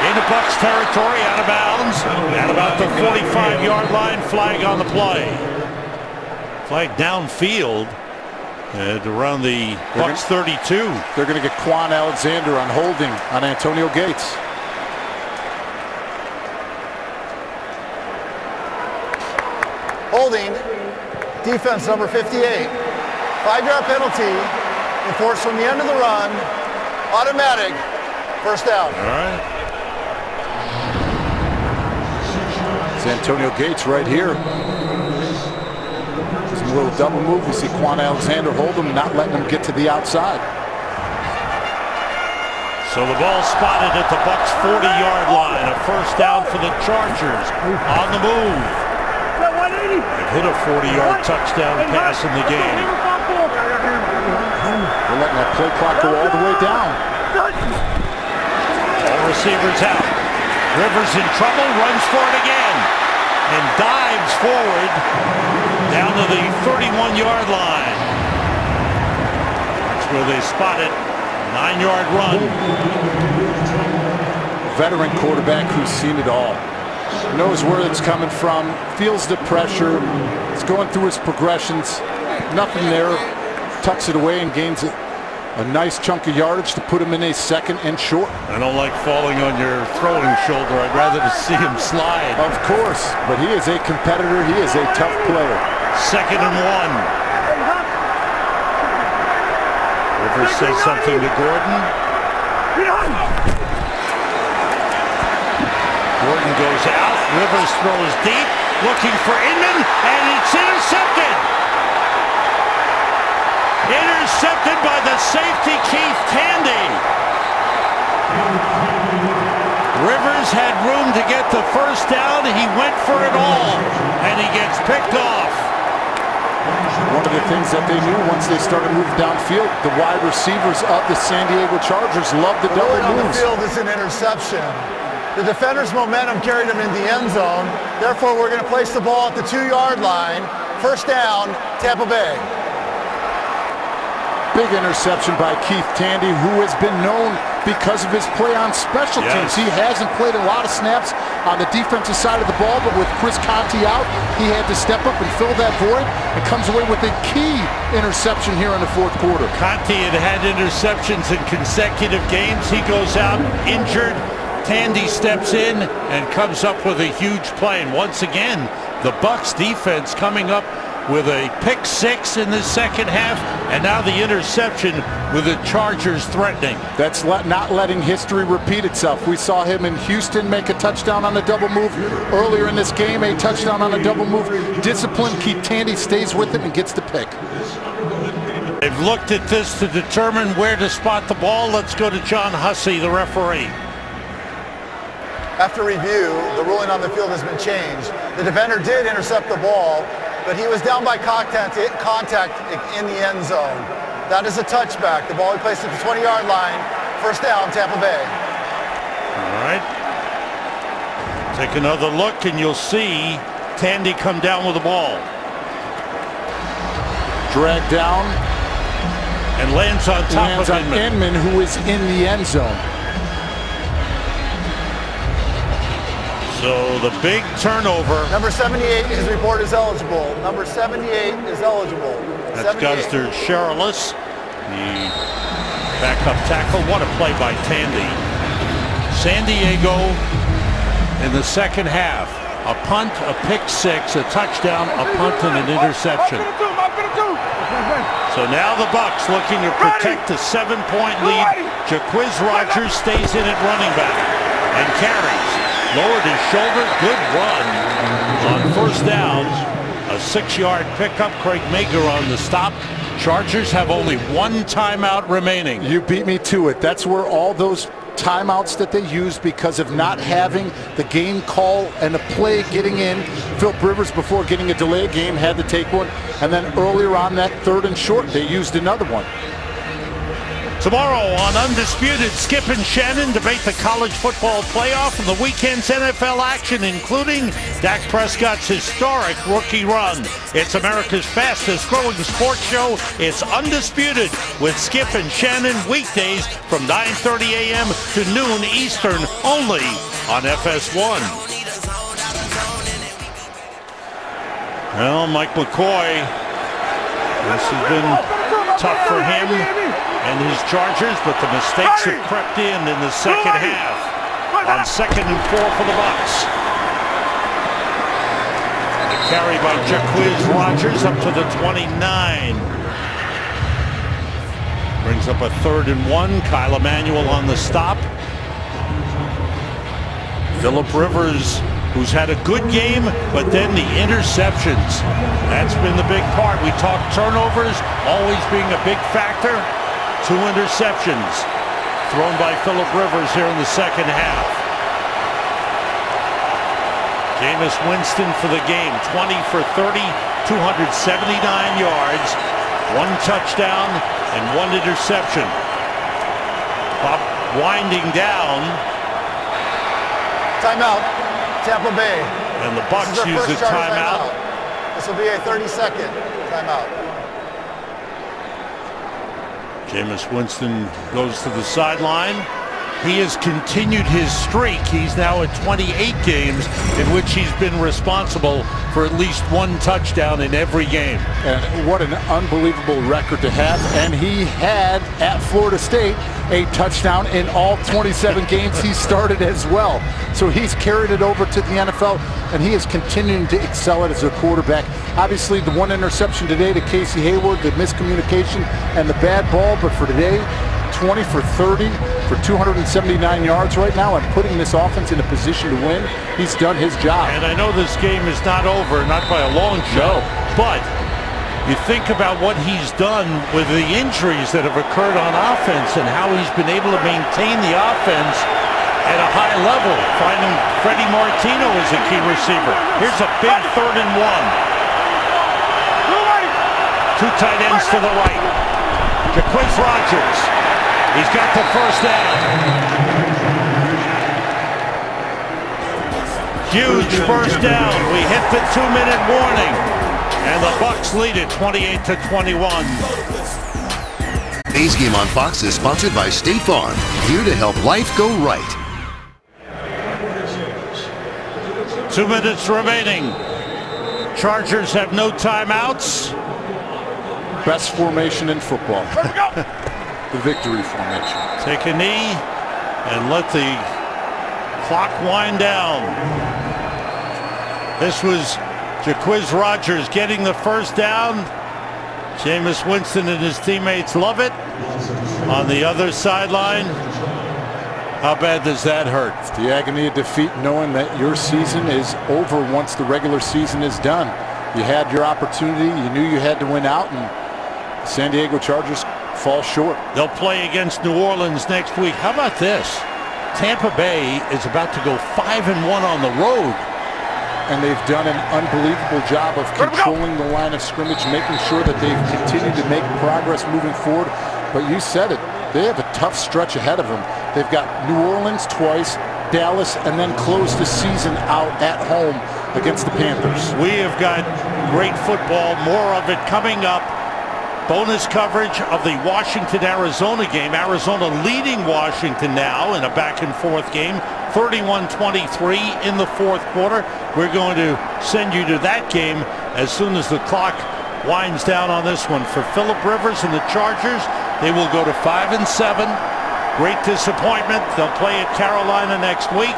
into Bucs territory, out of bounds, at about the 45-yard line. Flag on the play. Flag downfield at around the Bucs 32. They're going to get Quan Alexander on holding on Antonio Gates. Holding, defense number 58. 5-yard penalty enforced from the end of the run. Automatic, first down. All right. It's Antonio Gates right here. There's a little double move. We see Quan Alexander hold him, not letting him get to the outside. So the ball spotted at the Bucs 40-yard line. A first down for the Chargers on the move. They've hit a 40-yard touchdown pass in the game. They're letting that play clock go all the way down. All receivers out. Rivers in trouble, runs for it again, and dives forward down to the 31-yard line. That's where they spot it. 9-yard run. Veteran quarterback who's seen it all. Knows where it's coming from, feels the pressure. It's going through his progressions. Nothing there. Tucks it away and gains a nice chunk of yardage to put him in a second and short. I don't like falling on your throwing shoulder. I'd rather see him slide. Of course, but he is a competitor. He is a tough player. 2nd and 1. Rivers says something to Gordon. Gordon goes out. Rivers throws deep, looking for Inman, and it's intercepted. Intercepted by the safety, Keith Tandy. Rivers had room to get the first down. He went for it all, and he gets picked off. One of the things that they knew once they started moving downfield, the wide receivers of the San Diego Chargers love the double On the moves. field is an interception. The defender's momentum carried him in the end zone. Therefore, we're going to place the ball at the 2-yard line. First down, Tampa Bay. Big interception by Keith Tandy, who has been known because of his play on special teams. He hasn't played a lot of snaps on the defensive side of the ball, but with Chris Conte out, he had to step up and fill that void and comes away with a key interception here in the 4th quarter. Conte had interceptions in consecutive games. He goes out injured. Tandy steps in and comes up with a huge play. And once again, the Bucs defense coming up with a pick 6 in the second half, and now the interception with the Chargers threatening. That's not letting history repeat itself. We saw him in Houston make a touchdown on a double move. Earlier in this game, a touchdown on a double move. Discipline, Keith Tandy stays with it and gets the pick. They've looked at this to determine where to spot the ball. Let's go to John Hussey, the referee. After review, the ruling on the field has been changed. The defender did intercept the ball, but he was down by contact in the end zone. That is a touchback. The ball he placed at the 20-yard line. First down, Tampa Bay. All right. Take another look, and you'll see Tandy come down with the ball. Dragged down. And lands on top of Inman, who is in the end zone. So the big turnover. Number 78 is reported as eligible. Number 78 is eligible. That's Guster Sherrillis, the backup tackle. What a play by Tandy. San Diego in the second half. A punt, a pick 6, a touchdown, a punt, and an interception. So now the Bucs looking to protect the 7-point lead. Jaquiz Rogers stays in at running back and carries. Lowered his shoulder, good run on first downs. A 6-yard pickup, Craig Mager on the stop. Chargers have only 1 timeout remaining. You beat me to it. That's where all those timeouts that they used because of not having the game call and the play getting in. Philip Rivers, before getting a delay game, had to take one. And then earlier on that 3rd and short, they used another one. Tomorrow on Undisputed, Skip and Shannon debate the college football playoff and the weekend's NFL action, including Dak Prescott's historic rookie run. It's America's fastest growing sports show. It's Undisputed with Skip and Shannon, weekdays from 9:30 a.m. to noon Eastern, only on FS1. Well, Mike McCoy, this has been tough for him and his Chargers, but the mistakes have crept in the second half. On 2nd and 4 for the Bucs. A carry by Jacquizz Rodgers up to the 29. Brings up a 3rd and 1. Kyle Emanuel on the stop. Phillip Rivers, who's had a good game, but then the interceptions. That's been the big part. We talked turnovers always being a big factor. 2 interceptions thrown by Phillip Rivers here in the second half. Jameis Winston for the game, 20 for 30, 279 yards, 1 touchdown and 1 interception. Clock winding down. Timeout, Tampa Bay. And the Bucs use the timeout. This will be a 30-second timeout. Jameis Winston goes to the sideline. He has continued his streak. He's now at 28 games in which he's been responsible for at least 1 touchdown in every game. And what an unbelievable record to have. And he had, at Florida State, a touchdown in all 27 games he started as well. So he's carried it over to the NFL, and he is continuing to excel as a quarterback. Obviously, the 1 interception today to Casey Hayward, the miscommunication and the bad ball, but for today, 20 for 30 for 279 yards right now, and putting this offense in a position to win. He's done his job. And I know this game is not over, not by a long shot, but you think about what he's done with the injuries that have occurred on offense and how he's been able to maintain the offense at a high level. Finding Freddie Martino as a key receiver. Here's a big 3rd and 1. 2 tight ends to the right. Jacquizz Rodgers. He's got the first down. Huge first down. We hit the 2-minute warning. And the Bucs lead it 28-21. Today's game on Fox is sponsored by State Farm, here to help life go right. 2 minutes remaining. Chargers have no timeouts. Best formation in football. The victory formation. Take a knee and let the clock wind down. This was Jacquizz Rodgers getting the first down. Jameis Winston and his teammates love it. On the other sideline, how bad does that hurt? It's the agony of defeat, knowing that your season is over once the regular season is done. You had your opportunity. You knew you had to win out, and San Diego Chargers fall short. They'll play against New Orleans next week. How about this? Tampa Bay is about to go 5-1 on the road. And they've done an unbelievable job of controlling the line of scrimmage, making sure that they've continued to make progress moving forward. But you said it, they have a tough stretch ahead of them. They've got New Orleans twice, Dallas, and then close the season out at home against the Panthers. We have got great football, more of it coming up. Bonus coverage of the Washington-Arizona game. Arizona leading Washington now in a back-and-forth game, 31-23 in the 4th quarter. We're going to send you to that game as soon as the clock winds down on this one. For Phillip Rivers and the Chargers, they will go to 5-7. Great disappointment. They'll play at Carolina next week.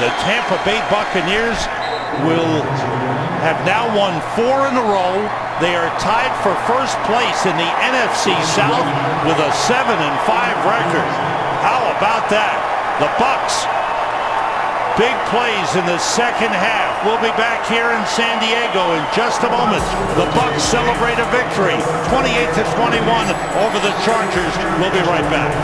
The Tampa Bay Buccaneers will have now won 4 in a row. They are tied for first place in the NFC South with a 7-5 record. How about that? The Bucs, big plays in the second half. We'll be back here in San Diego in just a moment. The Bucs celebrate a victory, 28-21 over the Chargers. We'll be right back.